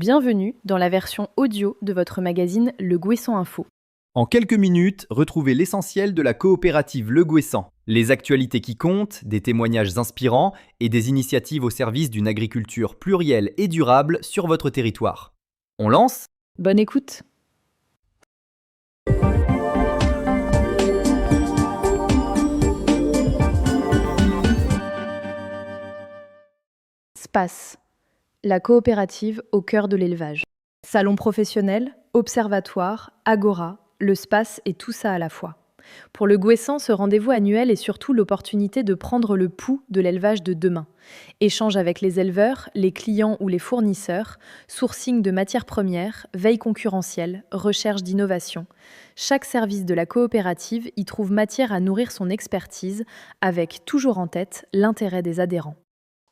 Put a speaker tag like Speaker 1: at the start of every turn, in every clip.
Speaker 1: Bienvenue dans la version audio de votre magazine Le Gouessant Info.
Speaker 2: En quelques minutes, retrouvez l'essentiel de la coopérative Le Gouessant. Les actualités qui comptent, des témoignages inspirants et des initiatives au service d'une agriculture plurielle et durable sur votre territoire. On lance ?
Speaker 1: Bonne écoute. SPACE, la coopérative au cœur de l'élevage. Salon professionnel, observatoire, agora, le SPACE et tout ça à la fois. Pour le Gouessant, ce rendez-vous annuel est surtout l'opportunité de prendre le pouls de l'élevage de demain. Échange avec les éleveurs, les clients ou les fournisseurs, sourcing de matières premières, veille concurrentielle, recherche d'innovation. Chaque service de la coopérative y trouve matière à nourrir son expertise, avec toujours en tête l'intérêt des adhérents.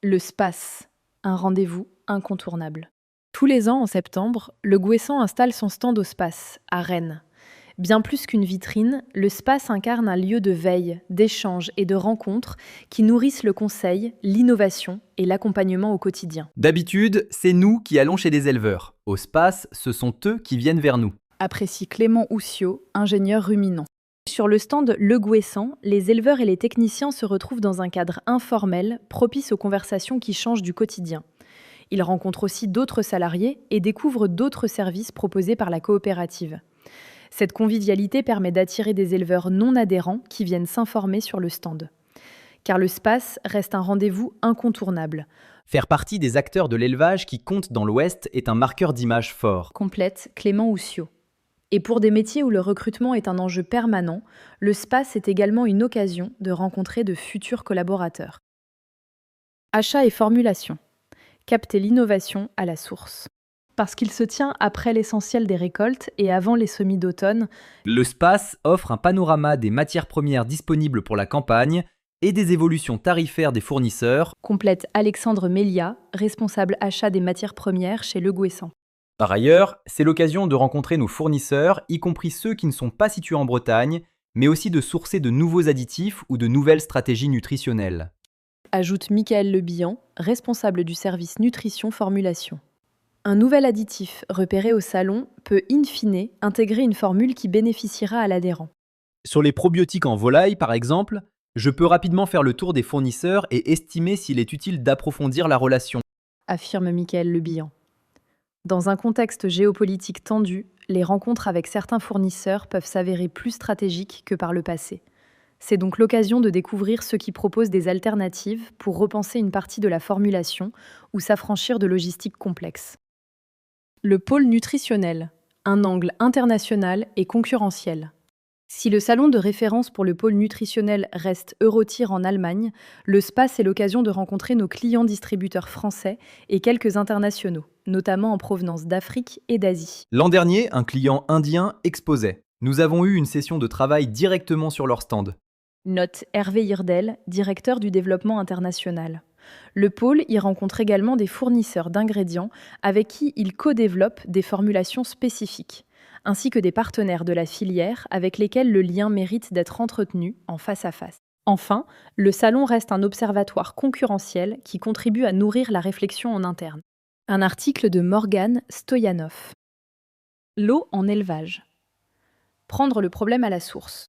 Speaker 1: Le SPACE, un rendez-vous incontournable. Tous les ans, en septembre, le Gouessant installe son stand au SPACE, à Rennes. Bien plus qu'une vitrine, le SPACE incarne un lieu de veille, d'échange et de rencontres qui nourrissent le conseil, l'innovation et l'accompagnement au quotidien.
Speaker 2: D'habitude, c'est nous qui allons chez des éleveurs. Au SPACE, ce sont eux qui viennent vers nous.
Speaker 1: Apprécie Clément Houssiot, ingénieur ruminant. Sur le stand Le Gouessant, les éleveurs et les techniciens se retrouvent dans un cadre informel, propice aux conversations qui changent du quotidien. Ils rencontrent aussi d'autres salariés et découvrent d'autres services proposés par la coopérative. Cette convivialité permet d'attirer des éleveurs non adhérents qui viennent s'informer sur le stand. Car le SPACE reste un rendez-vous incontournable.
Speaker 2: Faire partie des acteurs de l'élevage qui comptent dans l'Ouest est un marqueur d'image fort.
Speaker 1: Complète Clément Houssiot. Et pour des métiers où le recrutement est un enjeu permanent, le SPACE est également une occasion de rencontrer de futurs collaborateurs. Achat et formulation. Capter l'innovation à la source. Parce qu'il se tient après l'essentiel des récoltes et avant les semis d'automne,
Speaker 2: Le SPACE offre un panorama des matières premières disponibles pour la campagne et des évolutions tarifaires des fournisseurs.
Speaker 1: complète Alexandre Mélia, responsable achat des matières premières chez Le Gouessant.
Speaker 2: Par ailleurs, c'est l'occasion de rencontrer nos fournisseurs, y compris ceux qui ne sont pas situés en Bretagne, mais aussi de sourcer de nouveaux additifs ou de nouvelles stratégies nutritionnelles.
Speaker 1: Ajoute Michael Lebihan, responsable du service nutrition formulation. Un nouvel additif repéré au salon peut in fine intégrer une formule qui bénéficiera à l'adhérent.
Speaker 2: Sur les probiotiques en volaille, par exemple, je peux rapidement faire le tour des fournisseurs et estimer s'il est utile d'approfondir la relation.
Speaker 1: Affirme Michael Lebihan. Dans un contexte géopolitique tendu, les rencontres avec certains fournisseurs peuvent s'avérer plus stratégiques que par le passé. C'est donc l'occasion de découvrir ceux qui proposent des alternatives pour repenser une partie de la formulation ou s'affranchir de logistiques complexes. Le pôle nutritionnel, un angle international et concurrentiel. Si le salon de référence pour le pôle nutritionnel reste Eurotir en Allemagne, le SPACE est l'occasion de rencontrer nos clients distributeurs français et quelques internationaux, notamment en provenance d'Afrique et d'Asie.
Speaker 2: L'an dernier, un client indien exposait. Nous avons eu une session de travail directement sur leur stand.
Speaker 1: Note Hervé Hirdel, directeur du développement international. Le pôle y rencontre également des fournisseurs d'ingrédients avec qui il co-développe des formulations spécifiques, ainsi que des partenaires de la filière avec lesquels le lien mérite d'être entretenu en face à face. Enfin, le salon reste un observatoire concurrentiel qui contribue à nourrir la réflexion en interne. Un article de Morgane Stoyanov. L'eau en élevage. Prendre le problème à la source.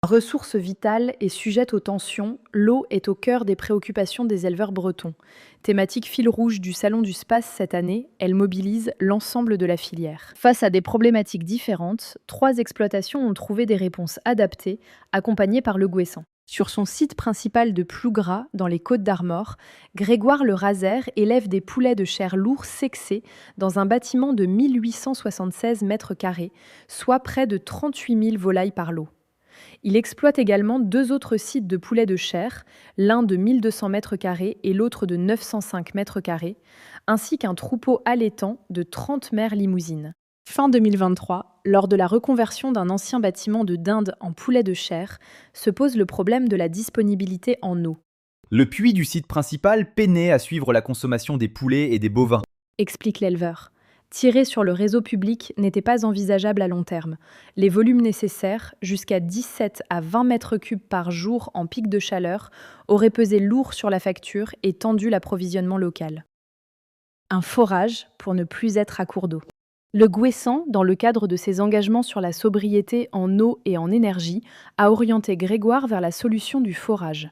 Speaker 1: Ressource vitale et sujette aux tensions, l'eau est au cœur des préoccupations des éleveurs bretons. Thématique fil rouge du Salon du SPACE cette année, elle mobilise l'ensemble de la filière. Face à des problématiques différentes, 3 exploitations ont trouvé des réponses adaptées, accompagnées par le Gouessant. Sur son site principal de Plougras, dans les Côtes-d'Armor, Grégoire Le Raser élève des poulets de chair lourd sexés dans un bâtiment de 1876 mètres carrés, soit près de 38 000 volailles par lot. Il exploite également 2 autres sites de poulets de chair, l'un de 1200 m² et l'autre de 905 m², ainsi qu'un troupeau allaitant de 30 mères limousines. Fin 2023, lors de la reconversion d'un ancien bâtiment de dinde en poulets de chair, se pose le problème de la disponibilité en eau,
Speaker 2: Le puits du site principal peinait à suivre la consommation des poulets et des bovins.
Speaker 1: explique l'éleveur. Tirer sur le réseau public n'était pas envisageable à long terme. Les volumes nécessaires, jusqu'à 17 à 20 mètres cubes par jour en pic de chaleur, auraient pesé lourd sur la facture et tendu l'approvisionnement local. Un forage pour ne plus être à court d'eau. Le Gouessant, dans le cadre de ses engagements sur la sobriété en eau et en énergie, a orienté Grégoire vers la solution du forage.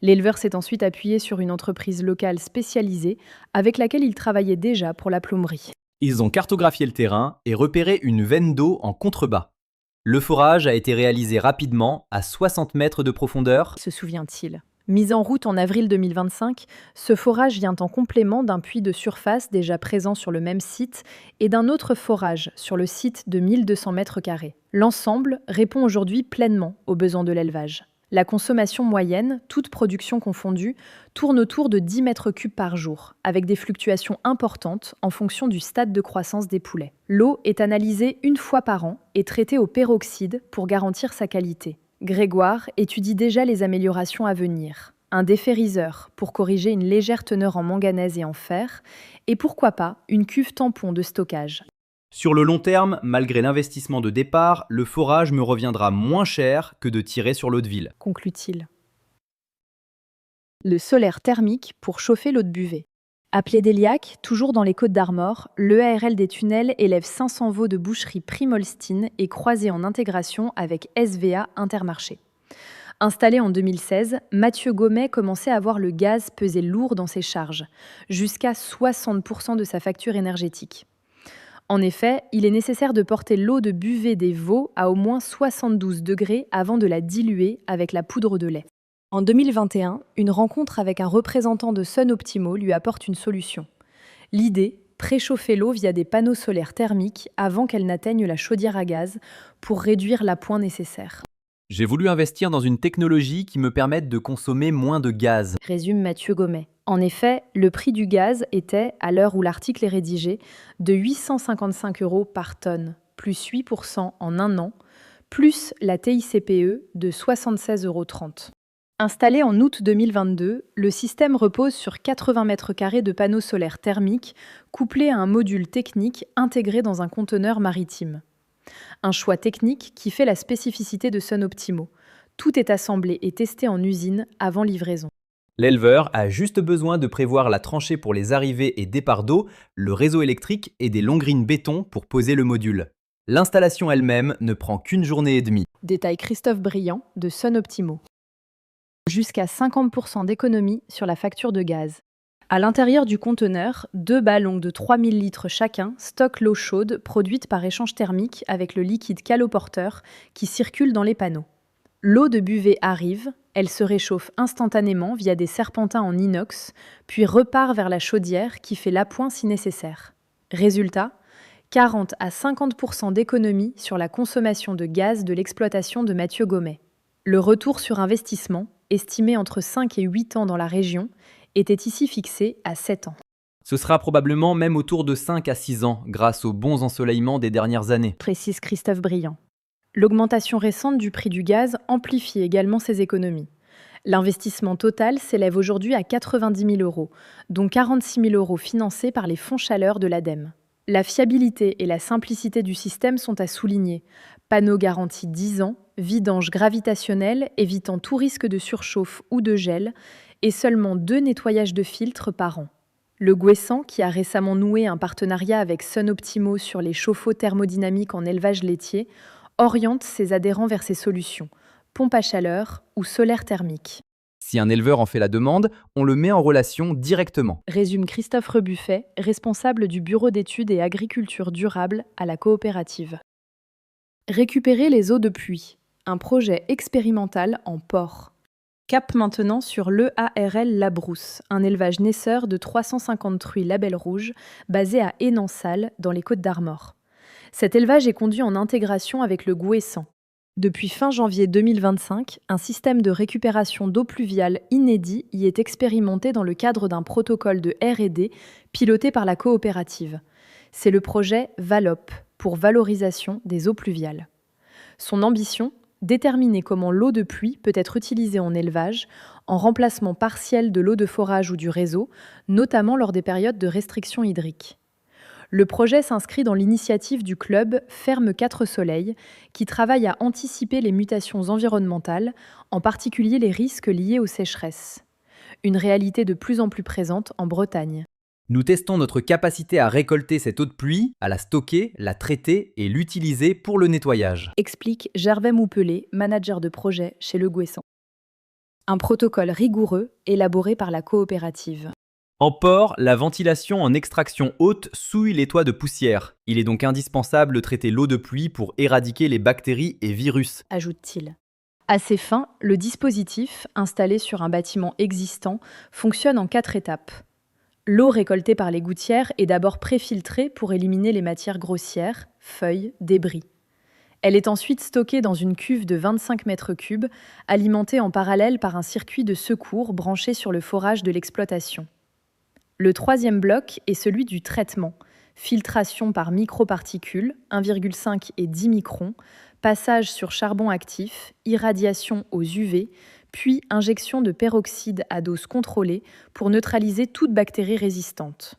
Speaker 1: L'éleveur s'est ensuite appuyé sur une entreprise locale spécialisée avec laquelle il travaillait déjà pour la plomberie.
Speaker 2: Ils ont cartographié le terrain et repéré une veine d'eau en contrebas. Le forage a été réalisé rapidement, à 60 mètres de profondeur.
Speaker 1: Se souvient-il. Mis en route en avril 2025, ce forage vient en complément d'un puits de surface déjà présent sur le même site et d'un autre forage sur le site de 1200 mètres carrés. L'ensemble répond aujourd'hui pleinement aux besoins de l'élevage. La consommation moyenne, toute production confondue, tourne autour de 10 mètres cubes par jour, avec des fluctuations importantes en fonction du stade de croissance des poulets. L'eau est analysée une fois par an et traitée au peroxyde pour garantir sa qualité. Grégoire étudie déjà les améliorations à venir. Un déferriseur pour corriger une légère teneur en manganèse et en fer, et pourquoi pas une cuve tampon de stockage.
Speaker 2: Sur le long terme, malgré l'investissement de départ, le forage me reviendra moins cher que de tirer sur l'eau de ville.
Speaker 1: Conclut-il. Le solaire thermique pour chauffer l'eau de buvée. Appelé d'Eliac, toujours dans les Côtes-d'Armor, l'EARL des Tunnels élève 500 veaux de boucherie Primolstine et croisé en intégration avec SVA Intermarché. Installé en 2016, Mathieu Gommet commençait à voir le gaz peser lourd dans ses charges, jusqu'à 60% de sa facture énergétique. En effet, il est nécessaire de porter l'eau de buvée des veaux à au moins 72 degrés avant de la diluer avec la poudre de lait. En 2021, une rencontre avec un représentant de Sun Optimo lui apporte une solution. L'idée, préchauffer l'eau via des panneaux solaires thermiques avant qu'elle n'atteigne la chaudière à gaz pour réduire l'appoint nécessaire.
Speaker 2: J'ai voulu investir dans une technologie qui me permette de consommer moins de gaz.
Speaker 1: Résume Mathieu Gommet. En effet, le prix du gaz était, à l'heure où l'article est rédigé, de 855 € par tonne, plus 8% en un an, plus la TICPE de 76,30 €. Installé en août 2022, le système repose sur 80 mètres carrés de panneaux solaires thermiques couplés à un module technique intégré dans un conteneur maritime. Un choix technique qui fait la spécificité de Sun Optimo. Tout est assemblé et testé en usine avant livraison.
Speaker 2: L'éleveur a juste besoin de prévoir la tranchée pour les arrivées et départs d'eau, le réseau électrique et des longrines béton pour poser le module. L'installation elle-même ne prend qu'une journée et demie.
Speaker 1: Détaille Christophe Briand de Sun Optimo. Jusqu'à 50% d'économie sur la facture de gaz. À l'intérieur du conteneur, 2 ballons de 3000 litres chacun stockent l'eau chaude produite par échange thermique avec le liquide caloporteur qui circule dans les panneaux. L'eau de buvée arrive, elle se réchauffe instantanément via des serpentins en inox, puis repart vers la chaudière qui fait l'appoint si nécessaire. Résultat, 40 à 50% d'économie sur la consommation de gaz de l'exploitation de Mathieu Gommet. Le retour sur investissement, estimé entre 5 et 8 ans dans la région, était ici fixé à 7 ans.
Speaker 2: Ce sera probablement même autour de 5 à 6 ans grâce aux bons ensoleillements des dernières années.
Speaker 1: Précise Christophe Briand. L'augmentation récente du prix du gaz amplifie également ces économies. L'investissement total s'élève aujourd'hui à 90 000 €, dont 46 000 € financés par les fonds chaleur de l'ADEME. La fiabilité et la simplicité du système sont à souligner. Panneau garanti 10 ans, vidange gravitationnel évitant tout risque de surchauffe ou de gel, et seulement 2 nettoyages de filtres par an. Le Gouessant, qui a récemment noué un partenariat avec Sun Optimo sur les chauffe-eau thermodynamiques en élevage laitier, oriente ses adhérents vers ces solutions, pompe à chaleur ou solaire thermique.
Speaker 2: Si un éleveur en fait la demande, on le met en relation directement.
Speaker 1: Résume Christophe Rebuffet, responsable du Bureau d'études et agriculture durable à la coopérative. Récupérer les eaux de pluie, un projet expérimental en port. Cap maintenant sur l'EARL Labrousse, un élevage naisseur de 350 truies label rouge basé à Énansal, dans les Côtes-d'Armor. Cet élevage est conduit en intégration avec le Gouessant. Depuis fin janvier 2025, un système de récupération d'eau pluviale inédit y est expérimenté dans le cadre d'un protocole de R&D piloté par la coopérative. C'est le projet VALOP, pour valorisation des eaux pluviales. Son ambition, déterminer comment l'eau de pluie peut être utilisée en élevage, en remplacement partiel de l'eau de forage ou du réseau, notamment lors des périodes de restriction hydrique. Le projet s'inscrit dans l'initiative du club Ferme 4 Soleils, qui travaille à anticiper les mutations environnementales, en particulier les risques liés aux sécheresses. Une réalité de plus en plus présente en Bretagne.
Speaker 2: Nous testons notre capacité à récolter cette eau de pluie, à la stocker, la traiter et l'utiliser pour le nettoyage.
Speaker 1: Explique Gervais Moupelé, manager de projet chez Le Guessant. Un protocole rigoureux élaboré par la coopérative.
Speaker 2: En port, la ventilation en extraction haute souille les toits de poussière. Il est donc indispensable de traiter l'eau de pluie pour éradiquer les bactéries et virus,
Speaker 1: Ajoute-t-il. À ces fins, le dispositif, installé sur un bâtiment existant, fonctionne en 4 étapes. L'eau récoltée par les gouttières est d'abord préfiltrée pour éliminer les matières grossières, feuilles, débris. Elle est ensuite stockée dans une cuve de 25 mètres cubes, alimentée en parallèle par un circuit de secours branché sur le forage de l'exploitation. Le troisième bloc est celui du traitement, filtration par microparticules, 1,5 et 10 microns, passage sur charbon actif, irradiation aux UV, puis injection de peroxyde à dose contrôlée pour neutraliser toute bactérie résistante.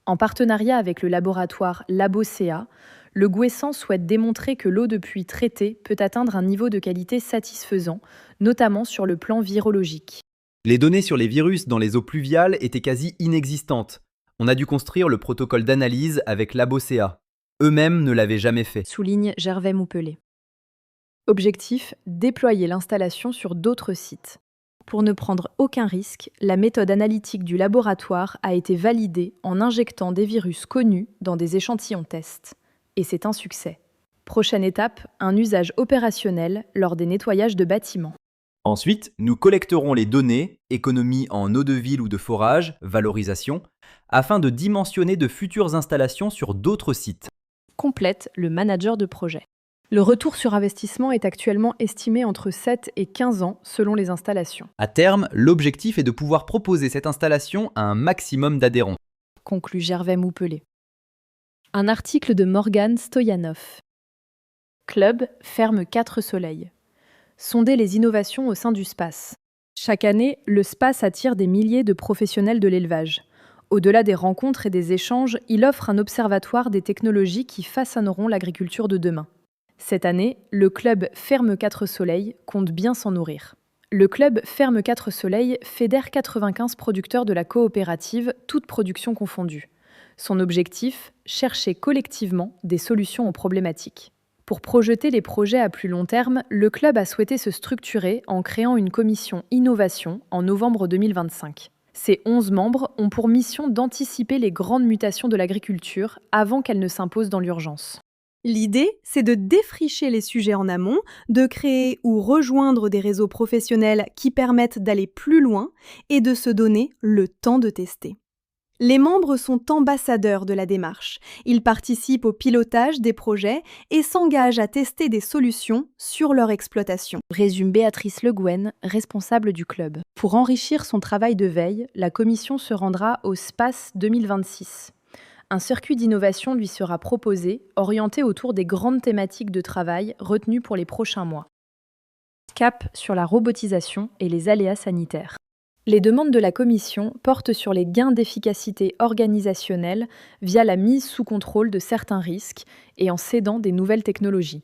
Speaker 1: En partenariat avec le laboratoire LaboCA, le Guessant souhaite démontrer que l'eau de pluie traitée peut atteindre un niveau de qualité satisfaisant, notamment sur le plan virologique.
Speaker 2: Les données sur les virus dans les eaux pluviales étaient quasi inexistantes. On a dû construire le protocole d'analyse avec LaboCA. Eux-mêmes ne l'avaient jamais fait.
Speaker 1: Souligne Gervais Moupelé. Objectif, déployer l'installation sur d'autres sites. Pour ne prendre aucun risque, la méthode analytique du laboratoire a été validée en injectant des virus connus dans des échantillons tests. Et c'est un succès. Prochaine étape, un usage opérationnel lors des nettoyages de bâtiments.
Speaker 2: Ensuite, nous collecterons les données, économie en eau de ville ou de forage, valorisation, afin de dimensionner de futures installations sur d'autres sites.
Speaker 1: Complète le manager de projet. Le retour sur investissement est actuellement estimé entre 7 et 15 ans selon les installations.
Speaker 2: À terme, l'objectif est de pouvoir proposer cette installation à un maximum d'adhérents.
Speaker 1: Conclut Gervais Moupelé. Un article de Morgan Stoyanov. Club ferme 4 soleils. Sonder les innovations au sein du SPACE. Chaque année, le SPACE attire des milliers de professionnels de l'élevage. Au-delà des rencontres et des échanges, il offre un observatoire des technologies qui façonneront l'agriculture de demain. Cette année, le club Ferme 4 Soleils compte bien s'en nourrir. Le club Ferme 4 Soleils fédère 95 producteurs de la coopérative, toutes productions confondues. Son objectif, chercher collectivement des solutions aux problématiques. Pour projeter les projets à plus long terme, le club a souhaité se structurer en créant une commission innovation en novembre 2025. Ces 11 membres ont pour mission d'anticiper les grandes mutations de l'agriculture avant qu'elles ne s'imposent dans l'urgence.
Speaker 3: L'idée, c'est de défricher les sujets en amont, de créer ou rejoindre des réseaux professionnels qui permettent d'aller plus loin et de se donner le temps de tester. Les membres sont ambassadeurs de la démarche. Ils participent au pilotage des projets et s'engagent à tester des solutions sur leur exploitation.
Speaker 1: Résume Béatrice Le Guen, responsable du club. Pour enrichir son travail de veille, la commission se rendra au SPACE 2026. Un circuit d'innovation lui sera proposé, orienté autour des grandes thématiques de travail retenues pour les prochains mois. Cap sur la robotisation et les aléas sanitaires. Les demandes de la Commission portent sur les gains d'efficacité organisationnelle via la mise sous contrôle de certains risques et en cédant des nouvelles technologies.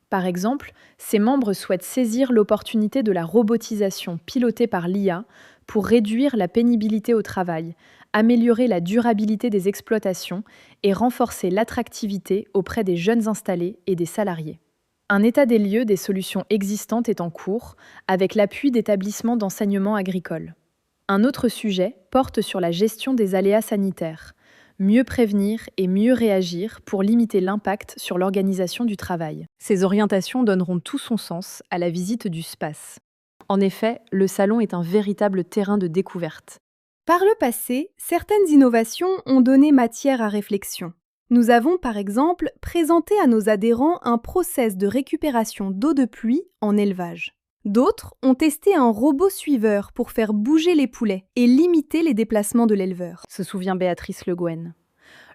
Speaker 1: Par exemple, ses membres souhaitent saisir l'opportunité de la robotisation pilotée par l'IA pour réduire la pénibilité au travail, améliorer la durabilité des exploitations et renforcer l'attractivité auprès des jeunes installés et des salariés. Un état des lieux des solutions existantes est en cours, avec l'appui d'établissements d'enseignement agricole. Un autre sujet porte sur la gestion des aléas sanitaires. Mieux prévenir et mieux réagir pour limiter l'impact sur l'organisation du travail. Ces orientations donneront tout son sens à la visite du SPACE. En effet, le salon est un véritable terrain de découverte.
Speaker 3: Par le passé, certaines innovations ont donné matière à réflexion. Nous avons par exemple présenté à nos adhérents un process de récupération d'eau de pluie en élevage. D'autres ont testé un robot suiveur pour faire bouger les poulets et limiter les déplacements de l'éleveur.
Speaker 1: Se souvient Béatrice Le Guen.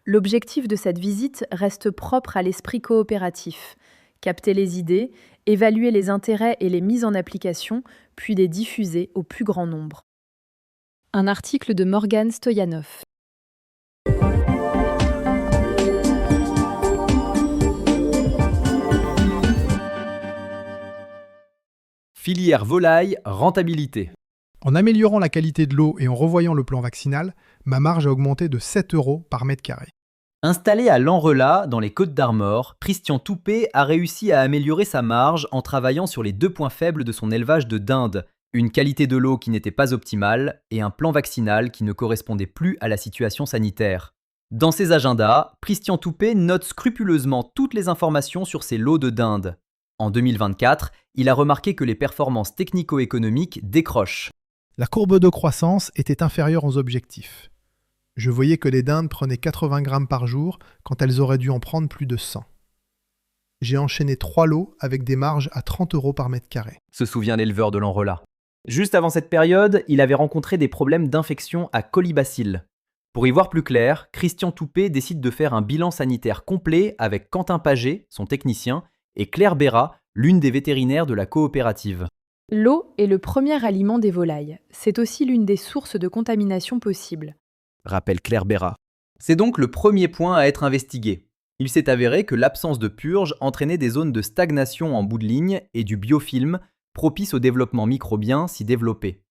Speaker 1: L'objectif de cette visite reste propre à l'esprit coopératif. Capter les idées, évaluer les intérêts et les mises en application, puis les diffuser au plus grand nombre. Un article de Morgan Stoyanov.
Speaker 2: Filière volaille, rentabilité.
Speaker 4: En améliorant la qualité de l'eau et en revoyant le plan vaccinal, ma marge a augmenté de 7 € par mètre carré.
Speaker 2: Installé à Lanrelat, dans les Côtes-d'Armor, Christian Toupé a réussi à améliorer sa marge en travaillant sur les 2 points faibles de son élevage de dindes, une qualité de l'eau qui n'était pas optimale et un plan vaccinal qui ne correspondait plus à la situation sanitaire. Dans ses agendas, Christian Toupé note scrupuleusement toutes les informations sur ses lots de dindes. En 2024, il a remarqué que les performances technico-économiques décrochent.
Speaker 4: La courbe de croissance était inférieure aux objectifs. Je voyais que les dindes prenaient 80 grammes par jour quand elles auraient dû en prendre plus de 100. J'ai enchaîné 3 lots avec des marges à 30 € par mètre carré.
Speaker 2: Se souvient l'éleveur de Lanrelat. Juste avant cette période, il avait rencontré des problèmes d'infection à colibacilles. Pour y voir plus clair, Christian Toupé décide de faire un bilan sanitaire complet avec Quentin Paget, son technicien, et Claire Bérat, l'une des vétérinaires de la coopérative.
Speaker 1: L'eau est le premier aliment des volailles. C'est aussi l'une des sources de contamination possibles.
Speaker 2: Rappelle Claire Bérat. C'est donc le premier point à être investigué. Il s'est avéré que l'absence de purge entraînait des zones de stagnation en bout de ligne et du biofilm, propice au développement microbien s'y développer.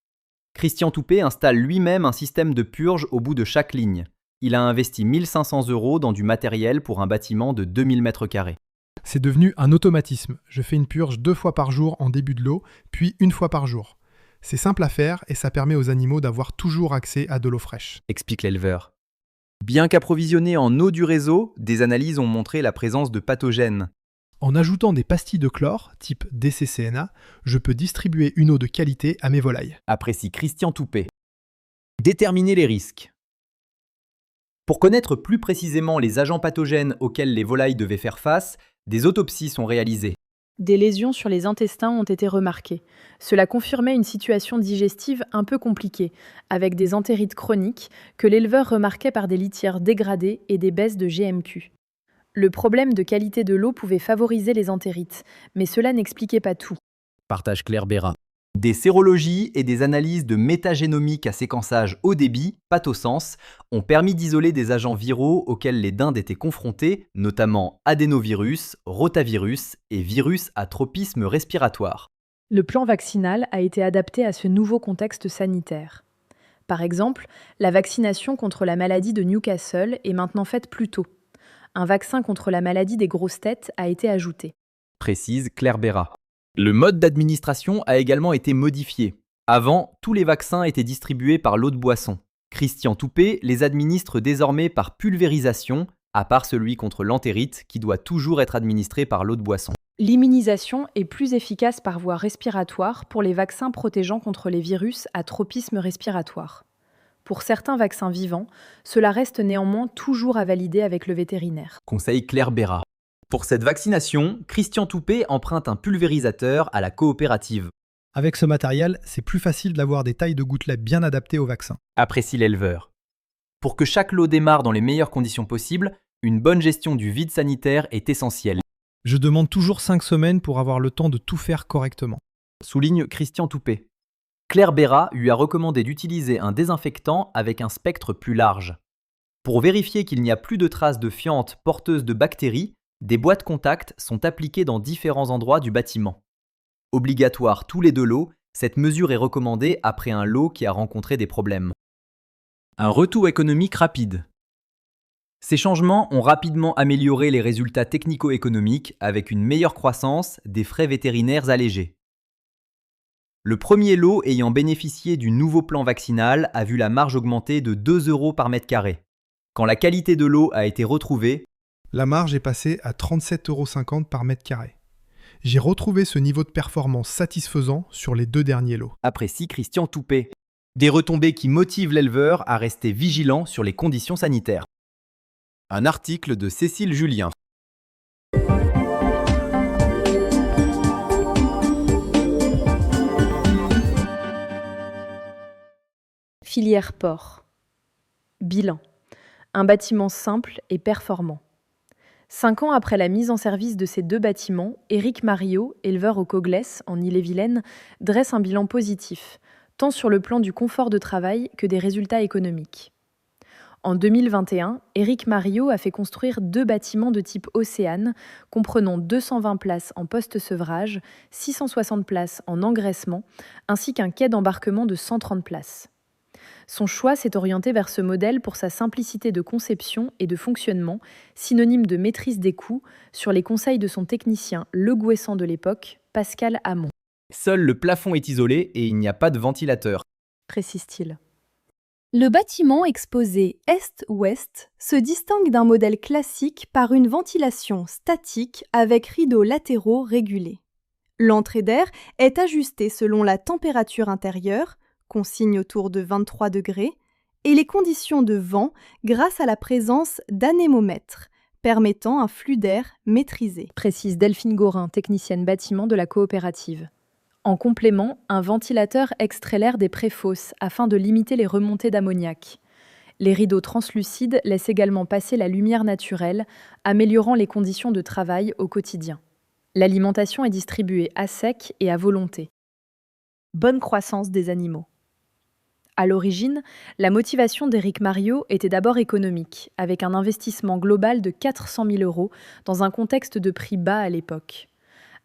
Speaker 2: Christian Toupé installe lui-même un système de purge au bout de chaque ligne. Il a investi 1 500 € dans du matériel pour un bâtiment de 2000 m².
Speaker 4: C'est devenu un automatisme. Je fais une purge 2 fois par jour en début de l'eau, puis 1 fois par jour. C'est simple à faire et ça permet aux animaux d'avoir toujours accès à de l'eau fraîche.
Speaker 2: Explique l'éleveur. Bien qu'approvisionné en eau du réseau, des analyses ont montré la présence de pathogènes.
Speaker 4: En ajoutant des pastilles de chlore, type DCCNA, je peux distribuer une eau de qualité à mes volailles.
Speaker 2: Apprécie Christian Toupé. Déterminer les risques. Pour connaître plus précisément les agents pathogènes auxquels les volailles devaient faire face, des autopsies sont réalisées.
Speaker 1: Des lésions sur les intestins ont été remarquées. Cela confirmait une situation digestive un peu compliquée, avec des entérites chroniques que l'éleveur remarquait par des litières dégradées et des baisses de GMQ. Le problème de qualité de l'eau pouvait favoriser les entérites, mais cela n'expliquait pas tout.
Speaker 2: Partage Claire Bérat. Des sérologies et des analyses de métagénomique à séquençage haut débit, pathosens, ont permis d'isoler des agents viraux auxquels les dindes étaient confrontées, notamment adénovirus, rotavirus et virus à tropisme respiratoire.
Speaker 1: Le plan vaccinal a été adapté à ce nouveau contexte sanitaire. Par exemple, la vaccination contre la maladie de Newcastle est maintenant faite plus tôt. Un vaccin contre la maladie des grosses têtes a été ajouté.
Speaker 2: Précise Claire Bérat. Le mode d'administration a également été modifié. Avant, tous les vaccins étaient distribués par l'eau de boisson. Christian Toupé les administre désormais par pulvérisation, à part celui contre l'entérite qui doit toujours être administré par l'eau de boisson.
Speaker 1: L'immunisation est plus efficace par voie respiratoire pour les vaccins protégeant contre les virus à tropisme respiratoire. Pour certains vaccins vivants, cela reste néanmoins toujours à valider avec le vétérinaire.
Speaker 2: Conseil Claire Bérat. Pour cette vaccination, Christian Toupé emprunte un pulvérisateur à la coopérative.
Speaker 4: Avec ce matériel, c'est plus facile d'avoir des tailles de gouttelettes bien adaptées au vaccin.
Speaker 2: Apprécie l'éleveur. Pour que chaque lot démarre dans les meilleures conditions possibles, une bonne gestion du vide sanitaire est essentielle.
Speaker 4: Je demande toujours 5 semaines pour avoir le temps de tout faire correctement.
Speaker 2: Souligne Christian Toupé. Claire Bérat lui a recommandé d'utiliser un désinfectant avec un spectre plus large. Pour vérifier qu'il n'y a plus de traces de fientes porteuses de bactéries, des boîtes contact sont appliquées dans différents endroits du bâtiment. Obligatoire tous les 2 lots, cette mesure est recommandée après un lot qui a rencontré des problèmes. Un retour économique rapide. Ces changements ont rapidement amélioré les résultats technico-économiques avec une meilleure croissance, des frais vétérinaires allégés. Le premier lot ayant bénéficié du nouveau plan vaccinal a vu la marge augmenter de 2 € par mètre carré. Quand la qualité de l'eau a été retrouvée,
Speaker 4: la marge est passée à 37,50 € par mètre carré. J'ai retrouvé ce niveau de performance satisfaisant sur les 2 derniers lots.
Speaker 2: Apprécie Christian Toupé. Des retombées qui motivent l'éleveur à rester vigilant sur les conditions sanitaires. Un article de Cécile Julien.
Speaker 1: Filière porc. Bilan. Un bâtiment simple et performant. 5 ans après la mise en service de ces 2 bâtiments, Éric Mariot, éleveur au Cogles, en Ille-et-Vilaine, dresse un bilan positif, tant sur le plan du confort de travail que des résultats économiques. En 2021, Éric Mariot a fait construire 2 bâtiments de type Océane, comprenant 220 places en post-sevrage, 660 places en engraissement, ainsi qu'un quai d'embarquement de 130 places. Son choix s'est orienté vers ce modèle pour sa simplicité de conception et de fonctionnement, synonyme de maîtrise des coûts, sur les conseils de son technicien leguessan de l'époque, Pascal Hamon,
Speaker 2: Seul le plafond est isolé et il n'y a pas de ventilateur.
Speaker 1: précise-t-il.
Speaker 3: Le bâtiment exposé est-ouest se distingue d'un modèle classique par une ventilation statique avec rideaux latéraux régulés. L'entrée d'air est ajustée selon la température intérieure, consigne autour de 23 degrés, et les conditions de vent grâce à la présence d'anémomètres, permettant un flux d'air maîtrisé.
Speaker 1: Précise Delphine Gorin, technicienne bâtiment de la coopérative. En complément, un ventilateur extrait l'air des préfosses afin de limiter les remontées d'ammoniac. Les rideaux translucides laissent également passer la lumière naturelle, améliorant les conditions de travail au quotidien. L'alimentation est distribuée à sec et à volonté. Bonne croissance des animaux. À l'origine, la motivation d'Éric Mariot était d'abord économique, avec un investissement global de 400 000 € dans un contexte de prix bas à l'époque.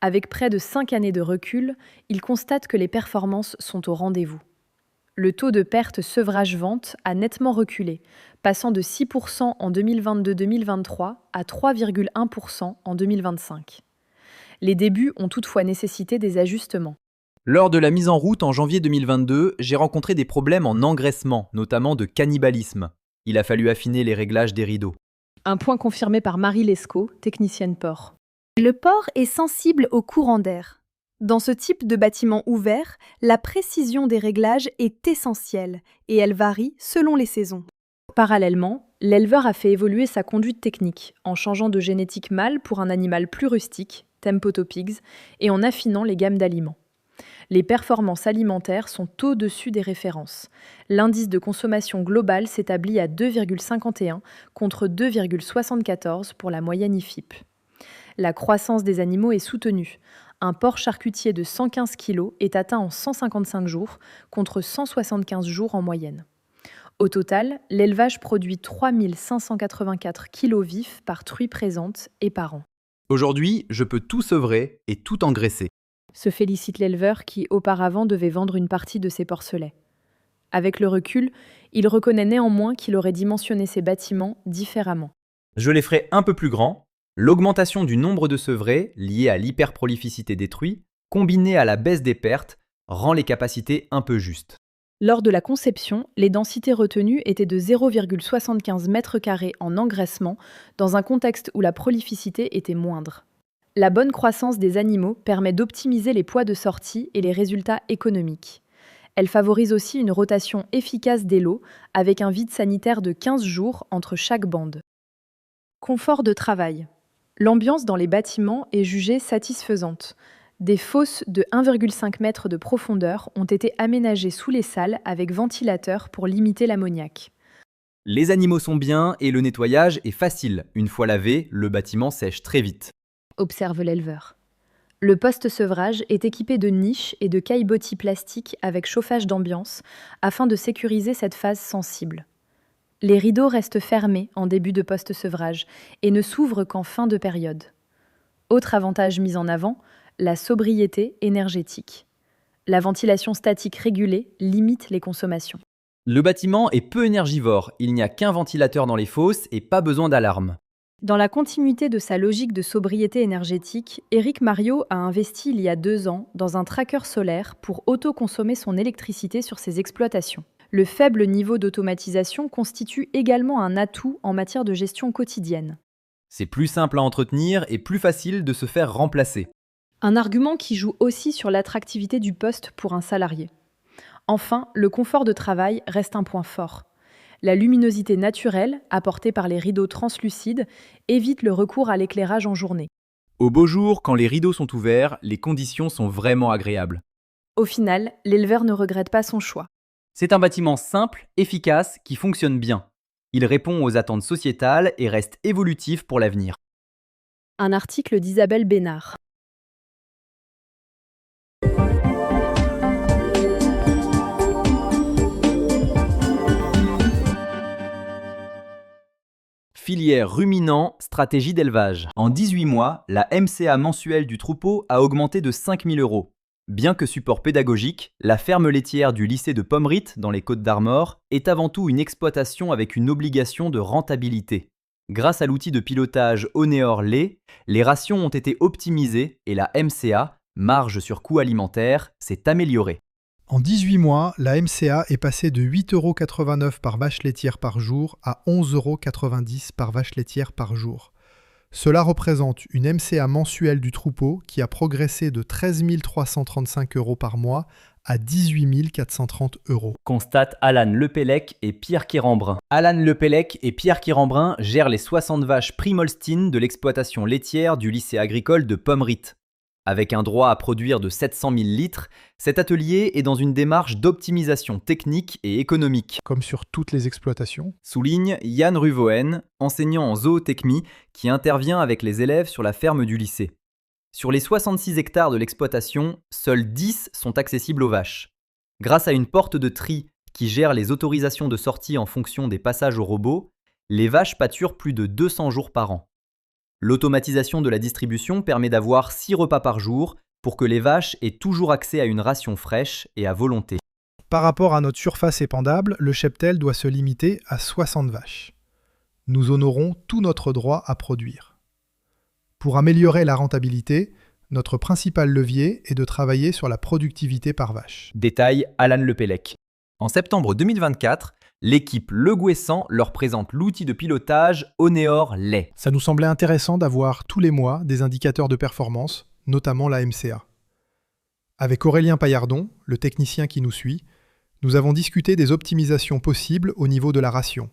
Speaker 1: Avec près de 5 années de recul, il constate que les performances sont au rendez-vous. Le taux de perte sevrage-vente a nettement reculé, passant de 6% en 2022-2023 à 3,1% en 2025. Les débuts ont toutefois nécessité des ajustements.
Speaker 2: Lors de la mise en route en janvier 2022, j'ai rencontré des problèmes en engraissement, notamment de cannibalisme. Il a fallu affiner les réglages des rideaux.
Speaker 1: Un point confirmé par Marie Lescaut, technicienne port.
Speaker 3: Le port est sensible au courant d'air. Dans ce type de bâtiment ouvert, la précision des réglages est essentielle et elle varie selon les saisons.
Speaker 1: Parallèlement, l'éleveur a fait évoluer sa conduite technique en changeant de génétique mâle pour un animal plus rustique, Tempoto Pigs, et en affinant les gammes d'aliments. Les performances alimentaires sont au-dessus des références. L'indice de consommation globale s'établit à 2,51 contre 2,74 pour la moyenne IFIP. La croissance des animaux est soutenue. Un porc charcutier de 115 kg est atteint en 155 jours contre 175 jours en moyenne. Au total, l'élevage produit 3 584 kg vifs par truie présente et par an.
Speaker 2: Aujourd'hui, je peux tout sevrer et tout engraisser.
Speaker 1: Se félicite l'éleveur qui, auparavant, devait vendre une partie de ses porcelets. Avec le recul, il reconnaît néanmoins qu'il aurait dimensionné ses bâtiments différemment.
Speaker 2: Je les ferai un peu plus grands. L'augmentation du nombre de sevrés, liée à l'hyperprolificité des truies, combinée à la baisse des pertes, rend les capacités un peu justes.
Speaker 1: Lors de la conception, les densités retenues étaient de 0,75 m² en engraissement, dans un contexte où la prolificité était moindre. La bonne croissance des animaux permet d'optimiser les poids de sortie et les résultats économiques. Elle favorise aussi une rotation efficace des lots, avec un vide sanitaire de 15 jours entre chaque bande. Confort de travail. L'ambiance dans les bâtiments est jugée satisfaisante. Des fosses de 1,5 m de profondeur ont été aménagées sous les salles avec ventilateur pour limiter l'ammoniac.
Speaker 2: Les animaux sont bien et le nettoyage est facile. Une fois lavé, le bâtiment sèche très vite.
Speaker 1: Observe l'éleveur. Le post-sevrage est équipé de niches et de caillebotis plastiques avec chauffage d'ambiance afin de sécuriser cette phase sensible. Les rideaux restent fermés en début de post-sevrage et ne s'ouvrent qu'en fin de période. Autre avantage mis en avant, la sobriété énergétique. La ventilation statique régulée limite les consommations.
Speaker 2: Le bâtiment est peu énergivore, il n'y a qu'un ventilateur dans les fosses et pas besoin d'alarme.
Speaker 1: Dans la continuité de sa logique de sobriété énergétique, Éric Mariot a investi il y a 2 ans dans un tracker solaire pour autoconsommer son électricité sur ses exploitations. Le faible niveau d'automatisation constitue également un atout en matière de gestion quotidienne.
Speaker 2: C'est plus simple à entretenir et plus facile de se faire remplacer.
Speaker 1: Un argument qui joue aussi sur l'attractivité du poste pour un salarié. Enfin, le confort de travail reste un point fort. La luminosité naturelle, apportée par les rideaux translucides, évite le recours à l'éclairage en journée.
Speaker 2: Au beau jour, quand les rideaux sont ouverts, les conditions sont vraiment agréables.
Speaker 1: Au final, l'éleveur ne regrette pas son choix.
Speaker 2: C'est un bâtiment simple, efficace, qui fonctionne bien. Il répond aux attentes sociétales et reste évolutif pour l'avenir.
Speaker 1: Un article d'Isabelle Bénard.
Speaker 2: Filière ruminant, stratégie d'élevage. En 18 mois, la MCA mensuelle du troupeau a augmenté de 5 000 €. Bien que support pédagogique, la ferme laitière du lycée de Pommerit, dans les Côtes-d'Armor, est avant tout une exploitation avec une obligation de rentabilité. Grâce à l'outil de pilotage Oneor Lait, les rations ont été optimisées et la MCA, marge sur coût alimentaire, s'est améliorée.
Speaker 4: En 18 mois, la MCA est passée de 8,89 € par vache laitière par jour à 11,90 € par vache laitière par jour. Cela représente une MCA mensuelle du troupeau qui a progressé de 13 335 € par mois à 18 430 €.
Speaker 2: Constate Alan Lepellec et Pierre Quérembrun. Alan Lepellec et Pierre Quérembrun gèrent les 60 vaches Primolstein de l'exploitation laitière du lycée agricole de Pommerit. Avec un droit à produire de 700 000 litres, cet atelier est dans une démarche d'optimisation technique et économique.
Speaker 4: Comme sur toutes les exploitations.
Speaker 2: Souligne Yann Ruvoen, enseignant en zootechnie, qui intervient avec les élèves sur la ferme du lycée. Sur les 66 hectares de l'exploitation, seuls 10 sont accessibles aux vaches. Grâce à une porte de tri qui gère les autorisations de sortie en fonction des passages au robot, les vaches pâturent plus de 200 jours par an. L'automatisation de la distribution permet d'avoir 6 repas par jour pour que les vaches aient toujours accès à une ration fraîche et à volonté.
Speaker 4: Par rapport à notre surface épandable, le cheptel doit se limiter à 60 vaches. Nous honorons tout notre droit à produire. Pour améliorer la rentabilité, notre principal levier est de travailler sur la productivité par vache.
Speaker 2: Détaille Alan Lepellec. En septembre 2024, l'équipe Le Guessant leur présente l'outil de pilotage Oneor Lait.
Speaker 4: Ça nous semblait intéressant d'avoir tous les mois des indicateurs de performance, notamment la MCA. Avec Aurélien Paillardon, le technicien qui nous suit, nous avons discuté des optimisations possibles au niveau de la ration.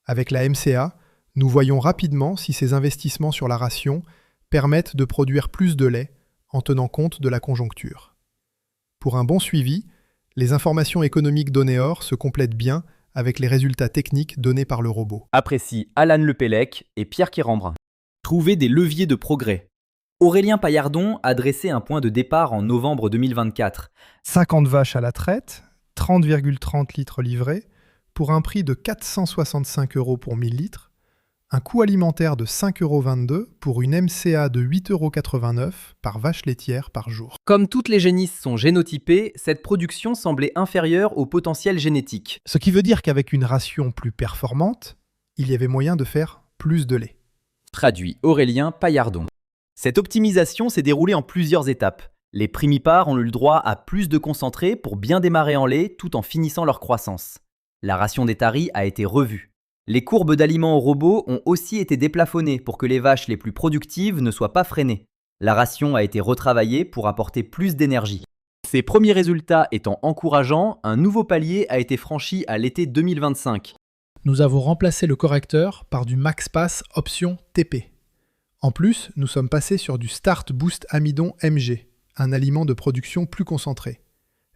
Speaker 4: Avec la MCA, nous voyons rapidement si ces investissements sur la ration permettent de produire plus de lait en tenant compte de la conjoncture. Pour un bon suivi, les informations économiques d'Oneor se complètent bien avec les résultats techniques donnés par le robot.
Speaker 2: Apprécie Alan Lepellec et Pierre Quérembrun. Trouver des leviers de progrès. Aurélien Paillardon a dressé un point de départ en novembre 2024.
Speaker 4: 50 vaches à la traite, 30,30 litres livrés, pour un prix de 465 € pour 1000 litres, un coût alimentaire de 5,22 € pour une MCA de 8,89 € par vache laitière par jour.
Speaker 2: Comme toutes les génisses sont génotypées, cette production semblait inférieure au potentiel génétique.
Speaker 4: Ce qui veut dire qu'avec une ration plus performante, il y avait moyen de faire plus de lait.
Speaker 2: Traduit Aurélien Paillardon. Cette optimisation s'est déroulée en plusieurs étapes. Les primipares ont eu le droit à plus de concentré pour bien démarrer en lait tout en finissant leur croissance. La ration des taris a été revue. Les courbes d'aliments au robot ont aussi été déplafonnées pour que les vaches les plus productives ne soient pas freinées. La ration a été retravaillée pour apporter plus d'énergie. Ces premiers résultats étant encourageants, un nouveau palier a été franchi à l'été 2025.
Speaker 4: Nous avons remplacé le correcteur par du MaxPass option TP. En plus, nous sommes passés sur du Start Boost Amidon MG, un aliment de production plus concentré.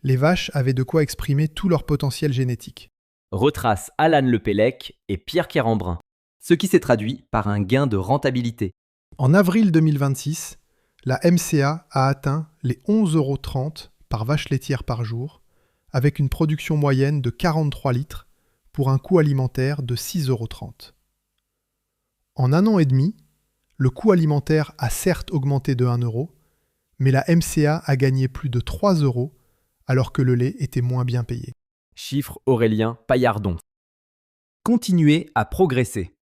Speaker 4: Les vaches avaient de quoi exprimer tout leur potentiel génétique.
Speaker 2: Retrace Alan Lepellec et Pierre Quérembrun, ce qui s'est traduit par un gain de rentabilité.
Speaker 4: En avril 2026, la MCA a atteint les 11,30 € par vache laitière par jour, avec une production moyenne de 43 litres pour un coût alimentaire de 6,30 €. En un an et demi, le coût alimentaire a certes augmenté de 1 €, mais la MCA a gagné plus de 3 € alors que le lait était moins bien payé.
Speaker 2: Chiffre Aurélien Paillardon. Continuer à progresser.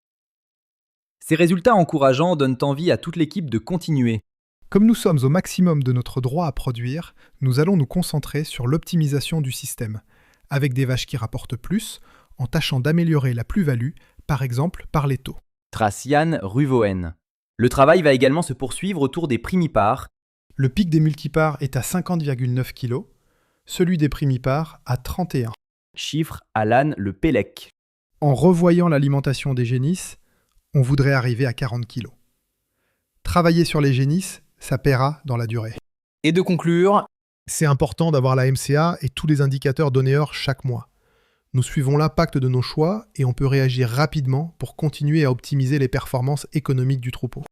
Speaker 2: Ces résultats encourageants donnent envie à toute l'équipe de continuer.
Speaker 4: Comme nous sommes au maximum de notre droit à produire, nous allons nous concentrer sur l'optimisation du système, avec des vaches qui rapportent plus, en tâchant d'améliorer la plus-value, par exemple par les taux.
Speaker 2: Trace Yann Ruvoen. Le travail va également se poursuivre autour des primipares.
Speaker 4: Le pic des multipares est à 50,9 kg, celui des primipares à 31.
Speaker 2: Chiffre Alan Lepellec.
Speaker 4: En revoyant l'alimentation des génisses, on voudrait arriver à 40 kg. Travailler sur les génisses, ça paiera dans la durée.
Speaker 2: Et de conclure,
Speaker 4: c'est important d'avoir la MCA et tous les indicateurs d'Oneor chaque mois. Nous suivons l'impact de nos choix et on peut réagir rapidement pour continuer à optimiser les performances économiques du troupeau.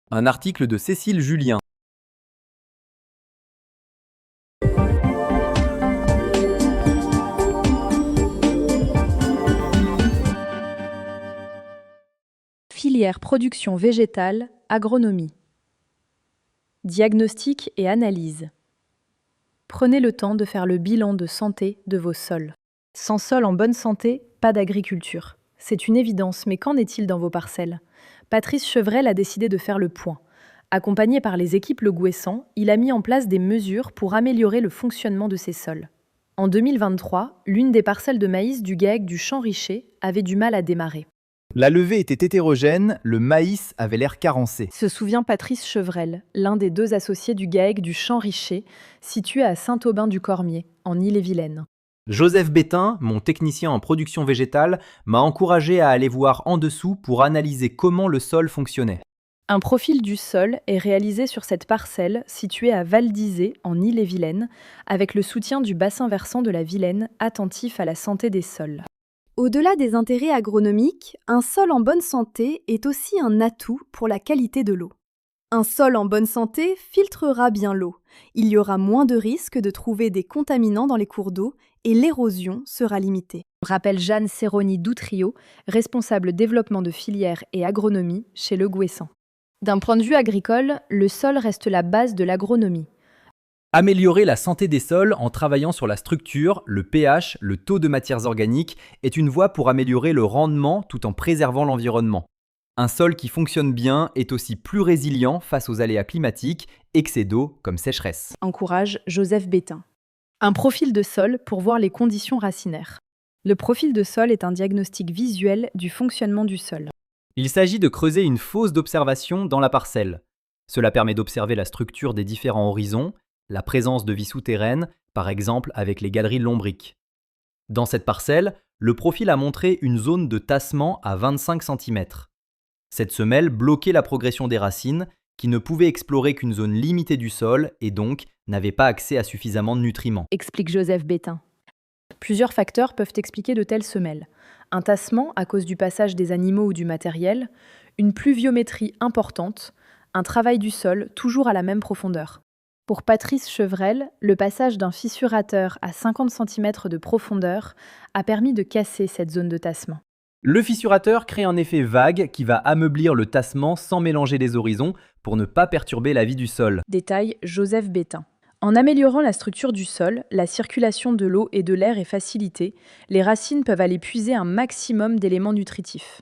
Speaker 2: un article de Cécile Julien.
Speaker 1: Filière production végétale, agronomie. Diagnostic et analyse. Prenez le temps de faire le bilan de santé de vos sols. Sans sol en bonne santé, pas d'agriculture. C'est une évidence, mais qu'en est-il dans vos parcelles? Patrice Chevrel a décidé de faire le point. Accompagné par les équipes Le Gouessant, il a mis en place des mesures pour améliorer le fonctionnement de ces sols. En 2023, l'une des parcelles de maïs du GAEC du Champ Richer avait du mal à démarrer.
Speaker 2: La levée était hétérogène, le maïs avait l'air carencé.
Speaker 1: Se souvient Patrice Chevrel, l'un des 2 associés du GAEC du Champ Richer, situé à Saint-Aubin-du-Cormier, en Ille-et-Vilaine.
Speaker 2: Joseph Bétain, mon technicien en production végétale, m'a encouragé à aller voir en dessous pour analyser comment le sol fonctionnait.
Speaker 1: Un profil du sol est réalisé sur cette parcelle située à Val-d'Isée, en Ille-et-Vilaine, avec le soutien du bassin versant de la Vilaine, attentif à la santé des sols.
Speaker 3: Au-delà des intérêts agronomiques, un sol en bonne santé est aussi un atout pour la qualité de l'eau. Un sol en bonne santé filtrera bien l'eau. Il y aura moins de risques de trouver des contaminants dans les cours d'eau et l'érosion sera limitée.
Speaker 1: Rappelle Jeanne Serroni Doutrio, responsable développement de filière et agronomie chez Le Gouessant. D'un point de vue agricole, le sol reste la base de l'agronomie.
Speaker 2: Améliorer la santé des sols en travaillant sur la structure, le pH, le taux de matières organiques est une voie pour améliorer le rendement tout en préservant l'environnement. Un sol qui fonctionne bien est aussi plus résilient face aux aléas climatiques, excès d'eau comme sécheresse.
Speaker 1: Encourage Joseph Bétain. Un profil de sol pour voir les conditions racinaires. Le profil de sol est un diagnostic visuel du fonctionnement du sol.
Speaker 2: Il s'agit de creuser une fosse d'observation dans la parcelle. Cela permet d'observer la structure des différents horizons, la présence de vie souterraine, par exemple avec les galeries lombriques. Dans cette parcelle, le profil a montré une zone de tassement à 25 cm. Cette semelle bloquait la progression des racines, qui ne pouvaient explorer qu'une zone limitée du sol et donc n'avaient pas accès à suffisamment de nutriments.
Speaker 1: Explique Joseph Bétain. Plusieurs facteurs peuvent expliquer de telles semelles. Un tassement à cause du passage des animaux ou du matériel, une pluviométrie importante, un travail du sol toujours à la même profondeur. Pour Patrice Chevrel, le passage d'un fissurateur à 50 cm de profondeur a permis de casser cette zone de tassement.
Speaker 2: Le fissurateur crée un effet vague qui va ameublir le tassement sans mélanger les horizons pour ne pas perturber la vie du sol.
Speaker 1: Détaille Joseph Bétain. En améliorant la structure du sol, la circulation de l'eau et de l'air est facilitée, les racines peuvent aller puiser un maximum d'éléments nutritifs.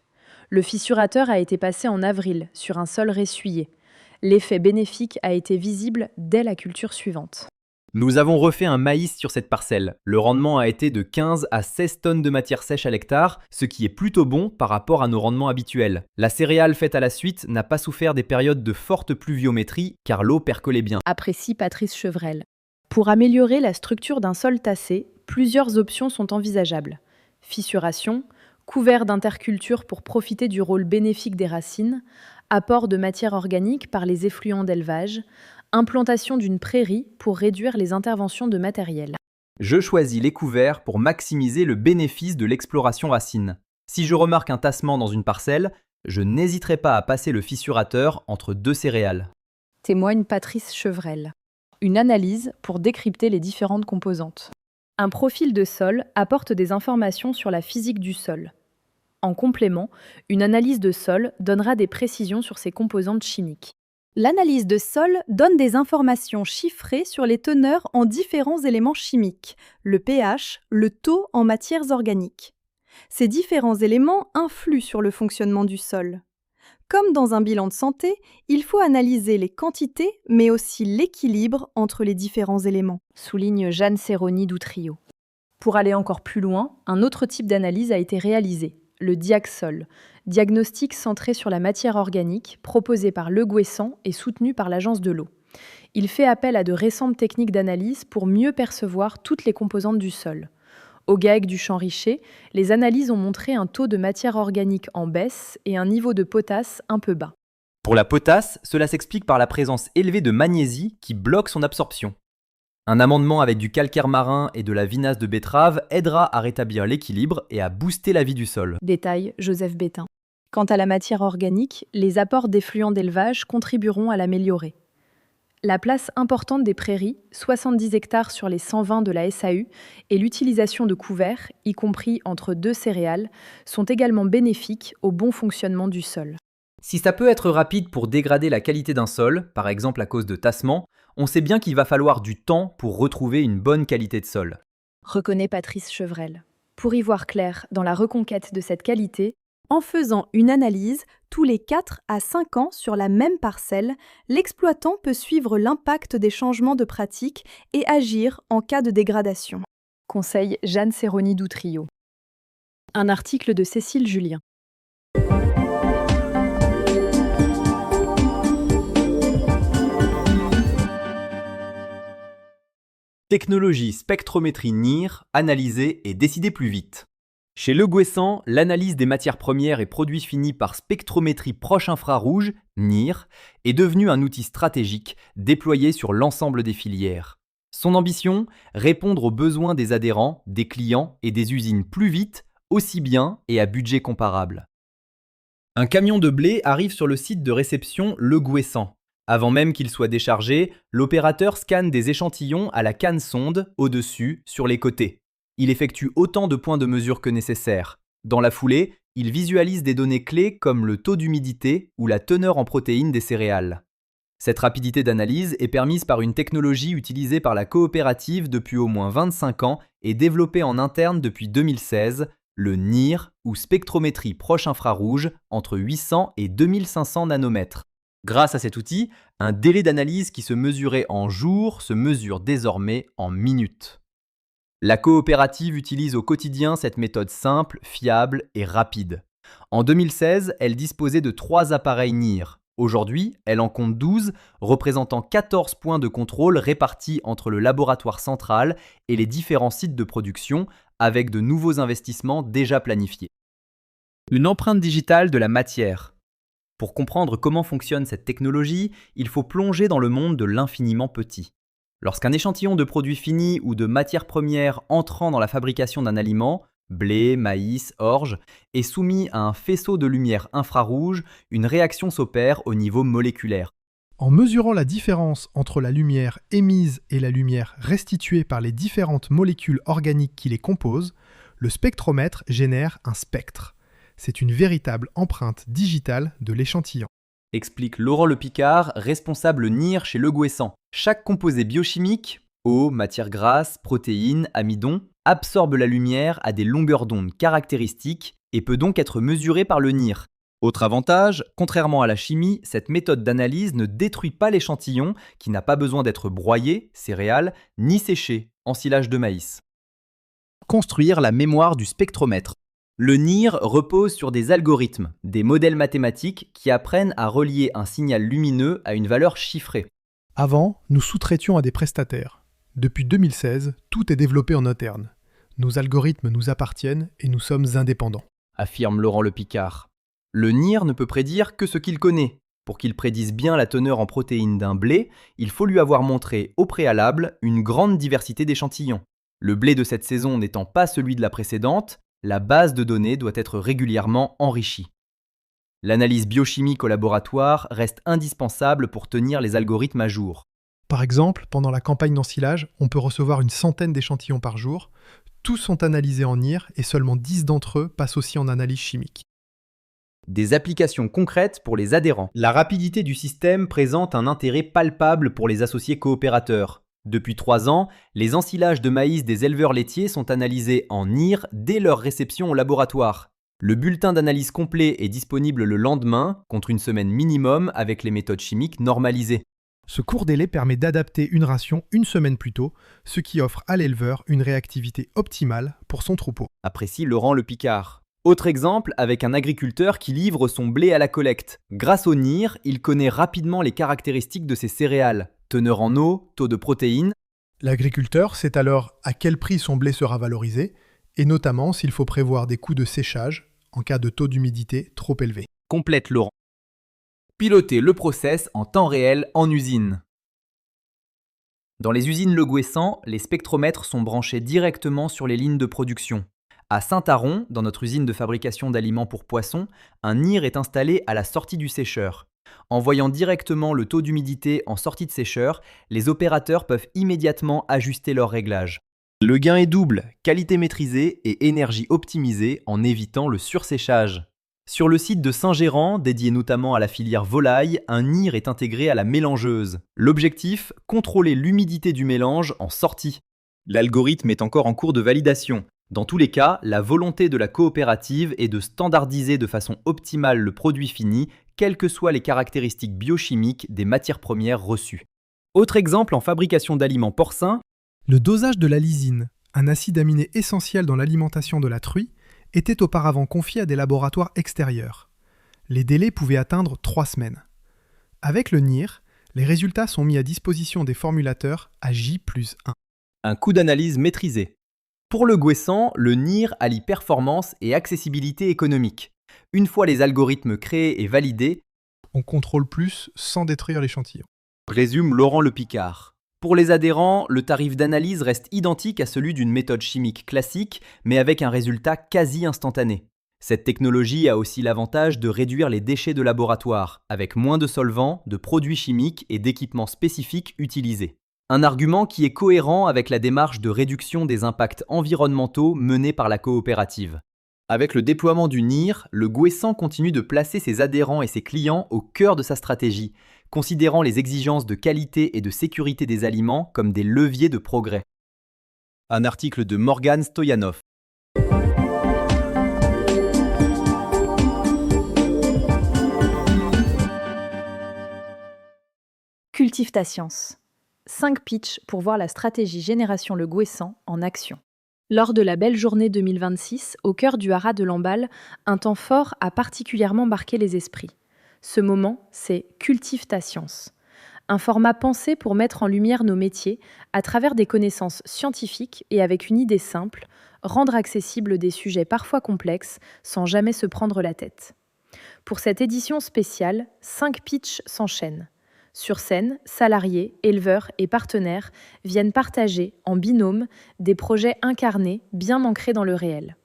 Speaker 1: Le fissurateur a été passé en avril sur un sol ressuyé. L'effet bénéfique a été visible dès la culture suivante.
Speaker 2: Nous avons refait un maïs sur cette parcelle. Le rendement a été de 15 à 16 tonnes de matière sèche à l'hectare, ce qui est plutôt bon par rapport à nos rendements habituels. La céréale faite à la suite n'a pas souffert des périodes de forte pluviométrie car l'eau percolait bien.
Speaker 1: Apprécie Patrice Chevrel. Pour améliorer la structure d'un sol tassé, plusieurs options sont envisageables. Fissuration, couvert d'interculture pour profiter du rôle bénéfique des racines, apport de matière organique par les effluents d'élevage, implantation d'une prairie pour réduire les interventions de matériel.
Speaker 2: Je choisis les couverts pour maximiser le bénéfice de l'exploration racine. Si je remarque un tassement dans une parcelle, je n'hésiterai pas à passer le fissurateur entre 2 céréales.
Speaker 1: Témoigne Patrice Chevrel. Une analyse pour décrypter les différentes composantes. Un profil de sol apporte des informations sur la physique du sol. En complément, une analyse de sol donnera des précisions sur ses composantes chimiques.
Speaker 3: L'analyse de sol donne des informations chiffrées sur les teneurs en différents éléments chimiques, le pH, le taux en matières organiques. Ces différents éléments influent sur le fonctionnement du sol. Comme dans un bilan de santé, il faut analyser les quantités, mais aussi l'équilibre entre les différents éléments,
Speaker 1: souligne Jeanne Serroni Doutrio. Pour aller encore plus loin, un autre type d'analyse a été réalisé, le Diag-Sol, diagnostic centré sur la matière organique, proposé par Le Gouessant et soutenu par l'Agence de l'eau. Il fait appel à de récentes techniques d'analyse pour mieux percevoir toutes les composantes du sol. Au GAEC du Champ Richer, les analyses ont montré un taux de matière organique en baisse et un niveau de potasse un peu bas.
Speaker 2: Pour la potasse, cela s'explique par la présence élevée de magnésie qui bloque son absorption. Un amendement avec du calcaire marin et de la vinasse de betterave aidera à rétablir l'équilibre et à booster la vie du sol.
Speaker 1: Détaille Joseph Bétain. Quant à la matière organique, les apports d'effluents d'élevage contribueront à l'améliorer. La place importante des prairies, 70 hectares sur les 120 de la SAU, et l'utilisation de couverts, y compris entre 2 céréales, sont également bénéfiques au bon fonctionnement du sol.
Speaker 2: Si ça peut être rapide pour dégrader la qualité d'un sol, par exemple à cause de tassements, on sait bien qu'il va falloir du temps pour retrouver une bonne qualité de sol.
Speaker 1: Reconnaît Patrice Chevrel. Pour y voir clair dans la reconquête de cette qualité,
Speaker 3: En faisant une analyse tous les 4 à 5 ans sur la même parcelle, l'exploitant peut suivre l'impact des changements de pratique et agir en cas de dégradation.
Speaker 1: conseille Jeanne Serroni Doutrio. Un article de Cécile Julien.
Speaker 2: Technologie spectrométrie NIR, analyser et décider plus vite. Chez Le Gouessant, l'analyse des matières premières et produits finis par spectrométrie proche infrarouge, NIR, est devenue un outil stratégique déployé sur l'ensemble des filières. Son ambition, répondre aux besoins des adhérents, des clients et des usines plus vite, aussi bien et à budget comparable. Un camion de blé arrive sur le site de réception Le Gouessant. Avant même qu'il soit déchargé, l'opérateur scanne des échantillons à la canne sonde, au-dessus, sur les côtés. Il effectue autant de points de mesure que nécessaire. Dans la foulée, il visualise des données clés comme le taux d'humidité ou la teneur en protéines des céréales. Cette rapidité d'analyse est permise par une technologie utilisée par la coopérative depuis au moins 25 ans et développée en interne depuis 2016, le NIR ou spectrométrie proche infrarouge entre 800 et 2500 nanomètres. Grâce à cet outil, un délai d'analyse qui se mesurait en jours se mesure désormais en minutes. La coopérative utilise au quotidien cette méthode simple, fiable et rapide. En 2016, elle disposait de 3 appareils NIR. Aujourd'hui, elle en compte 12, représentant 14 points de contrôle répartis entre le laboratoire central et les différents sites de production, avec de nouveaux investissements déjà planifiés. Une empreinte digitale de la matière. Pour comprendre comment fonctionne cette technologie, il faut plonger dans le monde de l'infiniment petit. Lorsqu'un échantillon de produits finis ou de matières premières entrant dans la fabrication d'un aliment, blé, maïs, orge, est soumis à un faisceau de lumière infrarouge, une réaction s'opère au niveau moléculaire.
Speaker 4: En mesurant la différence entre la lumière émise et la lumière restituée par les différentes molécules organiques qui les composent, le spectromètre génère un spectre. C'est une véritable empreinte digitale de l'échantillon.
Speaker 2: Explique Laurent Lepicard, responsable NIR chez Le Gouessant. Chaque composé biochimique, eau, matière grasse, protéines, amidon, absorbe la lumière à des longueurs d'onde caractéristiques et peut donc être mesuré par le NIR. Autre avantage, contrairement à la chimie, cette méthode d'analyse ne détruit pas l'échantillon qui n'a pas besoin d'être broyé, céréales, ni séché, ensilage de maïs. Construire la mémoire du spectromètre. Le NIR repose sur des algorithmes, des modèles mathématiques qui apprennent à relier un signal lumineux à une valeur chiffrée.
Speaker 4: Avant, nous sous-traitions à des prestataires. Depuis 2016, tout est développé en interne. Nos algorithmes nous appartiennent et nous sommes indépendants.
Speaker 2: Affirme Laurent Lepicard. Le NIR ne peut prédire que ce qu'il connaît. Pour qu'il prédise bien la teneur en protéines d'un blé, il faut lui avoir montré au préalable une grande diversité d'échantillons. Le blé de cette saison n'étant pas celui de la précédente, la base de données doit être régulièrement enrichie. L'analyse biochimique au laboratoire reste indispensable pour tenir les algorithmes à jour.
Speaker 4: Par exemple, pendant la campagne d'ensilage, on peut recevoir une centaine d'échantillons par jour. Tous sont analysés en NIR et seulement 10 d'entre eux passent aussi en analyse chimique.
Speaker 2: Des applications concrètes pour les adhérents. La rapidité du système présente un intérêt palpable pour les associés coopérateurs. Depuis 3 ans, les ensilages de maïs des éleveurs laitiers sont analysés en NIR dès leur réception au laboratoire. Le bulletin d'analyse complet est disponible le lendemain, contre une semaine minimum avec les méthodes chimiques normalisées.
Speaker 4: Ce court délai permet d'adapter une ration une semaine plus tôt, ce qui offre à l'éleveur une réactivité optimale pour son troupeau.
Speaker 2: Apprécie Laurent Lepicard. Autre exemple avec un agriculteur qui livre son blé à la collecte. Grâce au NIR, il connaît rapidement les caractéristiques de ses céréales. Teneur en eau, taux de protéines.
Speaker 4: L'agriculteur sait alors à quel prix son blé sera valorisé, et notamment s'il faut prévoir des coûts de séchage en cas de taux d'humidité trop élevé.
Speaker 2: Complète Laurent. Piloter le process en temps réel en usine. Dans les usines Le Gouessant, les spectromètres sont branchés directement sur les lignes de production. À Saint-Aron, dans notre usine de fabrication d'aliments pour poissons, un NIR est installé à la sortie du sécheur. En voyant directement le taux d'humidité en sortie de sécheur, les opérateurs peuvent immédiatement ajuster leur réglage. Le gain est double, qualité maîtrisée et énergie optimisée en évitant le surséchage. Sur le site de Saint-Gérand, dédié notamment à la filière volaille, un NIR est intégré à la mélangeuse. L'objectif, contrôler l'humidité du mélange en sortie. L'algorithme est encore en cours de validation. Dans tous les cas, la volonté de la coopérative est de standardiser de façon optimale le produit fini, quelles que soient les caractéristiques biochimiques des matières premières reçues. Autre exemple en fabrication d'aliments porcins,
Speaker 4: Le dosage de la lysine, un acide aminé essentiel dans l'alimentation de la truie, était auparavant confié à des laboratoires extérieurs. Les délais pouvaient atteindre 3 semaines. Avec le NIR, les résultats sont mis à disposition des formulateurs à J+1.
Speaker 2: un coût d'analyse maîtrisé. Pour le Guessant, le NIR allie performance et accessibilité économique. Une fois les algorithmes créés et validés,
Speaker 4: On contrôle plus sans détruire l'échantillon.
Speaker 2: résume Laurent Le Picard. Pour les adhérents, le tarif d'analyse reste identique à celui d'une méthode chimique classique, mais avec un résultat quasi instantané. Cette technologie a aussi l'avantage de réduire les déchets de laboratoire, avec moins de solvants, de produits chimiques et d'équipements spécifiques utilisés. Un argument qui est cohérent avec la démarche de réduction des impacts environnementaux menée par la coopérative. Avec le déploiement du NIR, le Guessant continue de placer ses adhérents et ses clients au cœur de sa stratégie, considérant les exigences de qualité et de sécurité des aliments comme des leviers de progrès. Un article de Morgan Stoyanov.
Speaker 1: Cultive ta science. 5 pitchs pour voir la stratégie Génération Le Guessant en action. Lors de la belle journée 2026, au cœur du haras de Lamballe, un temps fort a particulièrement marqué les esprits. Ce moment, c'est Cultive ta science. Un format pensé pour mettre en lumière nos métiers à travers des connaissances scientifiques et avec une idée simple, rendre accessibles des sujets parfois complexes sans jamais se prendre la tête. Pour cette édition spéciale, 5 pitchs s'enchaînent. Sur scène, salariés, éleveurs et partenaires viennent partager, en binôme, des projets incarnés, bien ancrés dans le réel.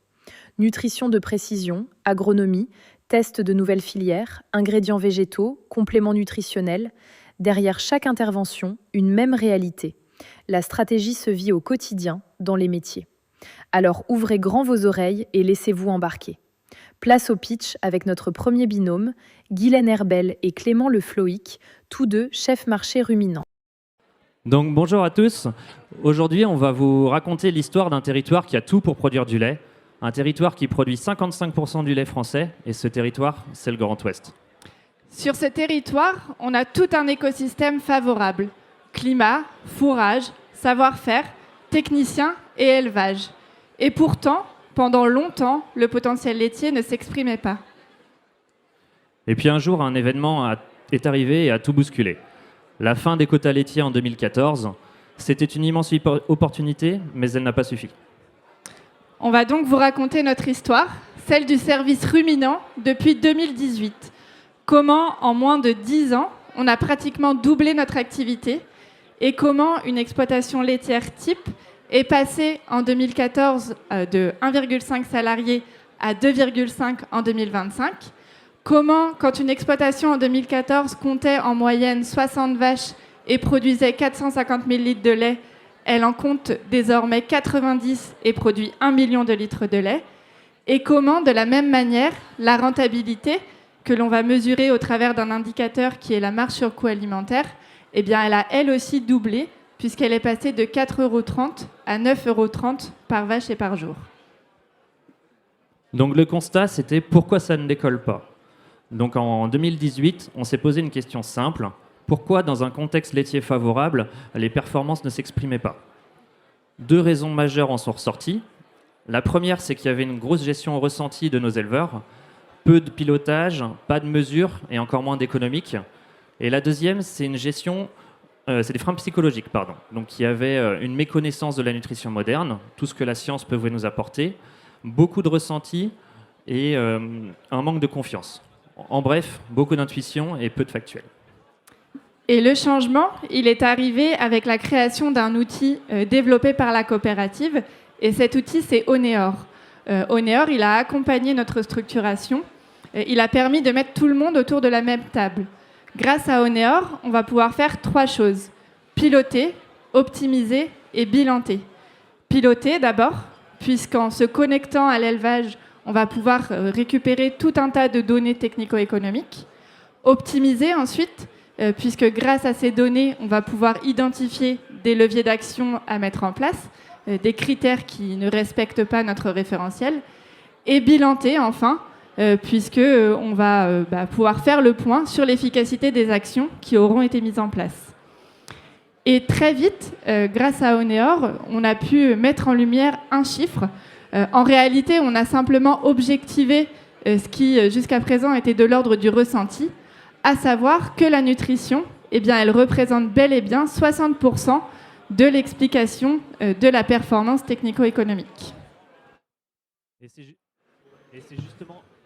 Speaker 1: Nutrition de précision, agronomie, tests de nouvelles filières, ingrédients végétaux, compléments nutritionnels. Derrière chaque intervention, une même réalité. La stratégie se vit au quotidien, dans les métiers. Alors ouvrez grand vos oreilles et laissez-vous embarquer. Place au pitch avec notre premier binôme, Guylaine Herbel et Clément Le Floïc, tous deux chefs marché ruminants.
Speaker 5: Donc bonjour à tous. Aujourd'hui, on va vous raconter l'histoire d'un territoire qui a tout pour produire du lait. Un territoire qui produit 55% du lait français, et ce territoire, c'est le Grand Ouest.
Speaker 6: Sur ce territoire, on a tout un écosystème favorable. Climat, fourrage, savoir-faire, techniciens et élevage. Et pourtant, pendant longtemps, le potentiel laitier ne s'exprimait pas.
Speaker 5: Et puis un jour, un événement est arrivé et a tout bousculé. La fin des quotas laitiers en 2014, c'était une immense opportunité, mais elle n'a pas suffi.
Speaker 6: On va donc vous raconter notre histoire, celle du service ruminant depuis 2018. Comment, en moins de 10 ans, on a pratiquement doublé notre activité et comment une exploitation laitière type est passée en 2014 de 1,5 salariés à 2,5 en 2025. Comment, quand une exploitation en 2014 comptait en moyenne 60 vaches et produisait 450 000 litres de lait, elle en compte désormais 90 et produit 1 million de litres de lait. Et comment, de la même manière, la rentabilité, que l'on va mesurer au travers d'un indicateur qui est la marge sur coût alimentaire, eh bien, elle a elle aussi doublé, puisqu'elle est passée de 4,30 € à 9,30 € par vache et par jour.
Speaker 5: Donc le constat, c'était pourquoi ça ne décolle pas. Donc en 2018, on s'est posé une question simple. Pourquoi, dans un contexte laitier favorable, les performances ne s'exprimaient pas ? 2 raisons majeures en sont ressorties. La première, c'est qu'il y avait une grosse gestion ressentie de nos éleveurs. Peu de pilotage, pas de mesures et encore moins d'économique. Et la deuxième, c'est une gestion, c'est des freins psychologiques, pardon. Donc il y avait une méconnaissance de la nutrition moderne, tout ce que la science pouvait nous apporter, beaucoup de ressentis et un manque de confiance. En bref, beaucoup d'intuition et peu de factuel.
Speaker 6: Et le changement, il est arrivé avec la création d'un outil développé par la coopérative. Et cet outil, c'est Oneor. Oneor, il a accompagné notre structuration. Il a permis de mettre tout le monde autour de la même table. Grâce à Oneor, on va pouvoir faire 3 choses. Piloter, optimiser et bilanter. Piloter d'abord, puisqu'en se connectant à l'élevage, on va pouvoir récupérer tout un tas de données technico-économiques, optimiser ensuite, puisque grâce à ces données, on va pouvoir identifier des leviers d'action à mettre en place, des critères qui ne respectent pas notre référentiel, et bilanter enfin, puisqu'on va pouvoir faire le point sur l'efficacité des actions qui auront été mises en place. Et très vite, grâce à Oneor, on a pu mettre en lumière un chiffre. En réalité, on a simplement objectivé ce qui, jusqu'à présent, était de l'ordre du ressenti, à savoir que la nutrition, eh bien, elle représente bel et bien 60% de l'explication de la performance technico-économique.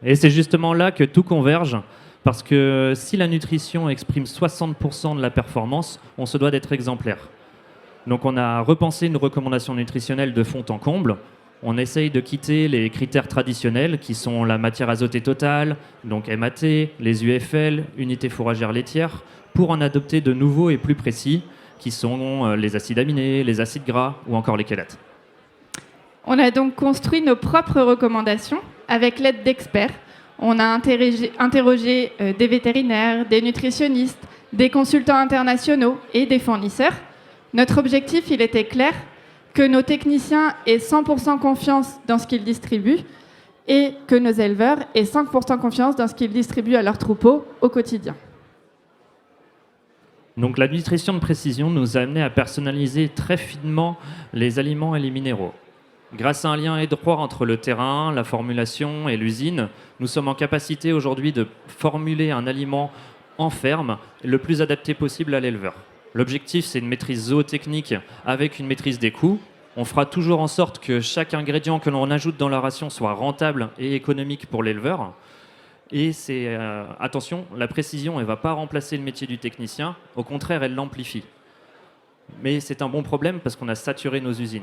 Speaker 5: Et c'est justement là que tout converge, parce que si la nutrition exprime 60% de la performance, on se doit d'être exemplaire. Donc on a repensé une recommandation nutritionnelle de fond en comble. On essaye de quitter les critères traditionnels qui sont la matière azotée totale, donc MAT, les UFL, unités fourragères laitières, pour en adopter de nouveaux et plus précis, qui sont les acides aminés, les acides gras ou encore les chélates.
Speaker 6: On a donc construit nos propres recommandations avec l'aide d'experts. On a interrogé des vétérinaires, des nutritionnistes, des consultants internationaux et des fournisseurs. Notre objectif, il était clair, que nos techniciens aient 100% confiance dans ce qu'ils distribuent et que nos éleveurs aient 100% confiance dans ce qu'ils distribuent à leurs troupeaux au quotidien.
Speaker 5: Donc la nutrition de précision nous a amené à personnaliser très finement les aliments et les minéraux. Grâce à un lien étroit entre le terrain, la formulation et l'usine, nous sommes en capacité aujourd'hui de formuler un aliment en ferme le plus adapté possible à l'éleveur. L'objectif, c'est une maîtrise zootechnique avec une maîtrise des coûts. On fera toujours en sorte que chaque ingrédient que l'on ajoute dans la ration soit rentable et économique pour l'éleveur. Et attention, la précision, elle ne va pas remplacer le métier du technicien. Au contraire, elle l'amplifie. Mais c'est un bon problème parce qu'on a saturé nos usines.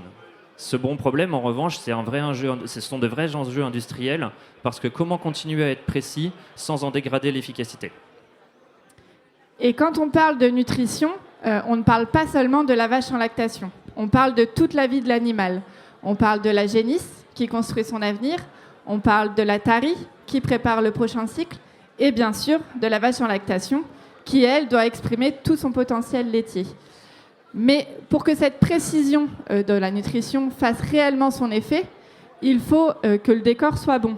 Speaker 5: Ce bon problème, en revanche, ce sont de vrais enjeux industriels, parce que comment continuer à être précis sans en dégrader l'efficacité ?
Speaker 6: Et quand on parle de nutrition, on ne parle pas seulement de la vache en lactation. On parle de toute la vie de l'animal. On parle de la génisse, qui construit son avenir. On parle de la tari, qui prépare le prochain cycle. Et bien sûr, de la vache en lactation, qui, elle, doit exprimer tout son potentiel laitier. Mais pour que cette précision de la nutrition fasse réellement son effet, il faut que le décor soit bon.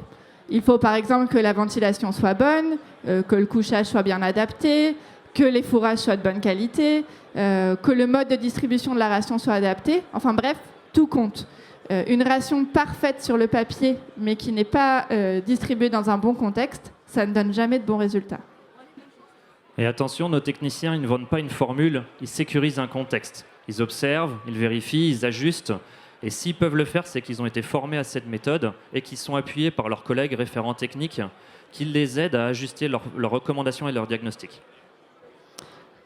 Speaker 6: Il faut par exemple que la ventilation soit bonne, que le couchage soit bien adapté, que les fourrages soient de bonne qualité, que le mode de distribution de la ration soit adapté. Enfin bref, tout compte. Une ration parfaite sur le papier, mais qui n'est pas distribuée dans un bon contexte, ça ne donne jamais de bons résultats.
Speaker 5: Et attention, nos techniciens, ils ne vendent pas une formule, ils sécurisent un contexte. Ils observent, ils vérifient, ils ajustent. Et s'ils peuvent le faire, c'est qu'ils ont été formés à cette méthode et qu'ils sont appuyés par leurs collègues référents techniques qui les aident à ajuster leurs recommandations et leurs diagnostics.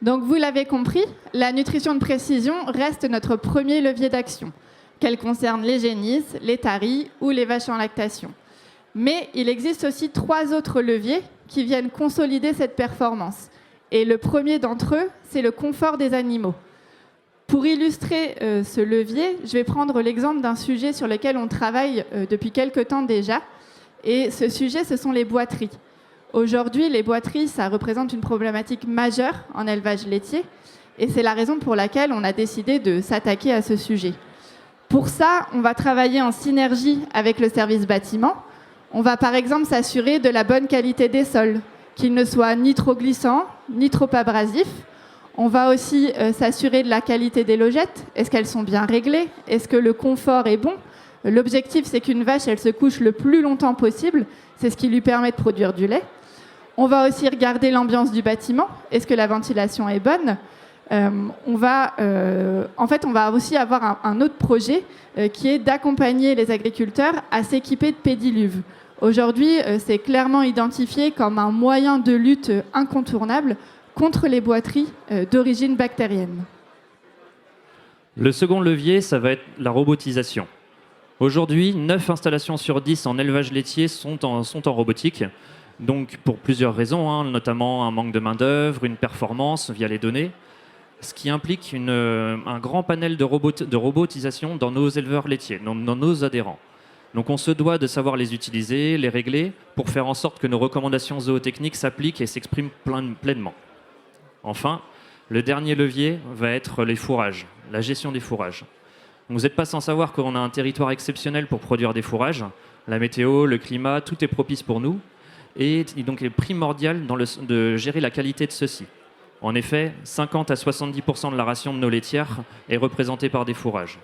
Speaker 6: Donc vous l'avez compris, la nutrition de précision reste notre premier levier d'action, qu'elle concerne les génisses, les taris ou les vaches en lactation. Mais il existe aussi 3 autres leviers qui viennent consolider cette performance. Et le premier d'entre eux, c'est le confort des animaux. Pour illustrer ce levier, je vais prendre l'exemple d'un sujet sur lequel on travaille depuis quelque temps déjà. Et ce sujet, ce sont les boiteries. Aujourd'hui, les boiteries, ça représente une problématique majeure en élevage laitier. Et c'est la raison pour laquelle on a décidé de s'attaquer à ce sujet. Pour ça, on va travailler en synergie avec le service bâtiment. On va par exemple s'assurer de la bonne qualité des sols, qu'ils ne soient ni trop glissants, ni trop abrasifs. On va aussi s'assurer de la qualité des logettes. Est-ce qu'elles sont bien réglées? Est-ce que le confort est bon? L'objectif, c'est qu'une vache, elle se couche le plus longtemps possible. C'est ce qui lui permet de produire du lait. On va aussi regarder l'ambiance du bâtiment. Est-ce que la ventilation est bonne? On va aussi avoir un autre projet qui est d'accompagner les agriculteurs à s'équiper de pédiluves. Aujourd'hui, c'est clairement identifié comme un moyen de lutte incontournable contre les boiteries d'origine bactérienne.
Speaker 5: Le second levier, ça va être la robotisation. Aujourd'hui, 9 installations sur 10 en élevage laitier sont en robotique. Donc pour plusieurs raisons, notamment un manque de main-d'œuvre, une performance via les données, ce qui implique un grand panel de robotisation dans nos éleveurs laitiers, dans nos adhérents. Donc on se doit de savoir les utiliser, les régler, pour faire en sorte que nos recommandations zootechniques s'appliquent et s'expriment pleinement. Enfin, le dernier levier va être les fourrages, la gestion des fourrages. Vous n'êtes pas sans savoir qu'on a un territoire exceptionnel pour produire des fourrages. La météo, le climat, tout est propice pour nous. Et donc il est primordial de gérer la qualité de ceux-ci. En effet, 50 à 70% de la ration de nos laitières est représentée par des fourrages.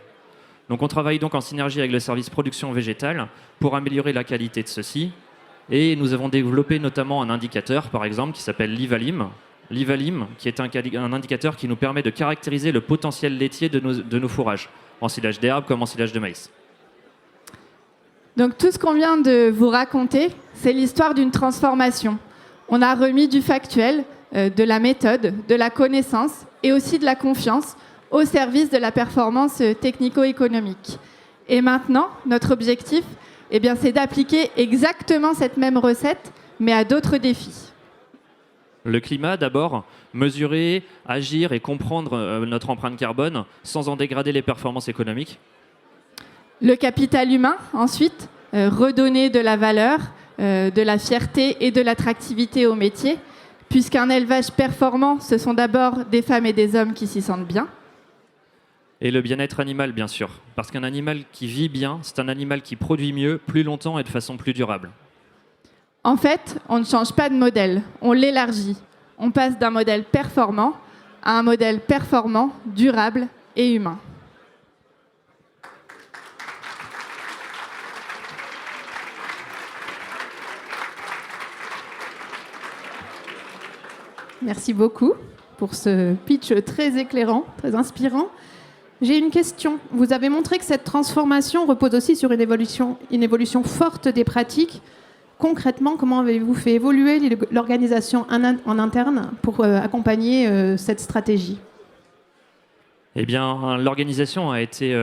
Speaker 5: Donc on travaille donc en synergie avec le service production végétale pour améliorer la qualité de ceux-ci. Et nous avons développé notamment un indicateur, par exemple, qui s'appelle l'Ivalim. L'Ivalim, qui est un indicateur qui nous permet de caractériser le potentiel laitier de nos fourrages, en silage d'herbe comme en silage de maïs.
Speaker 6: Donc tout ce qu'on vient de vous raconter, c'est l'histoire d'une transformation. On a remis du factuel, de la méthode, de la connaissance et aussi de la confiance au service de la performance technico-économique. Et maintenant, notre objectif, c'est d'appliquer exactement cette même recette, mais à d'autres défis.
Speaker 5: Le climat, d'abord, mesurer, agir et comprendre notre empreinte carbone sans en dégrader les performances économiques.
Speaker 6: Le capital humain, ensuite, redonner de la valeur, de la fierté et de l'attractivité au métier, puisqu'un élevage performant, ce sont d'abord des femmes et des hommes qui s'y sentent bien.
Speaker 5: Et le bien-être animal, bien sûr, parce qu'un animal qui vit bien, c'est un animal qui produit mieux, plus longtemps et de façon plus durable.
Speaker 6: En fait, on ne change pas de modèle, on l'élargit. On passe d'un modèle performant à un modèle performant, durable et humain.
Speaker 7: Merci beaucoup pour ce pitch très éclairant, très inspirant. J'ai une question. Vous avez montré que cette transformation repose aussi sur une évolution forte des pratiques. Concrètement, comment avez-vous fait évoluer l'organisation en interne pour accompagner cette stratégie ?
Speaker 5: Eh bien, l'organisation a été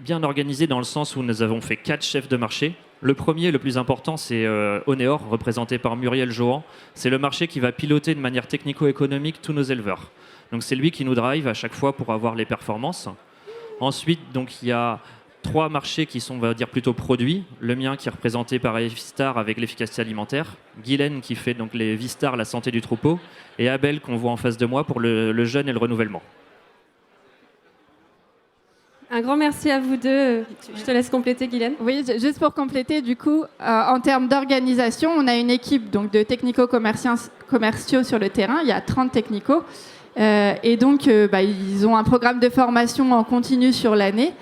Speaker 5: bien organisée dans le sens où nous avons fait 4 chefs de marché. Le premier, le plus important, c'est Oneor, représenté par Muriel Johan. C'est le marché qui va piloter de manière technico-économique tous nos éleveurs. Donc c'est lui qui nous drive à chaque fois pour avoir les performances. Ensuite, donc, il y a 3 marchés qui sont, on va dire, plutôt produits. Le mien qui est représenté par Vistar avec l'efficacité alimentaire. Guylaine qui fait donc les Vistar, la santé du troupeau. Et Abel qu'on voit en face de moi pour le jeune et le renouvellement.
Speaker 8: Un grand merci à vous deux. Je te laisse compléter, Guylaine.
Speaker 6: Oui, juste pour compléter, du coup, en termes d'organisation, on a une équipe donc, de technico-commerciaux sur le terrain. Il y a 30 technicos. Et donc, ils ont un programme de formation en continu sur l'année.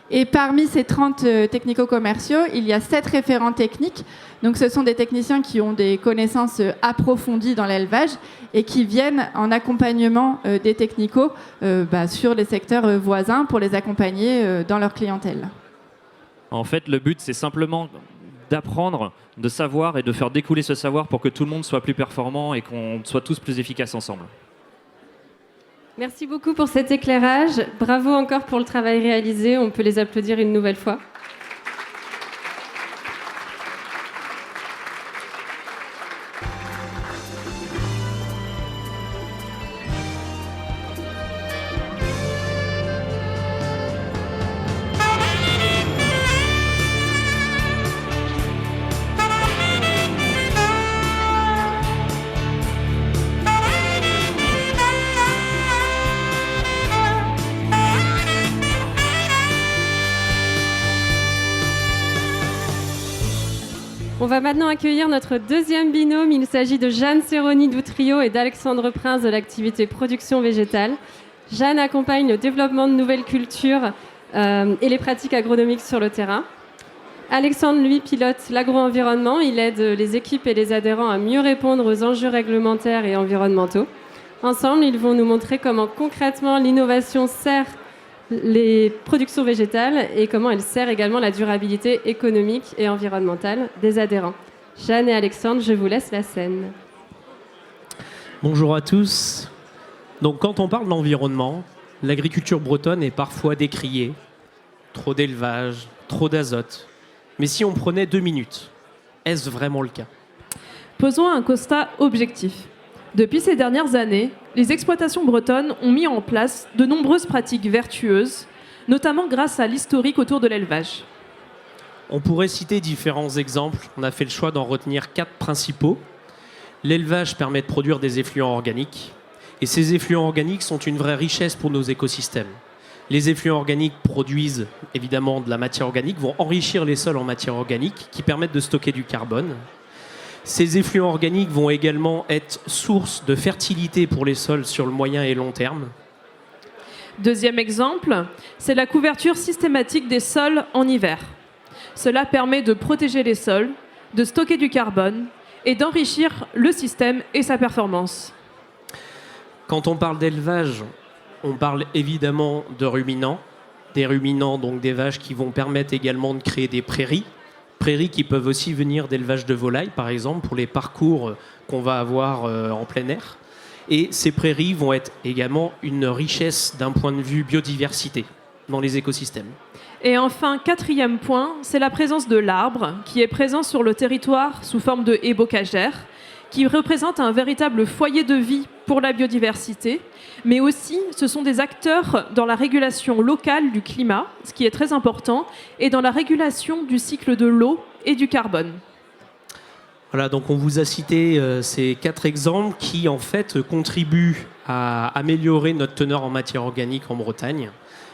Speaker 6: Et parmi ces 30 technico-commerciaux, il y a 7 référents techniques. Donc, ce sont des techniciens qui ont des connaissances approfondies dans l'élevage et qui viennent en accompagnement des technicos sur les secteurs voisins pour les accompagner dans leur clientèle.
Speaker 5: En fait, le but, c'est simplement d'apprendre, de savoir et de faire découler ce savoir pour que tout le monde soit plus performant et qu'on soit tous plus efficaces ensemble.
Speaker 8: Merci beaucoup pour cet éclairage. Bravo encore pour le travail réalisé. On peut les applaudir une nouvelle fois. On va maintenant accueillir notre deuxième binôme. Il s'agit de Jeanne Serroni d'Outrio et d'Alexandre Prince de l'activité production végétale. Jeanne accompagne le développement de nouvelles cultures et les pratiques agronomiques sur le terrain. Alexandre, lui, pilote l'agro-environnement. Il aide les équipes et les adhérents à mieux répondre aux enjeux réglementaires et environnementaux. Ensemble, ils vont nous montrer comment concrètement l'innovation sert les productions végétales et comment elle sert également la durabilité économique et environnementale des adhérents. Jeanne et Alexandre, je vous laisse la scène.
Speaker 9: Bonjour à tous. Donc, quand on parle d'environnement, l'agriculture bretonne est parfois décriée. Trop d'élevage, trop d'azote. Mais si on prenait 2 minutes, est-ce vraiment le cas ?
Speaker 10: Posons un constat objectif. Depuis ces dernières années, les exploitations bretonnes ont mis en place de nombreuses pratiques vertueuses, notamment grâce à l'historique autour de l'élevage.
Speaker 9: On pourrait citer différents exemples. On a fait le choix d'en retenir 4 principaux. L'élevage permet de produire des effluents organiques. Et ces effluents organiques sont une vraie richesse pour nos écosystèmes. Les effluents organiques produisent évidemment de la matière organique, vont enrichir les sols en matière organique qui permettent de stocker du carbone. Ces effluents organiques vont également être source de fertilité pour les sols sur le moyen et long terme.
Speaker 10: Deuxième exemple, c'est la couverture systématique des sols en hiver. Cela permet de protéger les sols, de stocker du carbone et d'enrichir le système et sa performance.
Speaker 9: Quand on parle d'élevage, on parle évidemment de ruminants. Des ruminants, donc des vaches qui vont permettre également de créer des prairies. Prairies qui peuvent aussi venir d'élevage de volailles, par exemple, pour les parcours qu'on va avoir en plein air. Et ces prairies vont être également une richesse d'un point de vue biodiversité dans les écosystèmes.
Speaker 10: Et enfin, quatrième point, c'est la présence de l'arbre qui est présent sur le territoire sous forme de haies bocagères, qui représente un véritable foyer de vie pour la biodiversité, mais aussi ce sont des acteurs dans la régulation locale du climat, ce qui est très important, et dans la régulation du cycle de l'eau et du carbone.
Speaker 9: Voilà, donc on vous a cité ces 4 exemples qui en fait contribuent à améliorer notre teneur en matière organique en Bretagne.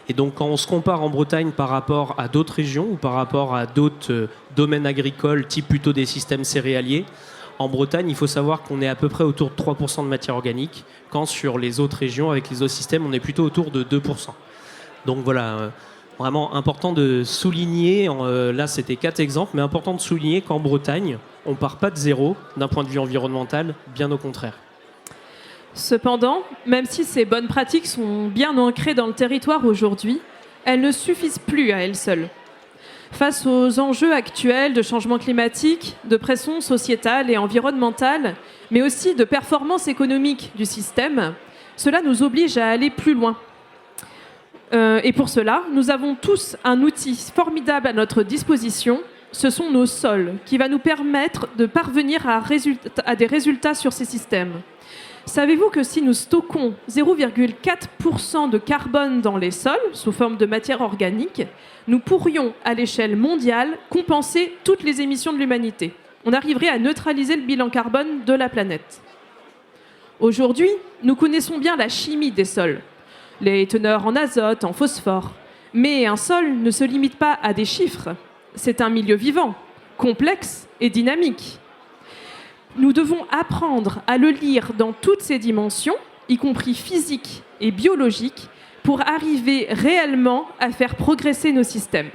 Speaker 9: Et donc quand on se compare en Bretagne par rapport à d'autres régions ou par rapport à d'autres domaines agricoles, type plutôt des systèmes céréaliers, en Bretagne, il faut savoir qu'on est à peu près autour de 3% de matière organique, quand sur les autres régions, avec les autres systèmes, on est plutôt autour de 2%. Donc voilà, vraiment important de souligner, là c'était 4 exemples, mais important de souligner qu'en Bretagne, on ne part pas de zéro d'un point de vue environnemental, bien au contraire.
Speaker 10: Cependant, même si ces bonnes pratiques sont bien ancrées dans le territoire aujourd'hui, elles ne suffisent plus à elles seules. Face aux enjeux actuels de changement climatique, de pression sociétale et environnementale, mais aussi de performance économique du système, cela nous oblige à aller plus loin. Et pour cela, nous avons tous un outil formidable à notre disposition, ce sont nos sols, qui va nous permettre de parvenir à des résultats sur ces systèmes. Savez-vous que si nous stockons 0,4% de carbone dans les sols, sous forme de matière organique, nous pourrions, à l'échelle mondiale, compenser toutes les émissions de l'humanité. On arriverait à neutraliser le bilan carbone de la planète. Aujourd'hui, nous connaissons bien la chimie des sols, les teneurs en azote, en phosphore. Mais un sol ne se limite pas à des chiffres. C'est un milieu vivant, complexe et dynamique. Nous devons apprendre à le lire dans toutes ses dimensions, y compris physiques et biologiques, pour arriver réellement à faire progresser nos systèmes.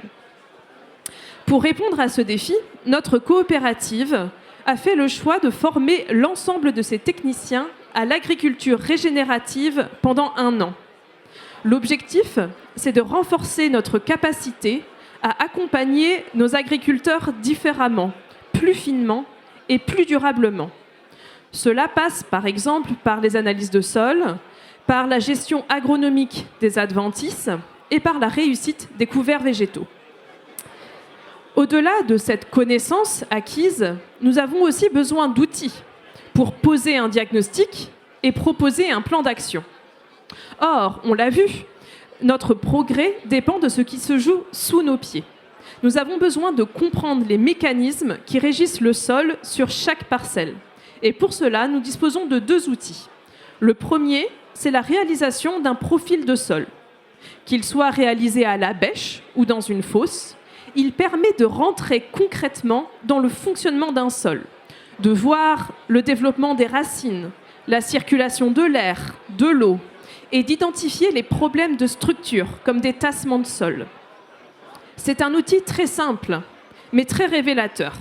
Speaker 10: Pour répondre à ce défi, notre coopérative a fait le choix de former l'ensemble de ses techniciens à l'agriculture régénérative pendant 1 an. L'objectif, c'est de renforcer notre capacité à accompagner nos agriculteurs différemment, plus finement et plus durablement. Cela passe par exemple par les analyses de sol, par la gestion agronomique des adventices et par la réussite des couverts végétaux. Au-delà de cette connaissance acquise, nous avons aussi besoin d'outils pour poser un diagnostic et proposer un plan d'action. Or, on l'a vu, notre progrès dépend de ce qui se joue sous nos pieds. Nous avons besoin de comprendre les mécanismes qui régissent le sol sur chaque parcelle. Et pour cela, nous disposons de 2 outils. Le premier, c'est la réalisation d'un profil de sol. Qu'il soit réalisé à la bêche ou dans une fosse, il permet de rentrer concrètement dans le fonctionnement d'un sol, de voir le développement des racines, la circulation de l'air, de l'eau, et d'identifier les problèmes de structure, comme des tassements de sol. C'est un outil très simple, mais très révélateur.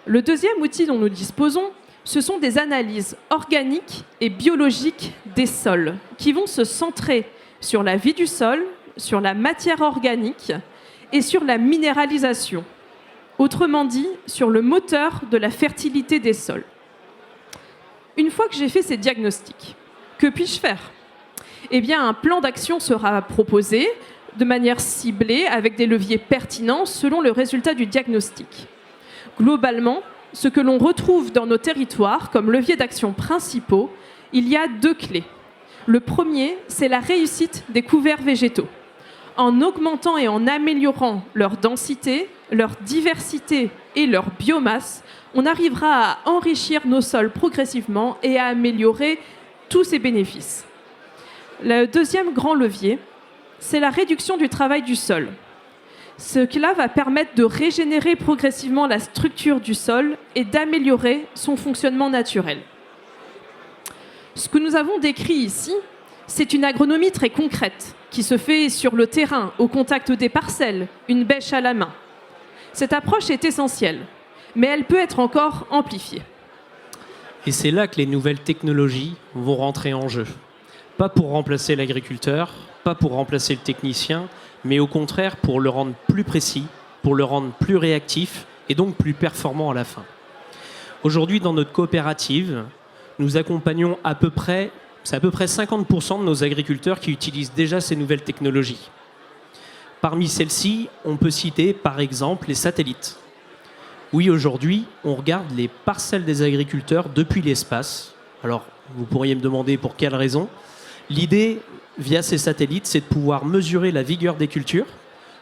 Speaker 10: Le deuxième outil dont nous disposons, ce sont des analyses organiques et biologiques des sols, qui vont se centrer sur la vie du sol, sur la matière organique et sur la minéralisation. Autrement dit, sur le moteur de la fertilité des sols. Une fois que j'ai fait ces diagnostics, que puis-je faire ? Eh bien, un plan d'action sera proposé de manière ciblée avec des leviers pertinents selon le résultat du diagnostic. Globalement, ce que l'on retrouve dans nos territoires comme leviers d'action principaux, il y a 2 clés. Le premier, c'est la réussite des couverts végétaux. En augmentant et en améliorant leur densité, leur diversité et leur biomasse, on arrivera à enrichir nos sols progressivement et à améliorer tous ces bénéfices. Le deuxième grand levier, c'est la réduction du travail du sol. Cela va permettre de régénérer progressivement la structure du sol et d'améliorer son fonctionnement naturel. Ce que nous avons décrit ici, c'est une agronomie très concrète qui se fait sur le terrain, au contact des parcelles, une bêche à la main. Cette approche est essentielle, mais elle peut être encore amplifiée.
Speaker 9: Et c'est là que les nouvelles technologies vont rentrer en jeu. Pas pour remplacer l'agriculteur, pas pour remplacer le technicien, mais au contraire pour le rendre plus précis, pour le rendre plus réactif et donc plus performant à la fin. Aujourd'hui, dans notre coopérative, nous accompagnons à peu près 50% de nos agriculteurs qui utilisent déjà ces nouvelles technologies. Parmi celles-ci, on peut citer par exemple les satellites. Oui, aujourd'hui, on regarde les parcelles des agriculteurs depuis l'espace. Alors, vous pourriez me demander pour quelle raison. L'idée, via ces satellites, c'est de pouvoir mesurer la vigueur des cultures,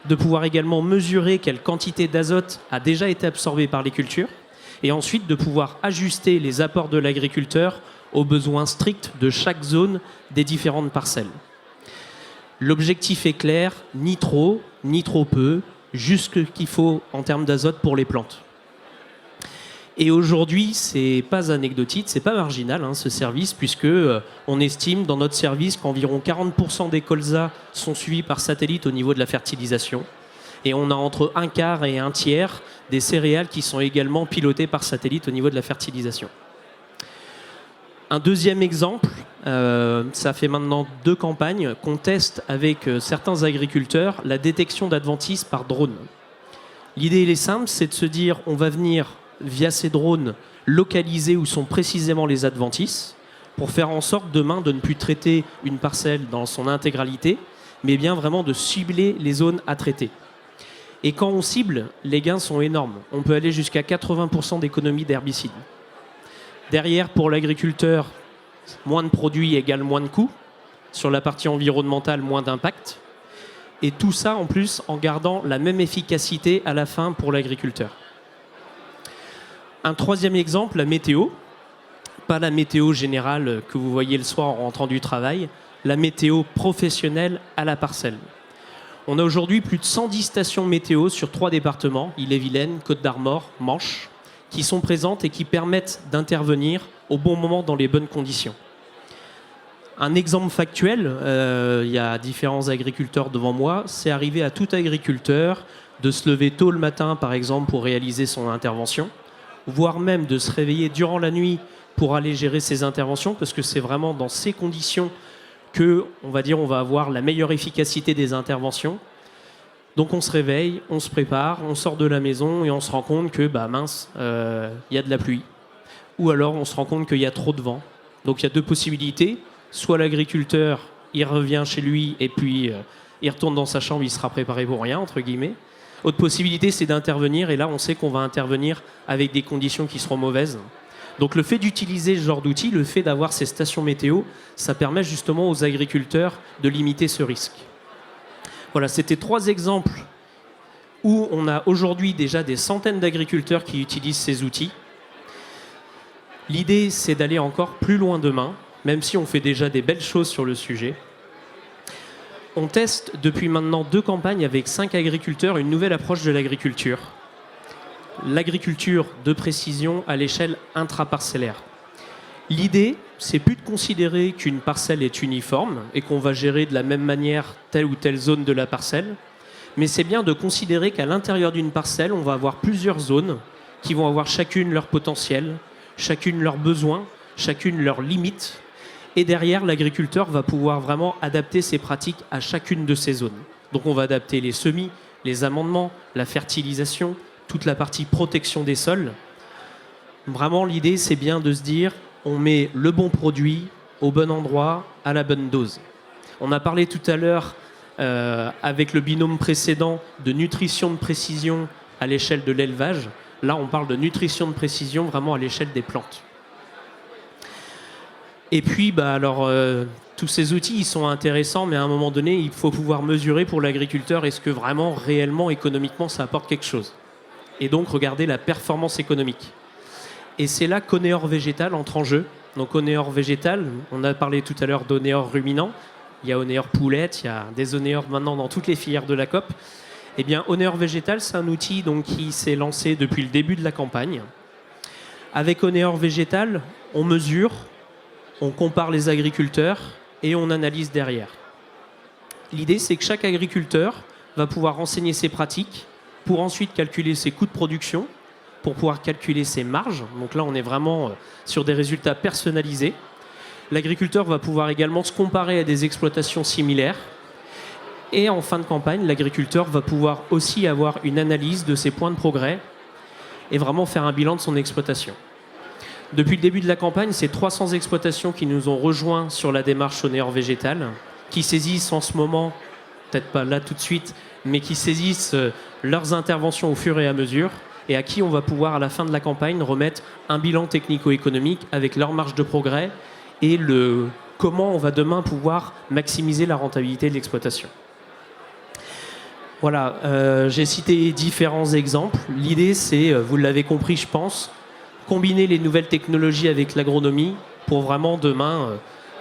Speaker 9: de pouvoir également mesurer quelle quantité d'azote a déjà été absorbée par les cultures, et ensuite de pouvoir ajuster les apports de l'agriculteur aux besoins stricts de chaque zone des différentes parcelles. L'objectif est clair, ni trop peu, juste ce qu'il faut en termes d'azote pour les plantes. Et aujourd'hui, c'est pas anecdotique, c'est pas marginal ce service, puisque on estime dans notre service qu'environ 40% des colzas sont suivis par satellite au niveau de la fertilisation. Et on a entre un quart et un tiers des céréales qui sont également pilotées par satellite au niveau de la fertilisation. Un deuxième exemple, ça fait maintenant 2 campagnes qu'on teste avec certains agriculteurs la détection d'adventices par drone. L'idée elle est simple, c'est de se dire on va venir via ces drones localiser où sont précisément les adventices pour faire en sorte demain de ne plus traiter une parcelle dans son intégralité, mais bien vraiment de cibler les zones à traiter. Et quand on cible, les gains sont énormes. On peut aller jusqu'à 80% d'économie d'herbicides. Derrière, pour l'agriculteur, moins de produits égale moins de coûts. Sur la partie environnementale, moins d'impact. Et tout ça, en plus, en gardant la même efficacité à la fin pour l'agriculteur. Un troisième exemple, la météo. Pas la météo générale que vous voyez le soir en rentrant du travail, la météo professionnelle à la parcelle. On a aujourd'hui plus de 110 stations météo sur 3 départements, Ille-et-Vilaine, Côte-d'Armor, Manche, qui sont présentes et qui permettent d'intervenir au bon moment dans les bonnes conditions. Un exemple factuel, il y a différents agriculteurs devant moi, c'est arrivé à tout agriculteur de se lever tôt le matin, par exemple, pour réaliser son intervention, voire même de se réveiller durant la nuit pour aller gérer ses interventions, parce que c'est vraiment dans ces conditions que, on va avoir la meilleure efficacité des interventions. Donc on se réveille, on se prépare, on sort de la maison et on se rend compte que, y a de la pluie. Ou alors on se rend compte qu'il y a trop de vent. Donc il y a 2 possibilités. Soit l'agriculteur, il revient chez lui et puis il retourne dans sa chambre, il sera préparé pour rien, entre guillemets. Autre possibilité, c'est d'intervenir, et là on sait qu'on va intervenir avec des conditions qui seront mauvaises. Donc le fait d'utiliser ce genre d'outils, le fait d'avoir ces stations météo, ça permet justement aux agriculteurs de limiter ce risque. Voilà, c'était 3 exemples où on a aujourd'hui déjà des centaines d'agriculteurs qui utilisent ces outils. L'idée, c'est d'aller encore plus loin demain, même si on fait déjà des belles choses sur le sujet. On teste depuis maintenant 2 campagnes avec 5 agriculteurs une nouvelle approche de l'agriculture. L'agriculture de précision à l'échelle intraparcellaire. L'idée, c'est plus de considérer qu'une parcelle est uniforme et qu'on va gérer de la même manière telle ou telle zone de la parcelle, mais c'est bien de considérer qu'à l'intérieur d'une parcelle, on va avoir plusieurs zones qui vont avoir chacune leur potentiel, chacune leurs besoins, chacune leurs limites. Et derrière, l'agriculteur va pouvoir vraiment adapter ses pratiques à chacune de ces zones. Donc on va adapter les semis, les amendements, la fertilisation, toute la partie protection des sols. Vraiment, l'idée, c'est bien de se dire, on met le bon produit au bon endroit, à la bonne dose. On a parlé tout à l'heure, avec le binôme précédent, de nutrition de précision à l'échelle de l'élevage. Là, on parle de nutrition de précision vraiment à l'échelle des plantes. Et puis, tous ces outils, ils sont intéressants, mais à un moment donné, il faut pouvoir mesurer pour l'agriculteur est-ce que vraiment, réellement, économiquement, ça apporte quelque chose. Et donc, regarder la performance économique. Et c'est là qu'Oneor Végétal entre en jeu. Donc, Oneor Végétal, on a parlé tout à l'heure d'Oneor Ruminant. Il y a Oneor Poulette, il y a des Oneor maintenant dans toutes les filières de la COP. Eh bien, Oneor Végétal, c'est un outil donc, qui s'est lancé depuis le début de la campagne. Avec Oneor Végétal, on mesure, on compare les agriculteurs et on analyse derrière. L'idée, c'est que chaque agriculteur va pouvoir renseigner ses pratiques pour ensuite calculer ses coûts de production, pour pouvoir calculer ses marges. Donc là, on est vraiment sur des résultats personnalisés. L'agriculteur va pouvoir également se comparer à des exploitations similaires. Et en fin de campagne, l'agriculteur va pouvoir aussi avoir une analyse de ses points de progrès et vraiment faire un bilan de son exploitation. Depuis le début de la campagne, c'est 300 exploitations qui nous ont rejoints sur la démarche Oneor Végétal, qui saisissent en ce moment, peut-être pas là tout de suite, mais qui saisissent leurs interventions au fur et à mesure, et à qui on va pouvoir, à la fin de la campagne, remettre un bilan technico-économique avec leur marge de progrès et comment on va demain pouvoir maximiser la rentabilité de l'exploitation. Voilà, j'ai cité différents exemples. L'idée, c'est, vous l'avez compris, je pense, combiner les nouvelles technologies avec l'agronomie pour vraiment demain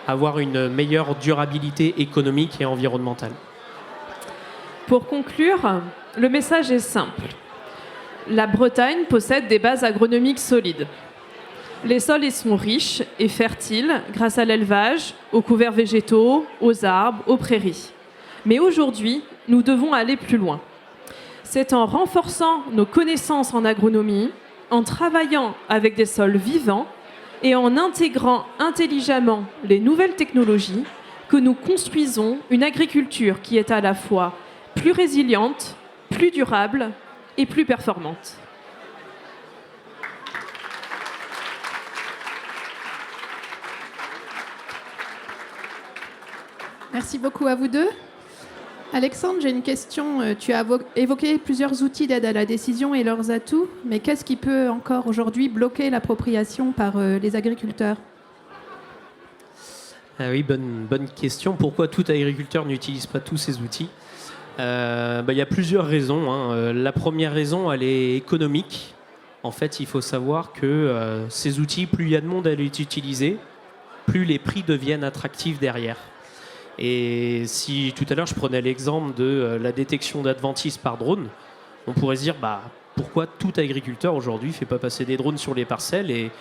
Speaker 9: avoir une meilleure durabilité économique et environnementale.
Speaker 10: Pour conclure, le message est simple. La Bretagne possède des bases agronomiques solides. Les sols y sont riches et fertiles grâce à l'élevage, aux couverts végétaux, aux arbres, aux prairies. Mais aujourd'hui, nous devons aller plus loin. C'est en renforçant nos connaissances en agronomie, en travaillant avec des sols vivants et en intégrant intelligemment les nouvelles technologies que nous construisons une agriculture qui est à la fois plus résiliente, plus durable et plus performante.
Speaker 7: Merci beaucoup à vous deux. Alexandre, j'ai une question. Tu as évoqué plusieurs outils d'aide à la décision et leurs atouts, mais qu'est-ce qui peut encore aujourd'hui bloquer l'appropriation par les agriculteurs ?
Speaker 9: Ah oui, bonne question. Pourquoi tout agriculteur n'utilise pas tous ces outils ? Y a plusieurs raisons. La première raison, elle est économique. En fait, il faut savoir que ces outils, plus il y a de monde à les utiliser, plus les prix deviennent attractifs derrière. Et si tout à l'heure je prenais l'exemple de la détection d'adventices par drone, on pourrait se dire pourquoi tout agriculteur aujourd'hui ne fait pas passer des drones sur les parcelles et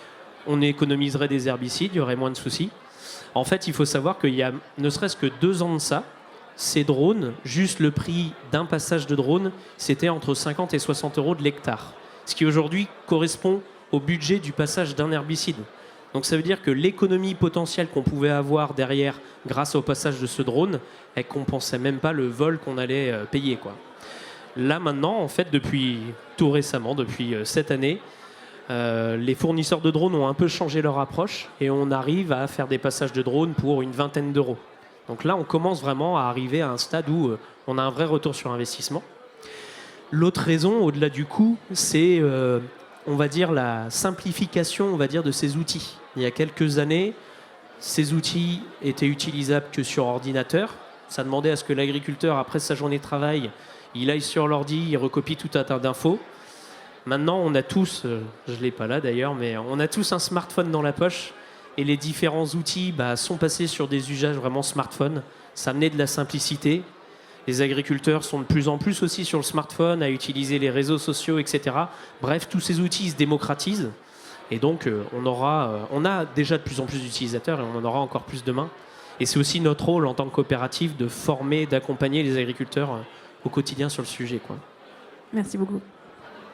Speaker 9: on économiserait des herbicides, il y aurait moins de soucis. En fait, il faut savoir qu'il y a ne serait-ce que 2 ans de ça, ces drones, juste le prix d'un passage de drone, c'était entre 50 et 60 euros de l'hectare. Ce qui aujourd'hui correspond au budget du passage d'un herbicide. Donc ça veut dire que l'économie potentielle qu'on pouvait avoir derrière grâce au passage de ce drone, elle ne compensait même pas le vol qu'on allait payer, quoi. Là maintenant, en fait, depuis tout récemment, depuis cette année, les fournisseurs de drones ont un peu changé leur approche et on arrive à faire des passages de drones pour une vingtaine d'euros. Donc là, on commence vraiment à arriver à un stade où on a un vrai retour sur investissement. L'autre raison, au-delà du coût, c'est on va dire la simplification, on va dire, de ces outils. Il y a quelques années, ces outils étaient utilisables que sur ordinateur. Ça demandait à ce que l'agriculteur, après sa journée de travail, il aille sur l'ordi, il recopie tout un tas d'infos. Maintenant, on a tous, je ne l'ai pas là d'ailleurs, mais on a tous un smartphone dans la poche et les différents outils sont passés sur des usages vraiment smartphone. Ça amenait de la simplicité. Les agriculteurs sont de plus en plus aussi sur le smartphone, à utiliser les réseaux sociaux, etc. Bref, tous ces outils se démocratisent. Et donc, on a déjà de plus en plus d'utilisateurs et on en aura encore plus demain. Et c'est aussi notre rôle en tant que coopérative de former, d'accompagner les agriculteurs au quotidien sur le sujet, quoi.
Speaker 7: Merci beaucoup.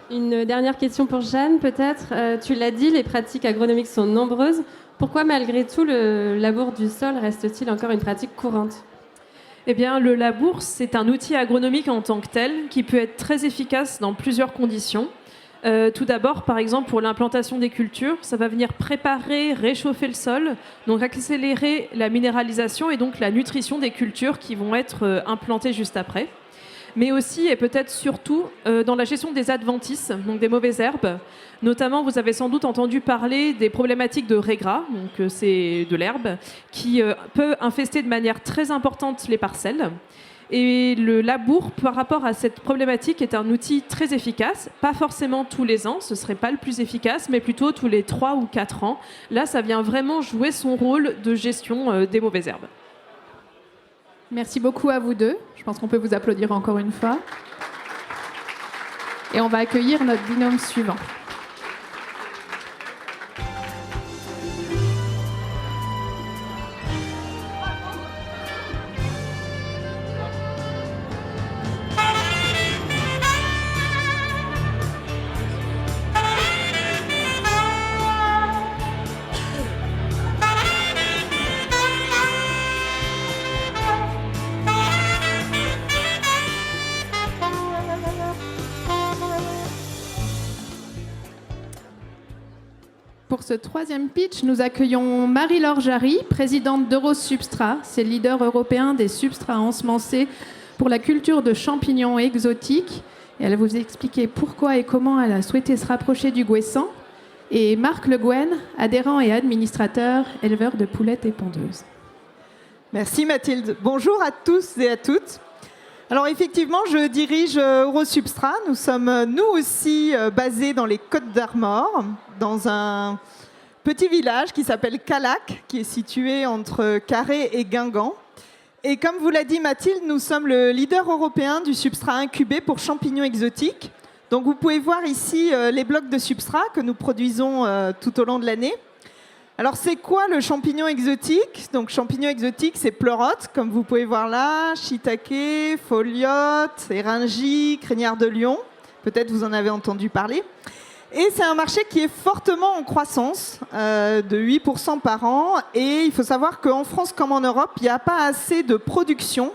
Speaker 8: Une dernière question pour Jeanne, peut-être. Tu l'as dit, les pratiques agronomiques sont nombreuses. Pourquoi, malgré tout, le labour du sol reste-t-il encore une pratique courante ?
Speaker 10: Eh bien, le labour, c'est un outil agronomique en tant que tel qui peut être très efficace dans plusieurs conditions. Tout d'abord, par exemple, pour l'implantation des cultures, ça va venir préparer, réchauffer le sol, donc accélérer la minéralisation et donc la nutrition des cultures qui vont être implantées juste après. mais aussi et peut-être surtout dans la gestion des adventices, donc des mauvaises herbes. Notamment, vous avez sans doute entendu parler des problématiques de raigrats, donc c'est de l'herbe, qui peut infester de manière très importante les parcelles. Et le labour, par rapport à cette problématique, est un outil très efficace. Pas forcément tous les ans, ce ne serait pas le plus efficace, mais plutôt tous les 3 ou 4 ans. Là, ça vient vraiment jouer son rôle de gestion des mauvaises herbes.
Speaker 7: Merci beaucoup à vous deux. Je pense qu'on peut vous applaudir encore une fois. Et on va accueillir notre binôme suivant. Pour ce troisième pitch, nous accueillons Marie-Laure Jarry, présidente d'Eurosubstrat. C'est le leader européen des substrats ensemencés pour la culture de champignons exotiques. Et elle va vous expliquer pourquoi et comment elle a souhaité se rapprocher du Gouessant. Et Marc Le Guen, adhérent et administrateur, éleveur de poulettes et pondeuses.
Speaker 11: Merci Mathilde. Bonjour à tous et à toutes. Alors effectivement, je dirige Eurosubstrat. Nous sommes nous aussi basés dans les Côtes d'Armor, dans un petit village qui s'appelle Callac, qui est situé entre Carhaix et Guingamp. Et comme vous l'a dit Mathilde, nous sommes le leader européen du substrat incubé pour champignons exotiques. Donc vous pouvez voir ici les blocs de substrat que nous produisons tout au long de l'année. Alors c'est quoi le champignon exotique? Donc champignon exotique, c'est pleurote, comme vous pouvez voir là, shiitake, foliote, éringie, crinière de lion. Peut-être vous en avez entendu parler. Et c'est un marché qui est fortement en croissance, de 8% par an. Et il faut savoir qu'en France comme en Europe, il n'y a pas assez de production.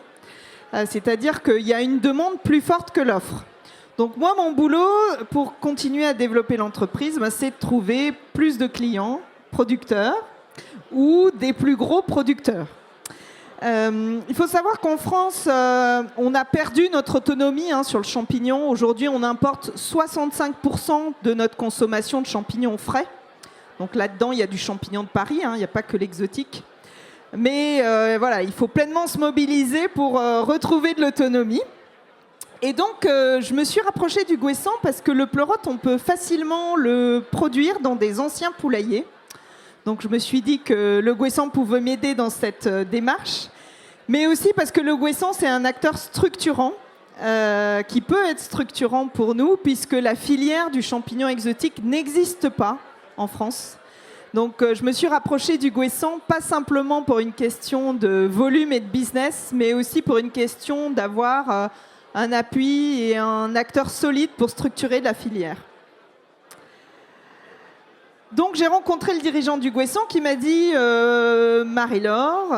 Speaker 11: C'est-à-dire qu'il y a une demande plus forte que l'offre. Donc moi, mon boulot, pour continuer à développer l'entreprise, c'est de trouver plus de clients, producteurs ou des plus gros producteurs. Il faut savoir qu'en France, on a perdu notre autonomie sur le champignon. Aujourd'hui, on importe 65% de notre consommation de champignons frais. Donc là-dedans, il y a du champignon de Paris, il n'y a pas que l'exotique. Mais voilà, il faut pleinement se mobiliser pour retrouver de l'autonomie. Et donc, je me suis rapprochée du Gouessant parce que le pleurote, on peut facilement le produire dans des anciens poulaillers. Donc je me suis dit que le Gouessant pouvait m'aider dans cette démarche, mais aussi parce que le Gouessant, c'est un acteur structurant, qui peut être structurant pour nous, puisque la filière du champignon exotique n'existe pas en France. Donc je me suis rapprochée du Gouessant, pas simplement pour une question de volume et de business, mais aussi pour une question d'avoir un appui et un acteur solide pour structurer la filière. Donc j'ai rencontré le dirigeant du Gouessant qui m'a dit Marie-Laure,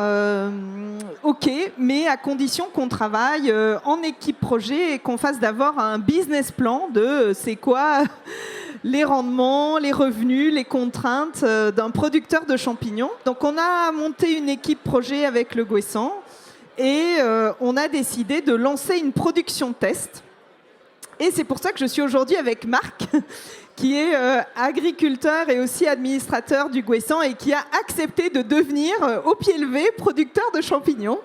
Speaker 11: ok, mais à condition qu'on travaille en équipe projet et qu'on fasse d'abord un business plan de c'est quoi les rendements, les revenus, les contraintes d'un producteur de champignons. Donc on a monté une équipe projet avec le Gouessant et on a décidé de lancer une production test. Et c'est pour ça que je suis aujourd'hui avec Marc, qui est agriculteur et aussi administrateur du Gouessant et qui a accepté de devenir, au pied levé, producteur de champignons.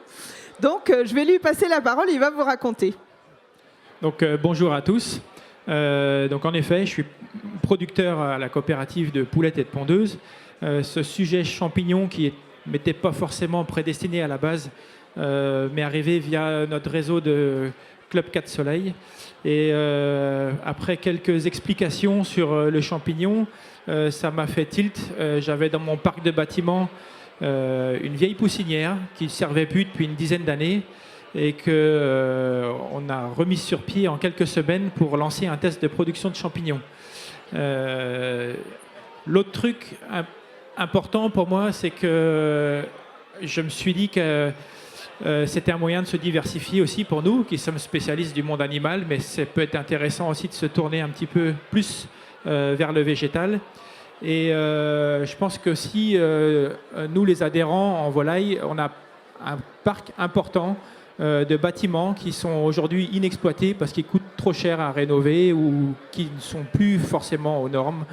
Speaker 11: Donc, je vais lui passer la parole, il va vous raconter.
Speaker 12: Donc, bonjour à tous. Donc, en effet, je suis producteur à la coopérative de poulettes et de pondeuses. Ce sujet champignon qui n'était pas forcément prédestiné à la base m'est arrivé via notre réseau de Club 4 Soleil. Et après quelques explications sur le champignon, ça m'a fait tilt. J'avais dans mon parc de bâtiments une vieille poussinière qui ne servait plus depuis une dizaine d'années et qu'on a remis sur pied en quelques semaines pour lancer un test de production de champignons. L'autre truc important pour moi, c'est que je me suis dit que c'était un moyen de se diversifier aussi pour nous, qui sommes spécialistes du monde animal, mais ça peut être intéressant aussi de se tourner un petit peu plus vers le végétal. Et je pense que si nous, les adhérents en volaille, on a un parc important de bâtiments qui sont aujourd'hui inexploités parce qu'ils coûtent trop cher à rénover ou qui ne sont plus forcément aux normes.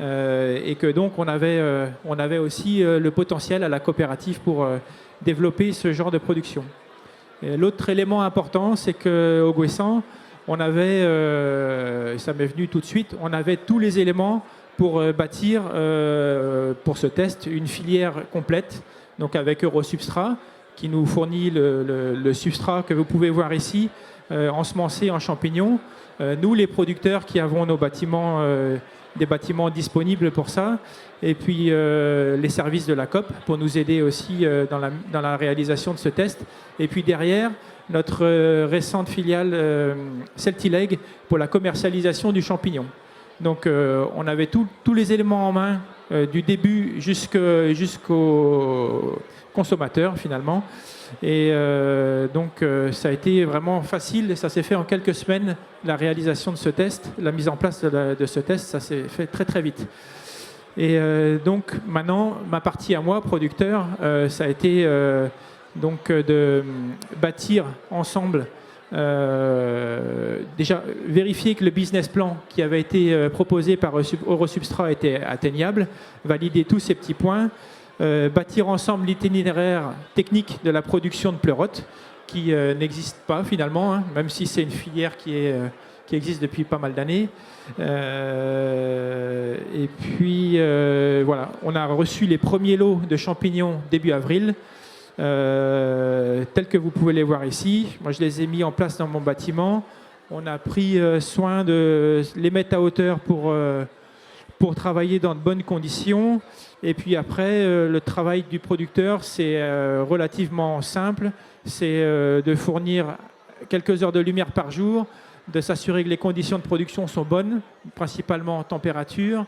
Speaker 12: Et que donc on avait aussi le potentiel à la coopérative pour développer ce genre de production. L'autre élément important, c'est qu'au Gouessant, on avait, ça m'est venu tout de suite, on avait tous les éléments pour bâtir, pour ce test, une filière complète, donc avec Eurosubstrat, qui nous fournit le substrat que vous pouvez voir ici, ensemencé en champignons. Nous, les producteurs qui avons nos bâtiments, des bâtiments disponibles pour ça, et puis les services de la COP pour nous aider aussi dans la réalisation de ce test. Et puis derrière, notre récente filiale Celtileg pour la commercialisation du champignon. Donc on avait tous les éléments en main du début jusqu'au consommateur finalement. Et donc ça a été vraiment facile, ça s'est fait en quelques semaines, la réalisation de ce test, la mise en place de ce test, ça s'est fait très très vite. Et donc maintenant, ma partie à moi, producteur, ça a été donc de bâtir ensemble, déjà vérifier que le business plan qui avait été proposé par Eurosubstrat était atteignable, valider tous ces petits points, bâtir ensemble l'itinéraire technique de la production de pleurotes qui n'existe pas finalement, hein, même si c'est une filière qui existe depuis pas mal d'années. Et puis voilà, on a reçu les premiers lots de champignons début avril, tels que vous pouvez les voir ici. Moi, je les ai mis en place dans mon bâtiment. On a pris soin de les mettre à hauteur pour travailler dans de bonnes conditions. Et puis après, le travail du producteur, c'est relativement simple. C'est de fournir quelques heures de lumière par jour, de s'assurer que les conditions de production sont bonnes, principalement température,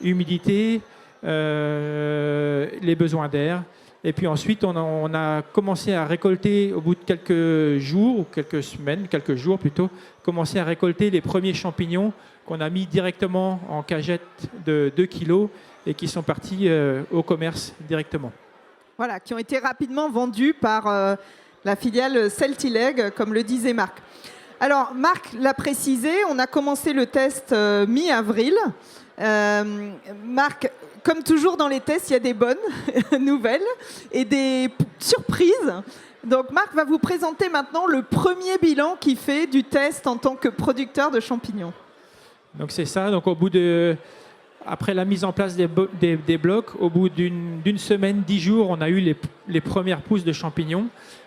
Speaker 12: humidité, les besoins d'air. Et puis ensuite, on a commencé à récolter, au bout de quelques jours, ou quelques semaines, quelques jours plutôt, commencé à récolter les premiers champignons qu'on a mis directement en cagette de 2 kilos et qui sont partis au commerce directement.
Speaker 11: Voilà, qui ont été rapidement vendus par la filiale Celtileg, comme le disait Marc. Alors, Marc l'a précisé, on a commencé le test mi-avril. Marc, comme toujours dans les tests, il y a des bonnes nouvelles et des surprises. Donc, Marc va vous présenter maintenant le premier bilan qu'il fait du test en tant que producteur de champignons.
Speaker 12: Donc, c'est ça. Donc, après la mise en place des blocs, au bout d'une semaine, 10 jours, on a eu les premières pousses de champignons.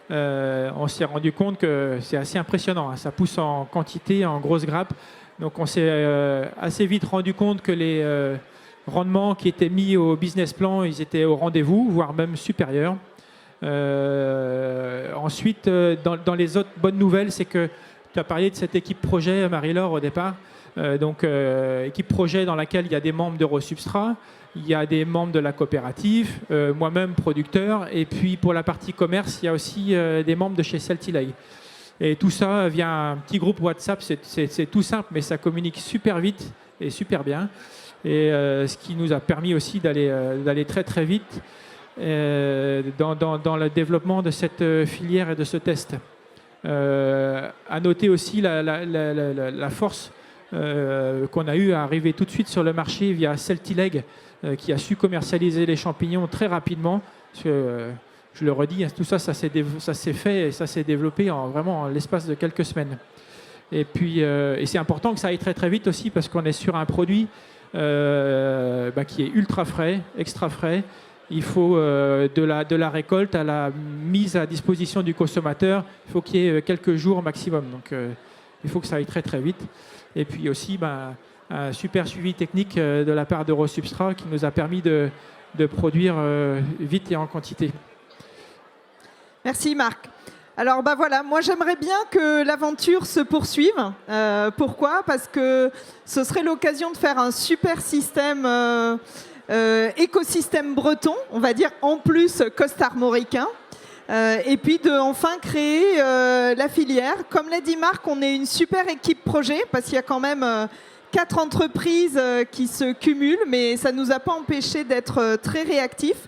Speaker 12: On s'est rendu compte que c'est assez impressionnant, hein. Ça pousse en quantité, en grosses grappes. Donc on s'est assez vite rendu compte que les rendements qui étaient mis au business plan, ils étaient au rendez-vous, voire même supérieurs. Ensuite, dans les autres bonnes nouvelles, c'est que tu as parlé de cette équipe projet, Marie-Laure, au départ. Équipe projet dans laquelle il y a des membres d'Eurosubstrat, il y a des membres de la coopérative, moi-même producteur, et puis pour la partie commerce, il y a aussi des membres de chez Celtileg. Et tout ça via un petit groupe WhatsApp, c'est tout simple, mais ça communique super vite et super bien. Et ce qui nous a permis aussi d'aller très très vite dans le développement de cette filière et de ce test. À noter aussi la force qu'on a eu à arriver tout de suite sur le marché via Celtileg, qui a su commercialiser les champignons très rapidement. Parce que, je le redis, tout ça, ça s'est fait et ça s'est développé vraiment en l'espace de quelques semaines. Et puis, et c'est important que ça aille très très vite aussi parce qu'on est sur un produit qui est ultra frais, extra frais. Il faut de la récolte à la mise à disposition du consommateur, il faut qu'il y ait quelques jours maximum. Donc, il faut que ça aille très très vite. Et puis aussi, un super suivi technique de la part d'Eurosubstrat qui nous a permis de produire vite et en quantité.
Speaker 11: Merci Marc. Alors voilà, moi j'aimerais bien que l'aventure se poursuive. Pourquoi ? Parce que ce serait l'occasion de faire un super système, écosystème breton, on va dire en plus costarmoricain. Et puis de enfin créer la filière. Comme l'a dit Marc, on est une super équipe projet parce qu'il y a quand même 4 entreprises qui se cumulent, mais ça ne nous a pas empêché d'être très réactifs.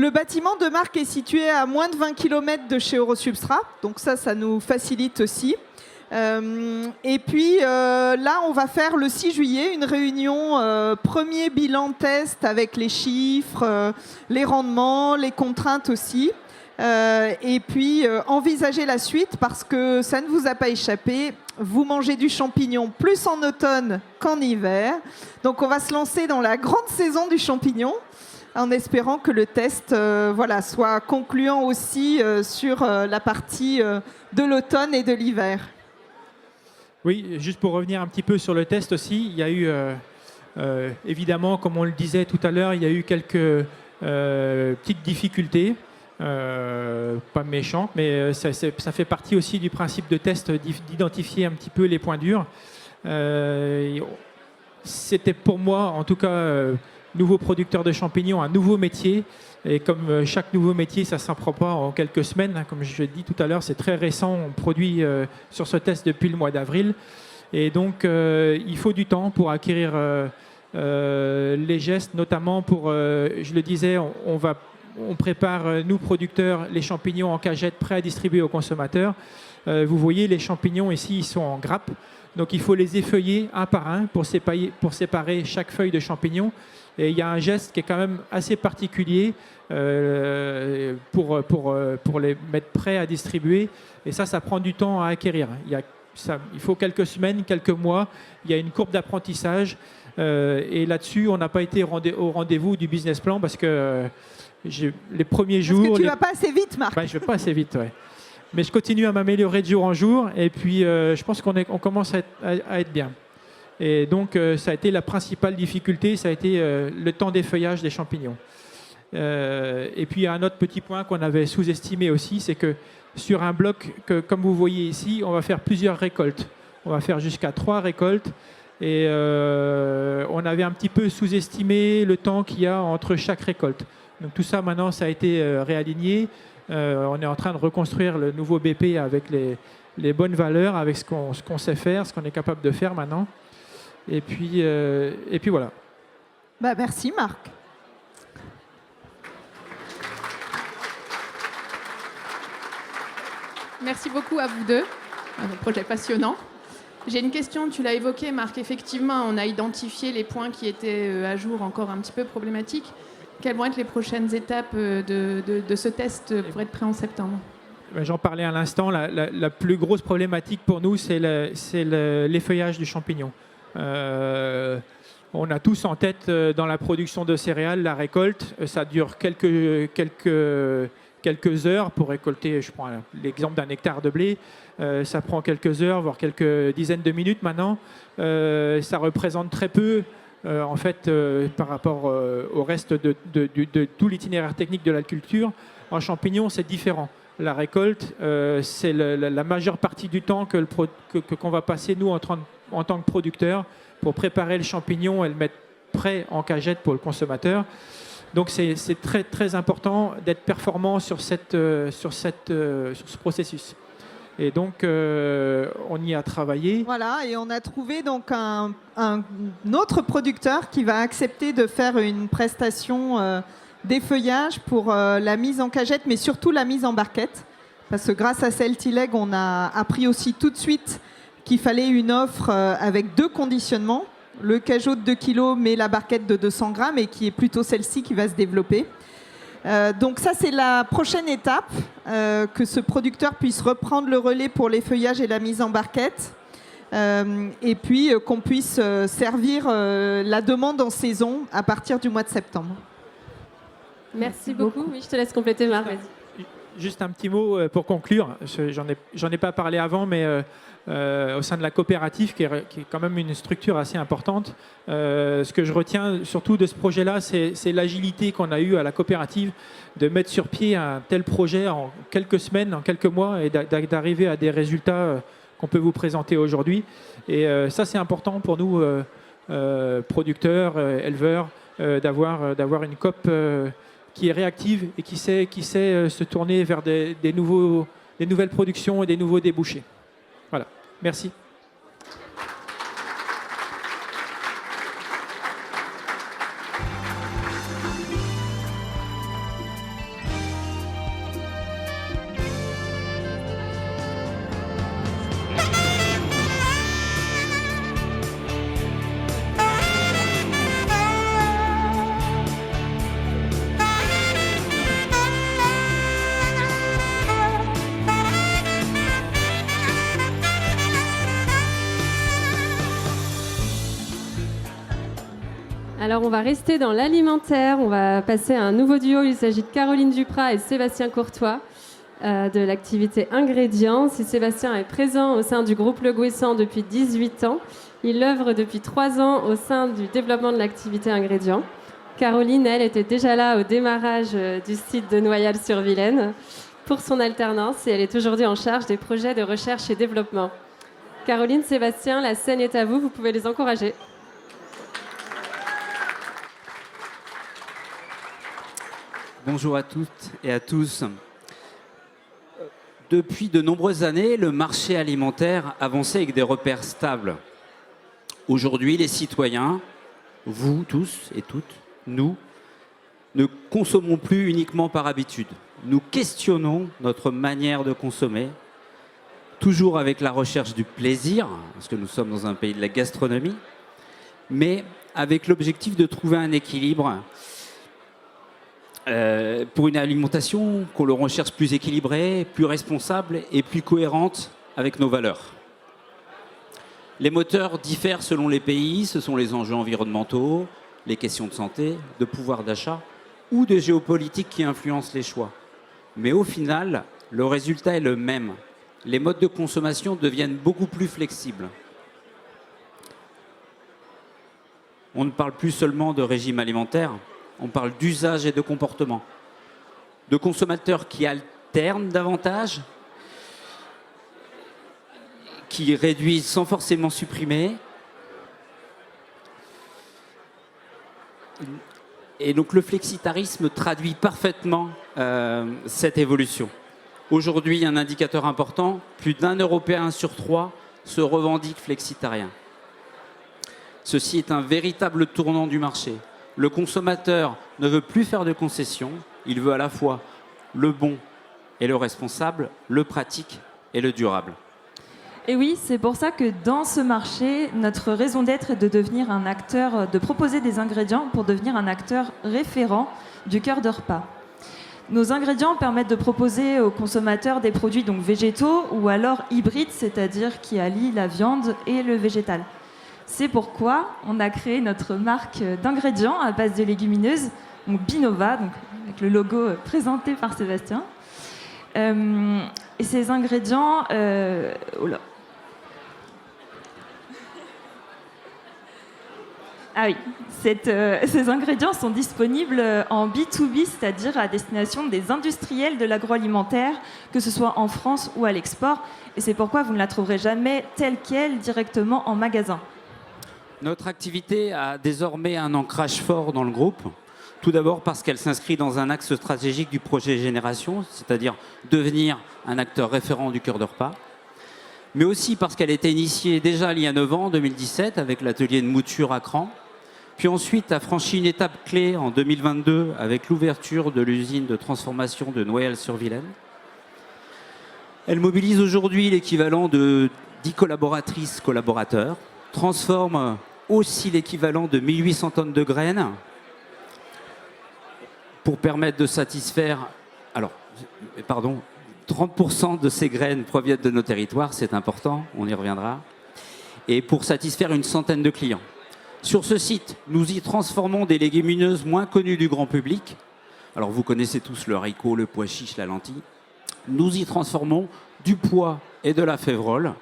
Speaker 11: Le bâtiment de Marc est situé à moins de 20 km de chez Eurosubstrat, donc ça nous facilite aussi. Et puis là, on va faire le 6 juillet une réunion, premier bilan test avec les chiffres, les rendements, les contraintes aussi. Et puis envisager la suite parce que ça ne vous a pas échappé, vous mangez du champignon plus en automne qu'en hiver. Donc on va se lancer dans la grande saison du champignon en espérant que le test soit concluant aussi sur la partie de l'automne et de l'hiver.
Speaker 12: Oui, juste pour revenir un petit peu sur le test aussi, il y a eu, évidemment, comme on le disait tout à l'heure, il y a eu quelques petites difficultés, pas méchantes, mais ça fait partie aussi du principe de test d'identifier un petit peu les points durs. C'était pour moi, en tout cas, nouveau producteur de champignons, un nouveau métier. Et comme chaque nouveau métier, ça ne s'apprend pas en quelques semaines. Comme je l'ai dit tout à l'heure, c'est très récent. On produit sur ce test depuis le mois d'avril. Et donc, il faut du temps pour acquérir les gestes, notamment pour, je le disais, on prépare, nous, producteurs, les champignons en cagette prêts à distribuer aux consommateurs. Vous voyez, les champignons ici, ils sont en grappe. Donc, il faut les effeuiller un par un pour séparer chaque feuille de champignon. Et il y a un geste qui est quand même assez particulier pour les mettre prêts à distribuer. Et ça prend du temps à acquérir. Il faut quelques semaines, quelques mois. Il y a une courbe d'apprentissage. Et là-dessus, on n'a pas été au rendez-vous du business plan parce que les premiers jours...
Speaker 11: Parce que tu ne vas pas assez vite, Marc.
Speaker 12: Je ne vais pas assez vite, ouais. Mais je continue à m'améliorer de jour en jour. Et puis, je pense qu'on commence à être bien. Et donc, ça a été la principale difficulté, ça a été le temps d'effeuillage des champignons. Et puis, il y a un autre petit point qu'on avait sous-estimé aussi, c'est que sur un bloc, comme vous voyez ici, on va faire plusieurs récoltes. On va faire jusqu'à 3 récoltes. Et on avait un petit peu sous-estimé le temps qu'il y a entre chaque récolte. Donc, tout ça, maintenant, ça a été réaligné. On est en train de reconstruire le nouveau BP avec les bonnes valeurs, avec ce qu'on sait faire, ce qu'on est capable de faire maintenant. Et puis voilà.
Speaker 11: Merci Marc.
Speaker 7: Merci beaucoup à vous deux. Un projet passionnant. J'ai une question, tu l'as évoqué Marc, effectivement on a identifié les points qui étaient à jour encore un petit peu problématiques. Quelles vont être les prochaines étapes de ce test pour être prêt en septembre ?
Speaker 12: J'en parlais à l'instant, la plus grosse problématique pour nous c'est l'effeuillage du champignon. On a tous en tête dans la production de céréales la récolte, ça dure quelques heures pour récolter, je prends l'exemple d'un hectare de blé, ça prend quelques heures, voire quelques dizaines de minutes maintenant, ça représente très peu en fait par rapport au reste de tout l'itinéraire technique de la culture. En champignons c'est différent. La récolte, c'est la majeure partie du temps qu'on va passer nous en tant que producteurs pour préparer le champignon et le mettre prêt en cagette pour le consommateur. Donc c'est très, très important d'être performant sur ce processus. Et donc on y a travaillé.
Speaker 11: Voilà, et on a trouvé donc un autre producteur qui va accepter de faire une prestation d'effeuillage pour la mise en cagette, mais surtout la mise en barquette. Parce que grâce à Celtileg, on a appris aussi tout de suite qu'il fallait une offre avec 2 conditionnements. Le cajot de 2 kg, mais la barquette de 200 grammes, et qui est plutôt celle-ci qui va se développer. Donc ça, c'est la prochaine étape, que ce producteur puisse reprendre le relais pour l'effeuillage et la mise en barquette. Et puis qu'on puisse servir la demande en saison à partir du mois de septembre.
Speaker 8: Merci beaucoup. Oui, je te laisse compléter, Marc.
Speaker 12: Juste un petit mot pour conclure. J'en ai pas parlé avant, mais au sein de la coopérative, qui est quand même une structure assez importante, ce que je retiens surtout de ce projet-là, c'est l'agilité qu'on a eue à la coopérative de mettre sur pied un tel projet en quelques semaines, en quelques mois, et d'arriver à des résultats qu'on peut vous présenter aujourd'hui. Et ça, c'est important pour nous, producteurs, éleveurs, d'avoir une COP qui est réactive et qui sait se tourner vers des nouvelles productions et des nouveaux débouchés. Voilà, merci.
Speaker 8: Alors, on va rester dans l'alimentaire. On va passer à un nouveau duo. Il s'agit de Caroline Duprat et Sébastien Courtois de l'activité Ingrédients. Si Sébastien est présent au sein du groupe Le Gouessant depuis 18 ans, il œuvre depuis 3 ans au sein du développement de l'activité Ingrédients. Caroline, elle, était déjà là au démarrage du site de Noyal-sur-Vilaine pour son alternance et elle est aujourd'hui en charge des projets de recherche et développement. Caroline, Sébastien, la scène est à vous. Vous pouvez les encourager.
Speaker 13: Bonjour à toutes et à tous. Depuis de nombreuses années, le marché alimentaire avançait avec des repères stables. Aujourd'hui, les citoyens, vous tous et toutes, nous, ne consommons plus uniquement par habitude. Nous questionnons notre manière de consommer, toujours avec la recherche du plaisir, parce que nous sommes dans un pays de la gastronomie, mais avec l'objectif de trouver un équilibre pour une alimentation qu'on le recherche plus équilibrée, plus responsable et plus cohérente avec nos valeurs. Les moteurs diffèrent selon les pays, ce sont les enjeux environnementaux, les questions de santé, de pouvoir d'achat ou de géopolitique qui influencent les choix. Mais au final, le résultat est le même. Les modes de consommation deviennent beaucoup plus flexibles. On ne parle plus seulement de régime alimentaire, on parle d'usage et de comportement, de consommateurs qui alternent davantage, qui réduisent sans forcément supprimer. Et donc le flexitarisme traduit parfaitement cette évolution. Aujourd'hui, un indicateur important, plus d'un Européen sur 3 se revendique flexitarien. Ceci est un véritable tournant du marché. Le consommateur ne veut plus faire de concessions, il veut à la fois le bon et le responsable, le pratique et le durable.
Speaker 14: Et oui, c'est pour ça que dans ce marché, notre raison d'être est de devenir un acteur, de proposer des ingrédients pour devenir un acteur référent du cœur de repas. Nos ingrédients permettent de proposer aux consommateurs des produits donc végétaux ou alors hybrides, c'est-à-dire qui allient la viande et le végétal. C'est pourquoi on a créé notre marque d'ingrédients à base de légumineuses, donc Binova, donc avec le logo présenté par Sébastien. Et ces ingrédients... Ah oui, ces ingrédients sont disponibles en B2B, c'est-à-dire à destination des industriels de l'agroalimentaire, que ce soit en France ou à l'export. Et c'est pourquoi vous ne la trouverez jamais telle qu'elle directement en magasin.
Speaker 13: Notre activité a désormais un ancrage fort dans le groupe. Tout d'abord parce qu'elle s'inscrit dans un axe stratégique du projet Génération, c'est-à-dire devenir un acteur référent du cœur de repas. Mais aussi parce qu'elle a été initiée déjà il y a 9 ans, en 2017, avec l'atelier de mouture à Cran. Puis ensuite a franchi une étape clé en 2022 avec l'ouverture de l'usine de transformation de Noyal-sur-Vilaine. Elle mobilise aujourd'hui l'équivalent de 10 collaboratrices-collaborateurs, transforme aussi l'équivalent de 1800 tonnes de graines pour permettre de satisfaire... 30% de ces graines proviennent de nos territoires, c'est important, on y reviendra, et pour satisfaire une centaine de clients. Sur ce site, nous y transformons des légumineuses moins connues du grand public. Alors vous connaissez tous le haricot, le pois chiche, la lentille. Nous y transformons du pois et de la févrole,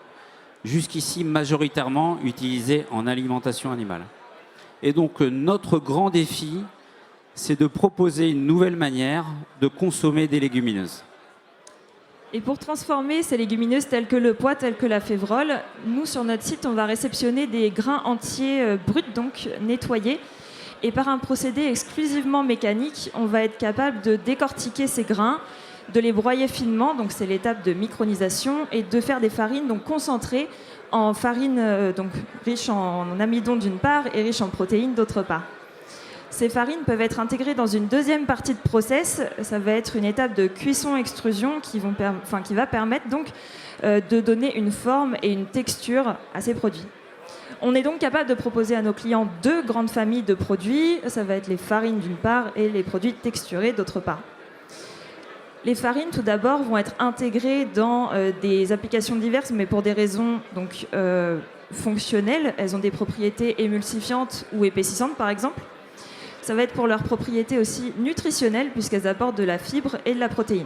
Speaker 13: jusqu'ici majoritairement utilisés en alimentation animale. Et donc notre grand défi, c'est de proposer une nouvelle manière de consommer des légumineuses.
Speaker 14: Et pour transformer ces légumineuses telles que le pois, telles que la févrole, nous, sur notre site, on va réceptionner des grains entiers bruts, donc nettoyés. Et par un procédé exclusivement mécanique, on va être capable de décortiquer ces grains, de les broyer finement, donc c'est l'étape de micronisation, et de faire des farines donc concentrées en farine donc riche en amidon d'une part et riche en protéines d'autre part. Ces farines peuvent être intégrées dans une deuxième partie de process. Ça va être une étape de cuisson-extrusion qui va permettre donc de donner une forme et une texture à ces produits. On est donc capable de proposer à nos clients 2 grandes familles de produits. Ça va être les farines d'une part et les produits texturés d'autre part. Les farines, tout d'abord, vont être intégrées dans des applications diverses, mais pour des raisons donc, fonctionnelles. Elles ont des propriétés émulsifiantes ou épaississantes, par exemple. Ça va être pour leurs propriétés aussi nutritionnelles, puisqu'elles apportent de la fibre et de la protéine.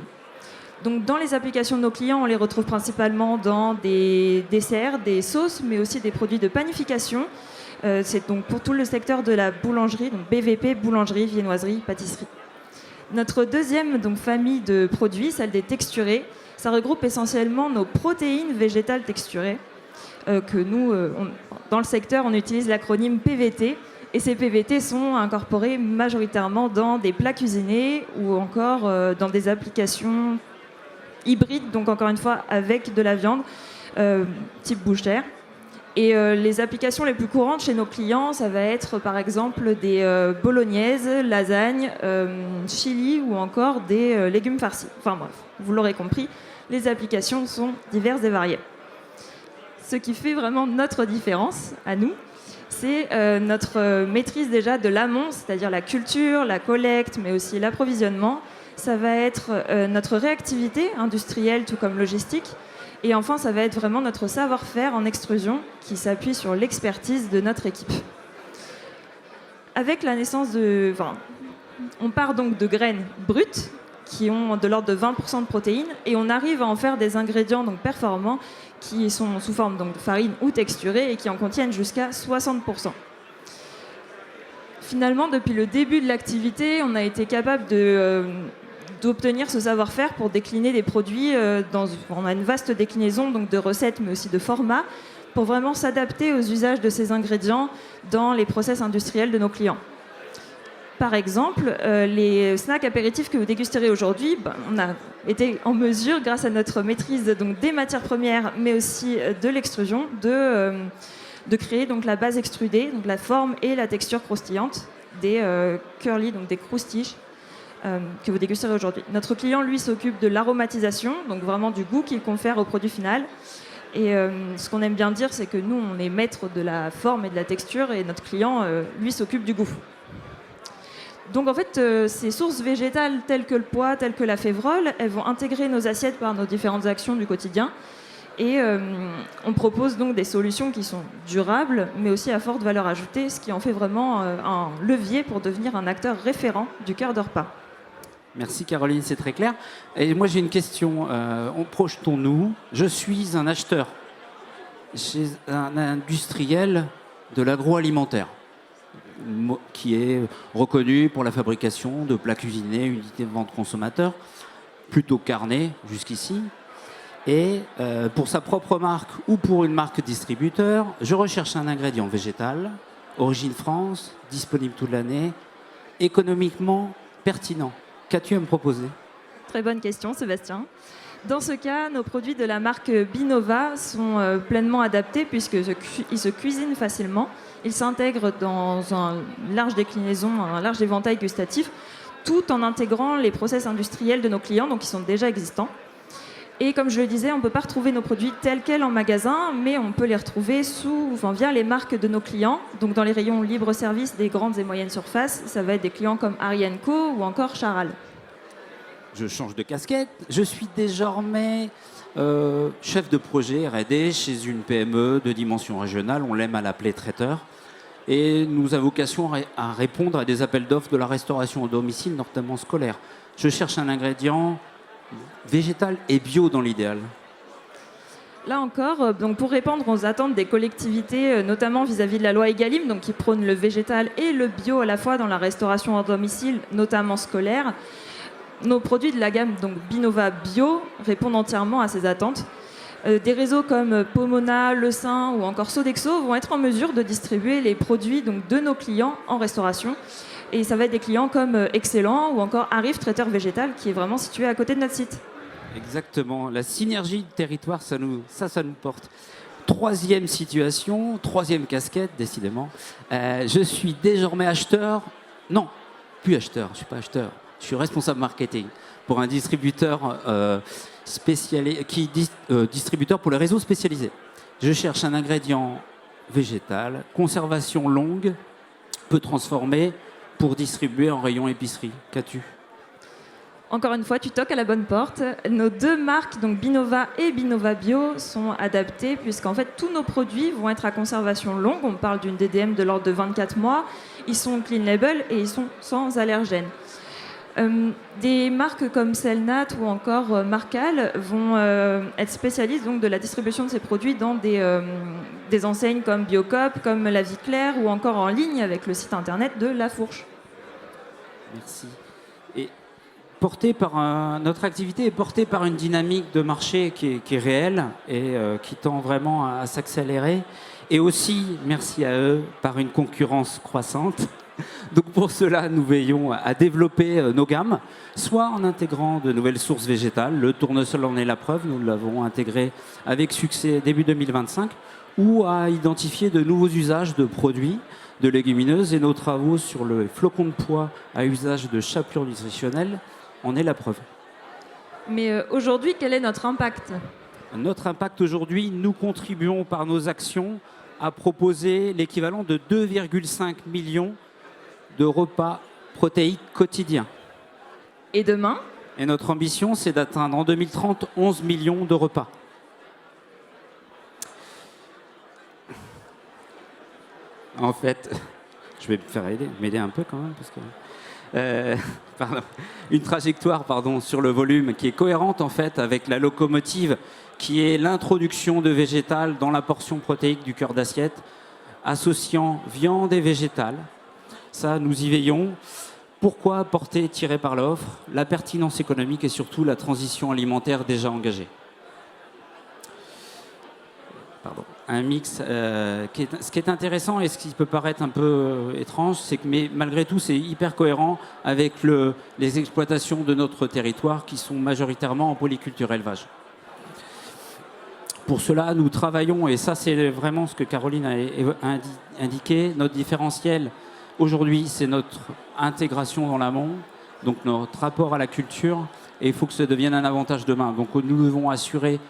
Speaker 14: Donc, dans les applications de nos clients, on les retrouve principalement dans des desserts, des sauces, mais aussi des produits de panification. C'est donc pour tout le secteur de la boulangerie, donc BVP, boulangerie, viennoiserie, pâtisserie. Notre deuxième famille de produits, celle des texturés, ça regroupe essentiellement nos protéines végétales texturées, que nous, dans le secteur, on utilise l'acronyme PVT. Et ces PVT sont incorporés majoritairement dans des plats cuisinés ou encore dans des applications hybrides, donc encore une fois avec de la viande, type bouche-terre. Et les applications les plus courantes chez nos clients, ça va être par exemple des bolognaises, lasagnes, chili ou encore des légumes farcis. Enfin bref, vous l'aurez compris, les applications sont diverses et variées. Ce qui fait vraiment notre différence à nous, c'est notre maîtrise déjà de l'amont, c'est-à-dire la culture, la collecte, mais aussi l'approvisionnement. Ça va être notre réactivité industrielle, tout comme logistique. Et enfin, ça va être vraiment notre savoir-faire en extrusion qui s'appuie sur l'expertise de notre équipe. Avec la naissance de... on part donc de graines brutes qui ont de l'ordre de 20% de protéines et on arrive à en faire des ingrédients donc performants qui sont sous forme donc de farine ou texturés et qui en contiennent jusqu'à 60%. Finalement, depuis le début de l'activité, on a été capable d'obtenir ce savoir-faire pour décliner des produits. On a une vaste déclinaison donc de recettes, mais aussi de formats, pour vraiment s'adapter aux usages de ces ingrédients dans les process industriels de nos clients. Par exemple, les snacks apéritifs que vous dégusterez aujourd'hui, on a été en mesure, grâce à notre maîtrise donc, des matières premières, mais aussi de l'extrusion, de créer donc, la base extrudée, donc la forme et la texture croustillante des curly, donc des croustiches, que vous dégusterez aujourd'hui. Notre client, lui, s'occupe de l'aromatisation, donc vraiment du goût qu'il confère au produit final. Et ce qu'on aime bien dire, c'est que nous, on est maître de la forme et de la texture, et notre client, lui, s'occupe du goût. Donc en fait, ces sources végétales telles que le pois, telles que la févrole, elles vont intégrer nos assiettes par nos différentes actions du quotidien. Et on propose donc des solutions qui sont durables, mais aussi à forte valeur ajoutée, ce qui en fait vraiment un levier pour devenir un acteur référent du cœur de repas.
Speaker 13: Merci Caroline, c'est très clair. Et moi j'ai une question, projetons-nous, je suis un acheteur chez un industriel de l'agroalimentaire qui est reconnu pour la fabrication de plats cuisinés, unités de vente consommateur, plutôt carné jusqu'ici. Et pour sa propre marque ou pour une marque distributeur, je recherche un ingrédient végétal, origine France, disponible toute l'année, économiquement pertinent. Qu'as-tu à me proposer ?
Speaker 14: Très bonne question, Sébastien. Dans ce cas, nos produits de la marque Binova sont pleinement adaptés puisqu'ils se cuisinent facilement. Ils s'intègrent dans une large déclinaison, un large éventail gustatif, tout en intégrant les process industriels de nos clients, donc qui sont déjà existants. Et comme je le disais, on ne peut pas retrouver nos produits tels quels en magasin, mais on peut les retrouver via les marques de nos clients. Donc dans les rayons libre-service des grandes et moyennes surfaces, ça va être des clients comme Harry & Co ou encore Charal.
Speaker 13: Je change de casquette. Je suis désormais chef de projet R&D chez une PME de dimension régionale. On l'aime à l'appeler traiteur. Et nous avons vocation à répondre à des appels d'offres de la restauration au domicile, notamment scolaire. Je cherche un ingrédient végétal et bio dans l'idéal.
Speaker 14: Là encore, donc pour répondre aux attentes des collectivités, notamment vis-à-vis de la loi Egalim, donc qui prône le végétal et le bio à la fois dans la restauration à domicile, notamment scolaire, nos produits de la gamme donc Binova Bio répondent entièrement à ces attentes. Des réseaux comme Pomona, Le Saint ou encore Sodexo vont être en mesure de distribuer les produits donc, de nos clients en restauration. Et ça va être des clients comme Excellent ou encore Arrive Traiteur Végétal qui est vraiment situé à côté de notre site.
Speaker 13: Exactement. La synergie de territoire, ça nous porte. Troisième situation, troisième casquette, décidément. Je suis désormais acheteur. Non, plus acheteur. Je ne suis pas acheteur. Je suis responsable marketing pour un distributeur distributeur pour les réseaux spécialisés. Je cherche un ingrédient végétal, conservation longue, peu transformé, pour distribuer en rayon épicerie. Qu'as-tu ?
Speaker 14: Encore une fois, tu toques à la bonne porte. Nos deux marques, donc Binova et Binova Bio, sont adaptées puisqu'en fait tous nos produits vont être à conservation longue. On parle d'une DDM de l'ordre de 24 mois. Ils sont clean label et ils sont sans allergènes. Des marques comme Selnat ou encore Marcal vont être spécialistes donc, de la distribution de ces produits dans des enseignes comme Biocop, comme La Vie Claire ou encore en ligne avec le site internet de La Fourche.
Speaker 13: Merci. Et notre activité est portée par une dynamique de marché qui est réelle et qui tend vraiment à s'accélérer. Et aussi, merci à eux, par une concurrence croissante. Donc pour cela, nous veillons à développer nos gammes, soit en intégrant de nouvelles sources végétales. Le tournesol en est la preuve, nous l'avons intégré avec succès début 2025, ou à identifier de nouveaux usages de produits de légumineuses. Et nos travaux sur le flocon de pois à usage de chapelure nutritionnelle en est la preuve.
Speaker 14: Mais aujourd'hui, quel est notre impact ?
Speaker 13: Notre impact aujourd'hui, nous contribuons par nos actions à proposer l'équivalent de 2,5 millions de repas protéiques quotidiens.
Speaker 14: Et demain ?
Speaker 13: Et notre ambition, c'est d'atteindre en 2030 11 millions de repas. En fait, je vais me faire m'aider un peu quand même, parce que une trajectoire sur le volume qui est cohérente en fait avec la locomotive qui est l'introduction de végétal dans la portion protéique du cœur d'assiette, associant viande et végétal. Ça, nous y veillons. Pourquoi porter tiré par l'offre, la pertinence économique et surtout la transition alimentaire déjà engagée. Un mix. Ce qui est intéressant et ce qui peut paraître un peu étrange, c'est que malgré tout, c'est hyper cohérent avec les exploitations de notre territoire qui sont majoritairement en polyculture élevage. Pour cela, nous travaillons, et ça c'est vraiment ce que Caroline a indiqué, notre différentiel aujourd'hui, c'est notre intégration dans l'amont, donc notre rapport à la culture, et il faut que ça devienne un avantage demain. Donc nous devons assurer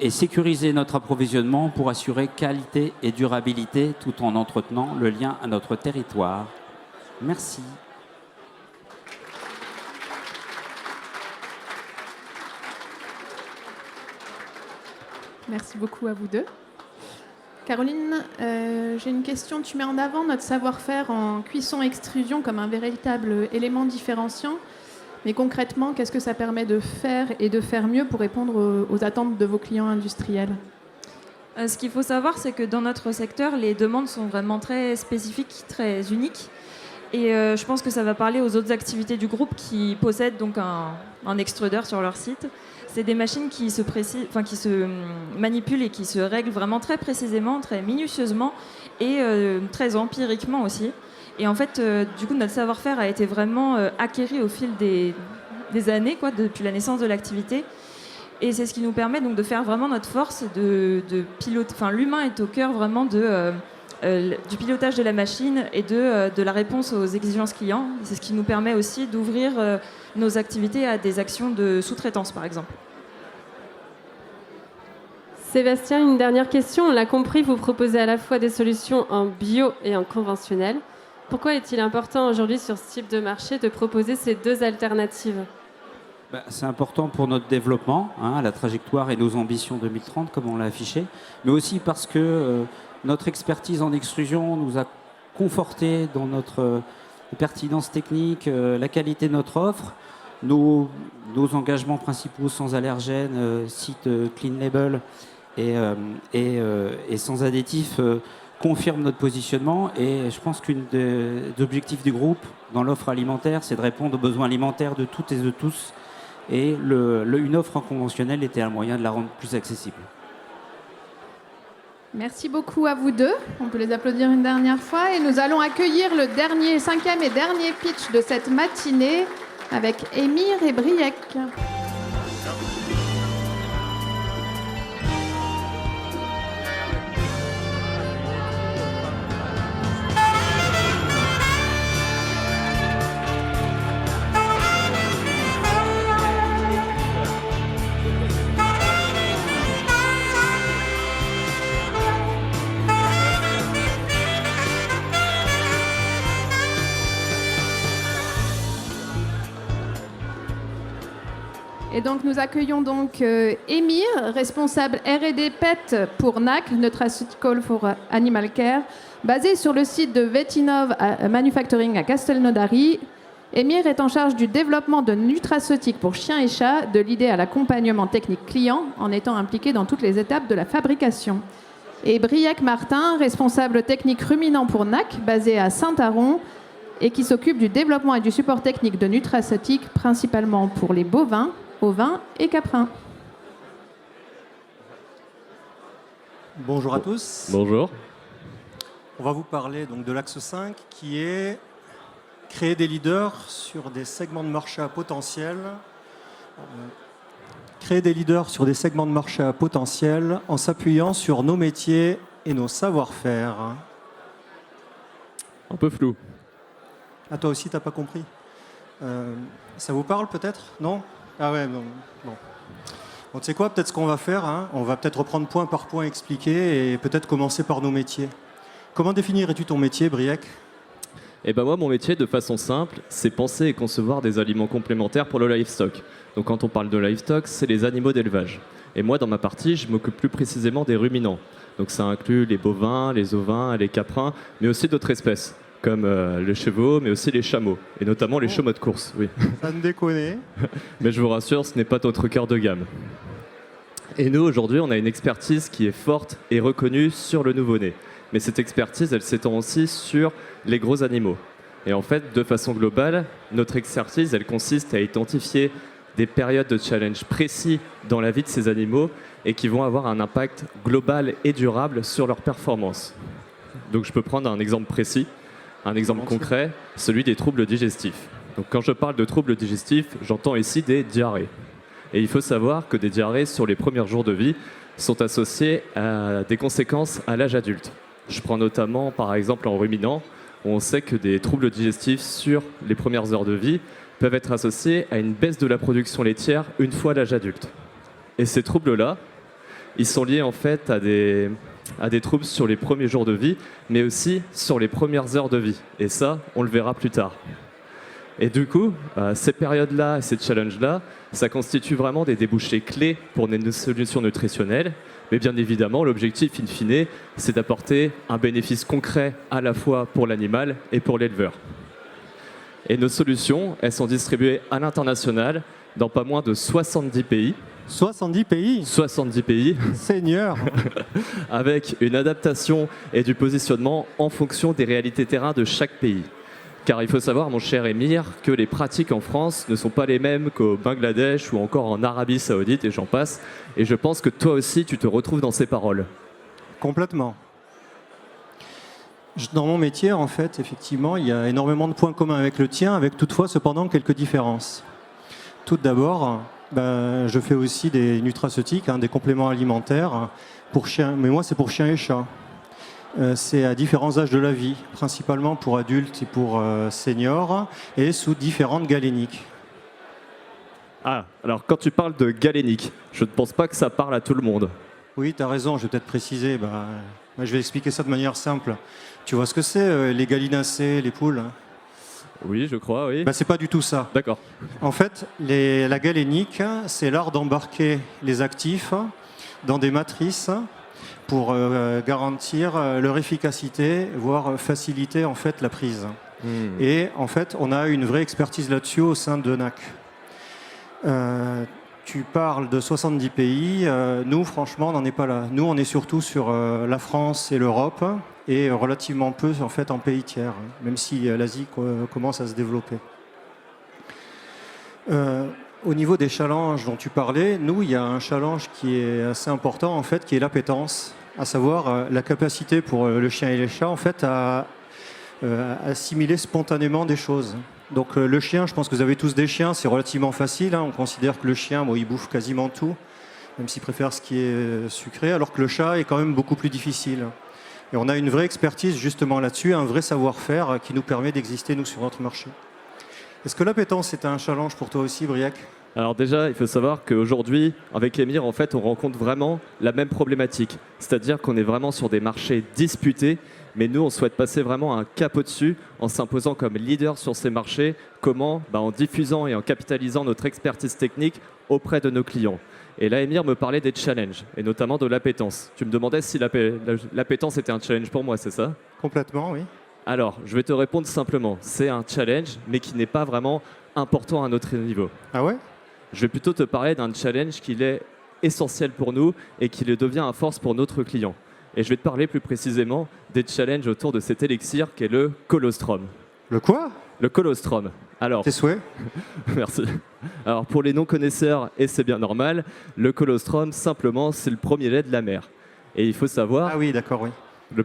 Speaker 13: et sécuriser notre approvisionnement pour assurer qualité et durabilité tout en entretenant le lien à notre territoire. Merci.
Speaker 7: Merci beaucoup à vous deux. Caroline, j'ai une question. Tu mets en avant notre savoir-faire en cuisson-extrusion comme un véritable élément différenciant. Mais concrètement, qu'est-ce que ça permet de faire et de faire mieux pour répondre aux attentes de vos clients industriels ?
Speaker 14: Ce qu'il faut savoir, c'est que dans notre secteur, les demandes sont vraiment très spécifiques, très uniques. Et je pense que ça va parler aux autres activités du groupe qui possèdent donc un extrudeur sur leur site. C'est des machines qui se manipulent et qui se règlent vraiment très précisément, très minutieusement et très empiriquement aussi. Et en fait, du coup, notre savoir-faire a été vraiment acquéri au fil des années, depuis la naissance de l'activité. Et c'est ce qui nous permet donc de faire vraiment notre force de pilote. Enfin, l'humain est au cœur vraiment du pilotage de la machine et de la réponse aux exigences clients. C'est ce qui nous permet aussi d'ouvrir nos activités à des actions de sous-traitance, par exemple.
Speaker 8: Sébastien, une dernière question. On l'a compris, vous proposez à la fois des solutions en bio et en conventionnel. Pourquoi est-il important aujourd'hui sur ce type de marché de proposer ces deux alternatives ?
Speaker 13: C'est important pour notre développement, la trajectoire et nos ambitions 2030, comme on l'a affiché, mais aussi parce que notre expertise en extrusion nous a conforté dans notre pertinence technique, la qualité de notre offre, nos engagements principaux sans allergènes, site clean label et sans additifs confirment notre positionnement. Et je pense qu'un des objectifs du groupe dans l'offre alimentaire, c'est de répondre aux besoins alimentaires de toutes et de tous. Et une offre conventionnelle était un moyen de la rendre plus accessible.
Speaker 7: Merci beaucoup à vous deux. On peut les applaudir une dernière fois. Et nous allons accueillir le cinquième et dernier pitch de cette matinée avec Émir et Briec. donc nous accueillons donc Émir, responsable R&D PET pour NAC, Nutraceutical for Animal Care, basé sur le site de Vetinov Manufacturing à Castelnaudary. Émir est en charge du développement de nutraceutiques pour chiens et chats, de l'idée à l'accompagnement technique client, en étant impliqué dans toutes les étapes de la fabrication. Et Briac Martin, responsable technique ruminant pour NAC, basé à Saint-Aron, et qui s'occupe du développement et du support technique de nutraceutiques, principalement pour les bovins, ovins et caprins.
Speaker 15: Bonjour à tous.
Speaker 16: Bonjour.
Speaker 15: On va vous parler donc de l'axe 5 qui est créer des leaders sur des segments de marché à potentiel. Créer des leaders sur des segments de marché à potentiel en s'appuyant sur nos métiers et nos savoir-faire.
Speaker 16: Un peu flou.
Speaker 15: Ah, toi aussi, t'as pas compris. Ça vous parle peut-être? Non? Ah ouais, non. Bon, tu sais quoi, peut-être ce qu'on va faire, hein, on va peut-être reprendre point par point, expliquer et peut-être commencer par nos métiers. Comment définirais-tu ton métier, Briac?
Speaker 16: Eh ben moi, mon métier, de façon simple, c'est penser et concevoir des aliments complémentaires pour le livestock. Donc quand on parle de livestock, c'est les animaux d'élevage. Et moi, dans ma partie, je m'occupe plus précisément des ruminants. Donc ça inclut les bovins, les ovins, les caprins, mais aussi d'autres espèces, comme les chevaux, mais aussi les chameaux, et notamment les chameaux de course. Oui.
Speaker 15: Ça me déconne.
Speaker 16: Mais je vous rassure, ce n'est pas notre cœur de gamme. Et nous, aujourd'hui, on a une expertise qui est forte et reconnue sur le nouveau-né. Mais cette expertise, elle s'étend aussi sur les gros animaux. Et en fait, de façon globale, notre expertise, elle consiste à identifier des périodes de challenge précis dans la vie de ces animaux et qui vont avoir un impact global et durable sur leur performance. Donc je peux prendre un exemple précis, un exemple concret, celui des troubles digestifs. Donc quand je parle de troubles digestifs, j'entends ici des diarrhées. Et il faut savoir que des diarrhées sur les premiers jours de vie sont associées à des conséquences à l'âge adulte. Je prends notamment par exemple en ruminant, où on sait que des troubles digestifs sur les premières heures de vie peuvent être associés à une baisse de la production laitière une fois l'âge adulte. Et ces troubles-là, ils sont liés en fait à des troubles sur les premiers jours de vie, mais aussi sur les premières heures de vie. Et ça, on le verra plus tard. Et du coup, ces périodes-là, ces challenges-là, ça constitue vraiment des débouchés clés pour nos solutions nutritionnelles. Mais bien évidemment, l'objectif, in fine, c'est d'apporter un bénéfice concret à la fois pour l'animal et pour l'éleveur. Et nos solutions, elles sont distribuées à l'international dans pas moins de 70 pays.
Speaker 15: 70 pays
Speaker 16: 70 pays.
Speaker 15: Seigneur.
Speaker 16: Avec une adaptation et du positionnement en fonction des réalités terrain de chaque pays. Car il faut savoir, mon cher Émir, que les pratiques en France ne sont pas les mêmes qu'au Bangladesh ou encore en Arabie Saoudite, et j'en passe. Et je pense que toi aussi, tu te retrouves dans ces paroles.
Speaker 15: Complètement. Dans mon métier, en fait, effectivement, il y a énormément de points communs avec le tien, avec toutefois, cependant, quelques différences. Tout d'abord, je fais aussi des nutraceutiques, des compléments alimentaires pour chiens, mais moi, c'est pour chiens et chats. C'est à différents âges de la vie, principalement pour adultes et pour seniors, et sous différentes galéniques.
Speaker 16: Ah, alors quand tu parles de galénique, je ne pense pas que ça parle à tout le monde.
Speaker 15: Oui, tu as raison, je vais peut-être préciser. Je vais expliquer ça de manière simple. Tu vois ce que c'est, les gallinacés, les poules?
Speaker 16: Oui, je crois, oui.
Speaker 15: C'est pas du tout ça.
Speaker 16: D'accord.
Speaker 15: En fait, la galénique, c'est l'art d'embarquer les actifs dans des matrices pour garantir leur efficacité, voire faciliter en fait la prise. Et en fait, on a une vraie expertise là-dessus au sein de NAC. Tu parles de 70 pays. Nous, franchement, on n'en est pas là. Nous, on est surtout sur la France et l'Europe et relativement peu en fait en pays tiers, même si l'Asie commence à se développer. Au niveau des challenges dont tu parlais, nous, il y a un challenge qui est assez important, en fait, qui est l'appétence, à savoir la capacité pour le chien et les chats, en fait, à assimiler spontanément des choses. Donc le chien, je pense que vous avez tous des chiens, c'est relativement facile. On considère que le chien, il bouffe quasiment tout, même s'il préfère ce qui est sucré, alors que le chat est quand même beaucoup plus difficile. Et on a une vraie expertise justement là-dessus, un vrai savoir-faire qui nous permet d'exister, nous, sur notre marché. Est-ce que l'appétence est un challenge pour toi aussi, Briac ?
Speaker 16: Alors déjà, il faut savoir qu'aujourd'hui, avec Émir, en fait, on rencontre vraiment la même problématique. C'est-à-dire qu'on est vraiment sur des marchés disputés, Mais nous, on souhaite passer vraiment un cap au-dessus en s'imposant comme leader sur ces marchés. Comment? En diffusant et en capitalisant notre expertise technique auprès de nos clients. Et là, Émir me parlait des challenges, et notamment de l'appétence. Tu me demandais si l'appétence était un challenge pour moi, c'est ça?
Speaker 15: Complètement, oui.
Speaker 16: Alors, je vais te répondre simplement. C'est un challenge, mais qui n'est pas vraiment important à notre niveau.
Speaker 15: Ah ouais?
Speaker 16: Je vais plutôt te parler d'un challenge qui est essentiel pour nous et qui le devient à force pour notre client. Et je vais te parler plus précisément des challenges autour de cet élixir qui est le colostrum.
Speaker 15: Le quoi?
Speaker 16: Le colostrum. Alors,
Speaker 15: tes souhaits?
Speaker 16: Merci. Alors, pour les non-connaisseurs, et c'est bien normal, le colostrum, simplement, c'est le premier lait de la mer. Et il faut savoir...
Speaker 15: Ah oui, d'accord, oui.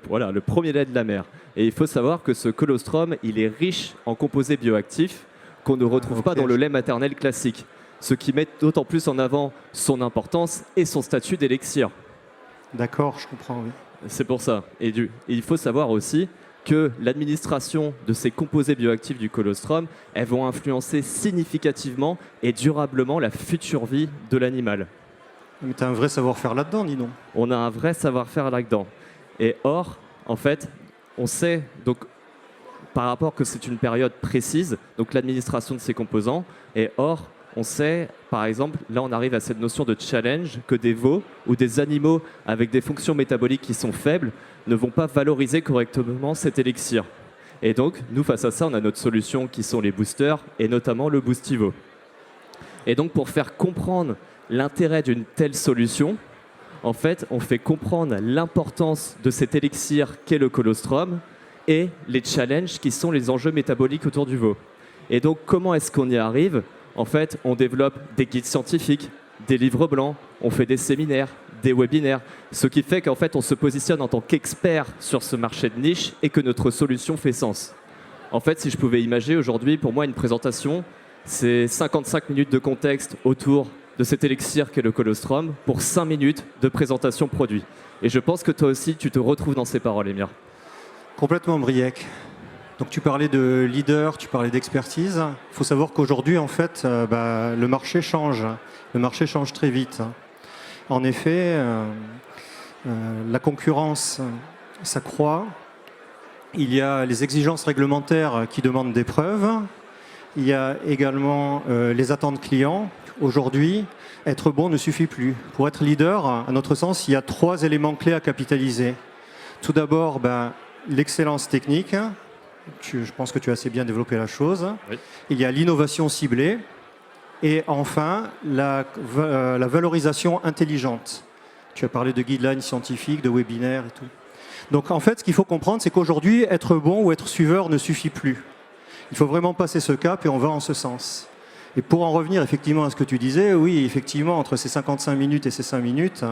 Speaker 16: Voilà, le premier lait de la mer. Et il faut savoir que ce colostrum, il est riche en composés bioactifs qu'on ne retrouve pas dans le lait maternel classique. Ce qui met d'autant plus en avant son importance et son statut d'élixir.
Speaker 15: D'accord, je comprends, oui.
Speaker 16: C'est pour ça. Et il faut savoir aussi que l'administration de ces composés bioactifs du colostrum, elles vont influencer significativement et durablement la future vie de l'animal.
Speaker 15: Mais tu as un vrai savoir-faire là-dedans, dis donc.
Speaker 16: On a un vrai savoir-faire là-dedans. Et or, en fait, on sait, donc, par rapport que c'est une période précise, donc l'administration de ces composants, et or, on sait, par exemple, là on arrive à cette notion de challenge, que des veaux ou des animaux avec des fonctions métaboliques qui sont faibles ne vont pas valoriser correctement cet élixir. Et donc, nous, face à ça, on a notre solution qui sont les boosters, et notamment le Boostivo. Et donc, pour faire comprendre l'intérêt d'une telle solution, en fait, on fait comprendre l'importance de cet élixir qu'est le colostrum et les challenges qui sont les enjeux métaboliques autour du veau. Et donc, comment est-ce qu'on y arrive? En fait, on développe des guides scientifiques, des livres blancs, on fait des séminaires, des webinaires, ce qui fait qu'en fait, on se positionne en tant qu'expert sur ce marché de niche et que notre solution fait sens. En fait, si je pouvais imaginer aujourd'hui, pour moi, une présentation, c'est 55 minutes de contexte autour de cet élixir qu'est le colostrum pour 5 minutes de présentation produit. Et je pense que toi aussi, tu te retrouves dans ces paroles, Émir.
Speaker 15: Complètement, Briec. Donc tu parlais de leader, tu parlais d'expertise. Il faut savoir qu'aujourd'hui, en fait, le marché change. Le marché change très vite. En effet, la concurrence s'accroît. Il y a les exigences réglementaires qui demandent des preuves. Il y a également les attentes clients. Aujourd'hui, être bon ne suffit plus. Pour être leader, à notre sens, il y a 3 éléments clés à capitaliser. Tout d'abord, l'excellence technique. Je pense que tu as assez bien développé la chose. Oui. Il y a l'innovation ciblée. Et enfin, la valorisation intelligente. Tu as parlé de guidelines scientifiques, de webinaires et tout. Donc en fait, ce qu'il faut comprendre, c'est qu'aujourd'hui, être bon ou être suiveur ne suffit plus. Il faut vraiment passer ce cap et on va en ce sens. Et pour en revenir effectivement à ce que tu disais, oui, effectivement, entre ces 55 minutes et ces 5 minutes,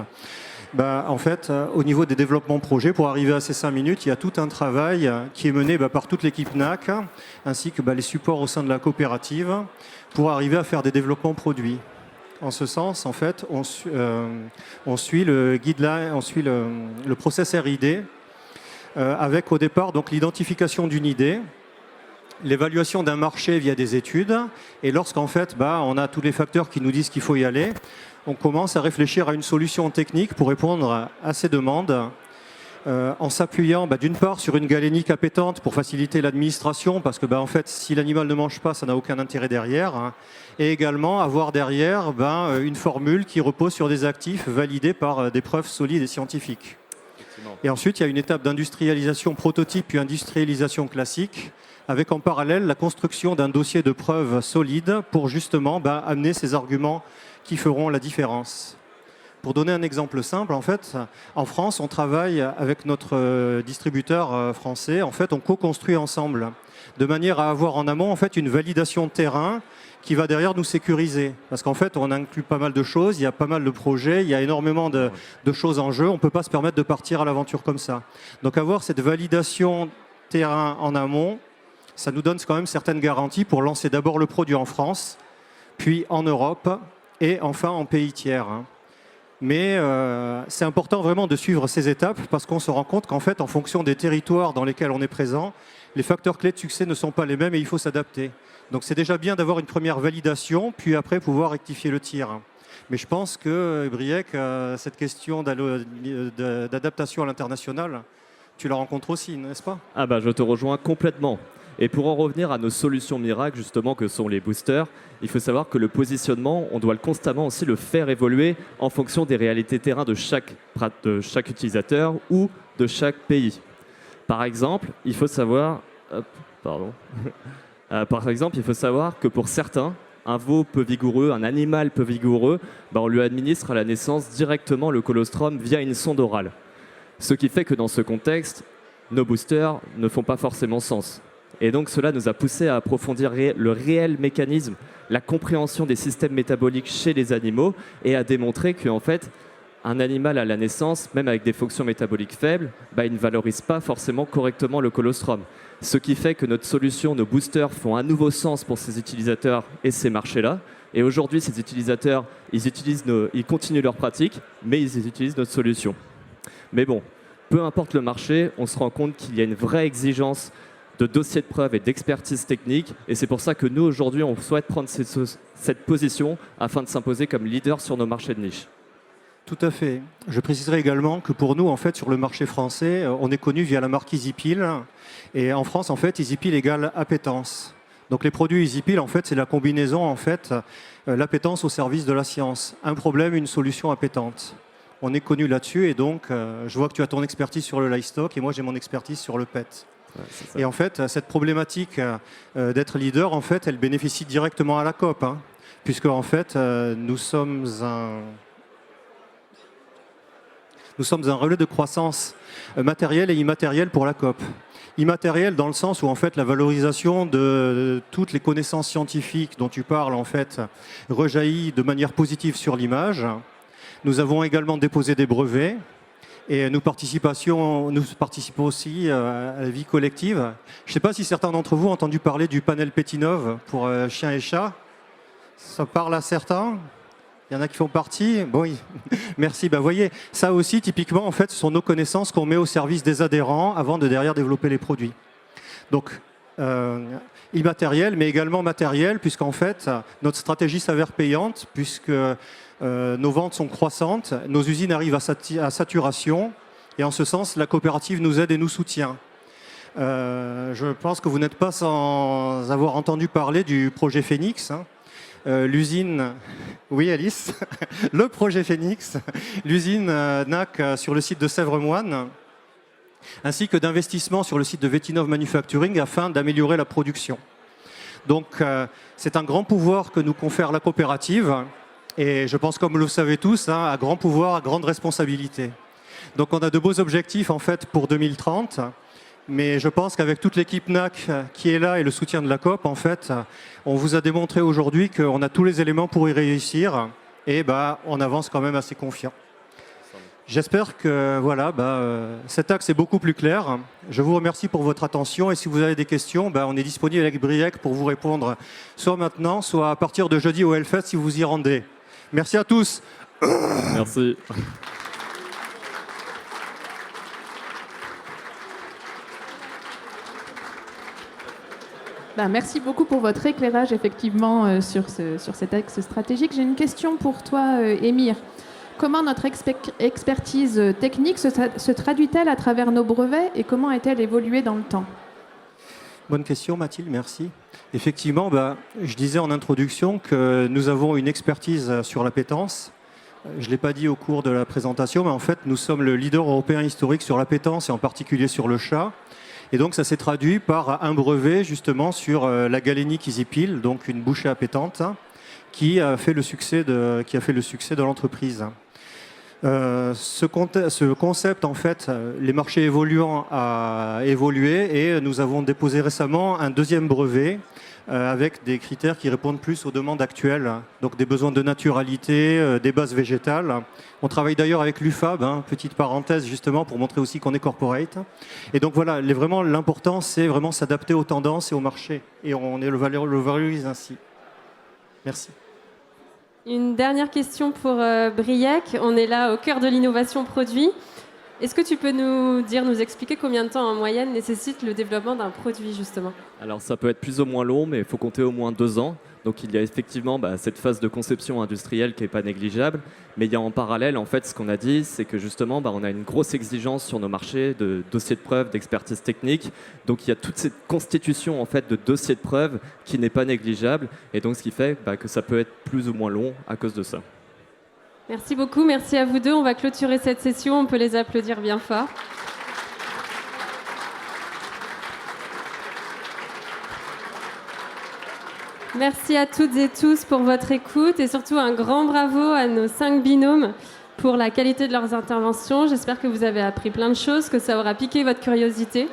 Speaker 15: en fait, au niveau des développements projets, pour arriver à ces 5 minutes, il y a tout un travail qui est mené par toute l'équipe NAC, ainsi que les supports au sein de la coopérative, pour arriver à faire des développements produits. En ce sens, en fait, on suit le guideline, on suit le process R&D, avec au départ donc l'identification d'une idée, l'évaluation d'un marché via des études, et lorsqu'en fait on a tous les facteurs qui nous disent qu'il faut y aller, on commence à réfléchir à une solution technique pour répondre à ces demandes, en s'appuyant d'une part sur une galénique appétante pour faciliter l'administration, parce que en fait, si l'animal ne mange pas, ça n'a aucun intérêt derrière, hein, et également avoir derrière une formule qui repose sur des actifs validés par des preuves solides et scientifiques. Et ensuite, il y a une étape d'industrialisation prototype puis industrialisation classique, avec en parallèle la construction d'un dossier de preuves solide pour justement amener ces arguments qui feront la différence. Pour donner un exemple simple, en fait, en France, on travaille avec notre distributeur français. En fait, on co-construit ensemble, de manière à avoir en amont en fait une validation de terrain qui va derrière nous sécuriser. Parce qu'en fait, on inclut pas mal de choses, il y a pas mal de projets, il y a énormément de choses en jeu. On ne peut pas se permettre de partir à l'aventure comme ça. Donc avoir cette validation terrain en amont, ça nous donne quand même certaines garanties pour lancer d'abord le produit en France, puis en Europe et enfin en pays tiers. Mais c'est important vraiment de suivre ces étapes parce qu'on se rend compte qu'en fait, en fonction des territoires dans lesquels on est présent, les facteurs clés de succès ne sont pas les mêmes et il faut s'adapter. Donc c'est déjà bien d'avoir une première validation, puis après pouvoir rectifier le tir. Mais je pense que, Briec, cette question d'adaptation à l'international, tu la rencontres aussi, n'est-ce pas?
Speaker 16: Ah bah je te rejoins complètement. Et pour en revenir à nos solutions miracles, justement, que sont les boosters, il faut savoir que le positionnement, on doit constamment aussi le faire évoluer en fonction des réalités terrain de chaque utilisateur ou de chaque pays. Par exemple, il faut savoir... Par exemple, il faut savoir que pour certains, un veau peu vigoureux, un animal peu vigoureux, on lui administre à la naissance directement le colostrum via une sonde orale. Ce qui fait que dans ce contexte, nos boosters ne font pas forcément sens. Et donc cela nous a poussé à approfondir le réel mécanisme, la compréhension des systèmes métaboliques chez les animaux et à démontrer qu'en fait, un animal à la naissance, même avec des fonctions métaboliques faibles, il ne valorise pas forcément correctement le colostrum. Ce qui fait que notre solution, nos boosters, font un nouveau sens pour ces utilisateurs et ces marchés-là. Et aujourd'hui, ces utilisateurs, ils continuent leur pratique, mais ils utilisent notre solution. Mais bon, peu importe le marché, on se rend compte qu'il y a une vraie exigence de dossiers de preuve et d'expertise technique. Et c'est pour ça que nous, aujourd'hui, on souhaite prendre cette position afin de s'imposer comme leader sur nos marchés de niche.
Speaker 15: Tout à fait. Je préciserai également que pour nous, en fait, sur le marché français, on est connu via la marque EasyPill. Et en France, en fait, EasyPill égale appétence. Donc les produits EasyPill, en fait, c'est la combinaison, en fait, l'appétence au service de la science. Un problème, une solution appétente. On est connu là-dessus et donc, je vois que tu as ton expertise sur le livestock et moi, j'ai mon expertise sur le PET. Ouais, et en fait, cette problématique d'être leader, en fait, elle bénéficie directement à la COP, hein, puisque en fait, nous sommes un relais de croissance matérielle et immatérielle pour la COP. Immatérielle dans le sens où en fait la valorisation de toutes les connaissances scientifiques dont tu parles en fait rejaillit de manière positive sur l'image. Nous avons également déposé des brevets. Et nous participons aussi à la vie collective. Je ne sais pas si certains d'entre vous ont entendu parler du panel Petinov pour chiens et chats. Ça parle à certains? Il y en a qui font partie? Bon, oui. Merci. Vous voyez, ça aussi, typiquement, en fait, ce sont nos connaissances qu'on met au service des adhérents avant de derrière développer les produits. Donc, immatériel, mais également matériel, puisqu'en fait, notre stratégie s'avère payante, puisque nos ventes sont croissantes, nos usines arrivent à saturation, et en ce sens, la coopérative nous aide et nous soutient. Je pense que vous n'êtes pas sans avoir entendu parler du projet Phoenix. Hein. L'usine, oui Alice, le projet Phoenix, l'usine NAC sur le site de Sèvres-Moine, ainsi que d'investissements sur le site de Vetinov Manufacturing afin d'améliorer la production. Donc c'est un grand pouvoir que nous confère la coopérative. Et je pense, comme vous le savez tous, hein, à grand pouvoir, à grande responsabilité. Donc on a de beaux objectifs en fait pour 2030, mais je pense qu'avec toute l'équipe NAC qui est là et le soutien de la COP, en fait, on vous a démontré aujourd'hui qu'on a tous les éléments pour y réussir et on avance quand même assez confiant. J'espère que voilà, cet axe est beaucoup plus clair. Je vous remercie pour votre attention et si vous avez des questions, on est disponible avec Briec pour vous répondre soit maintenant, soit à partir de jeudi au Hellfest si vous y rendez. Merci à tous.
Speaker 16: Merci.
Speaker 7: Merci beaucoup pour votre éclairage effectivement sur cet axe stratégique. J'ai une question pour toi, Émir. Comment notre expertise technique se traduit-elle à travers nos brevets et comment a-t-elle évolué dans le temps?
Speaker 15: Bonne question Mathilde, merci. Effectivement, je disais en introduction que nous avons une expertise sur l'appétence. Je ne l'ai pas dit au cours de la présentation, mais en fait, nous sommes le leader européen historique sur l'appétence et en particulier sur le chat. Et donc, ça s'est traduit par un brevet justement sur la galénique EasyPill, donc une bouchée appétante, qui a fait le succès de l'entreprise. Ce concept, en fait, les marchés évoluant a évolué et nous avons déposé récemment un deuxième brevet avec des critères qui répondent plus aux demandes actuelles, donc des besoins de naturalité, des bases végétales. On travaille d'ailleurs avec l'UFAB, petite parenthèse justement pour montrer aussi qu'on est corporate. Et donc voilà, vraiment l'important c'est vraiment s'adapter aux tendances et au marché et on le valorise ainsi. Merci.
Speaker 8: Une dernière question pour Briec. On est là au cœur de l'innovation produit. Est-ce que tu peux nous expliquer combien de temps en moyenne nécessite le développement d'un produit justement?
Speaker 16: Alors ça peut être plus ou moins long, mais il faut compter au moins 2 ans. Donc il y a effectivement cette phase de conception industrielle qui n'est pas négligeable, mais il y a en parallèle, en fait, ce qu'on a dit, c'est que justement, on a une grosse exigence sur nos marchés de dossiers de preuve, d'expertise technique. Donc il y a toute cette constitution en fait, de dossiers de preuve qui n'est pas négligeable, et donc ce qui fait que ça peut être plus ou moins long à cause de ça.
Speaker 8: Merci beaucoup, merci à vous deux. On va clôturer cette session, on peut les applaudir bien fort. Merci à toutes et tous pour votre écoute et surtout un grand bravo à nos 5 binômes pour la qualité de leurs interventions. J'espère que vous avez appris plein de choses, que ça aura piqué votre curiosité.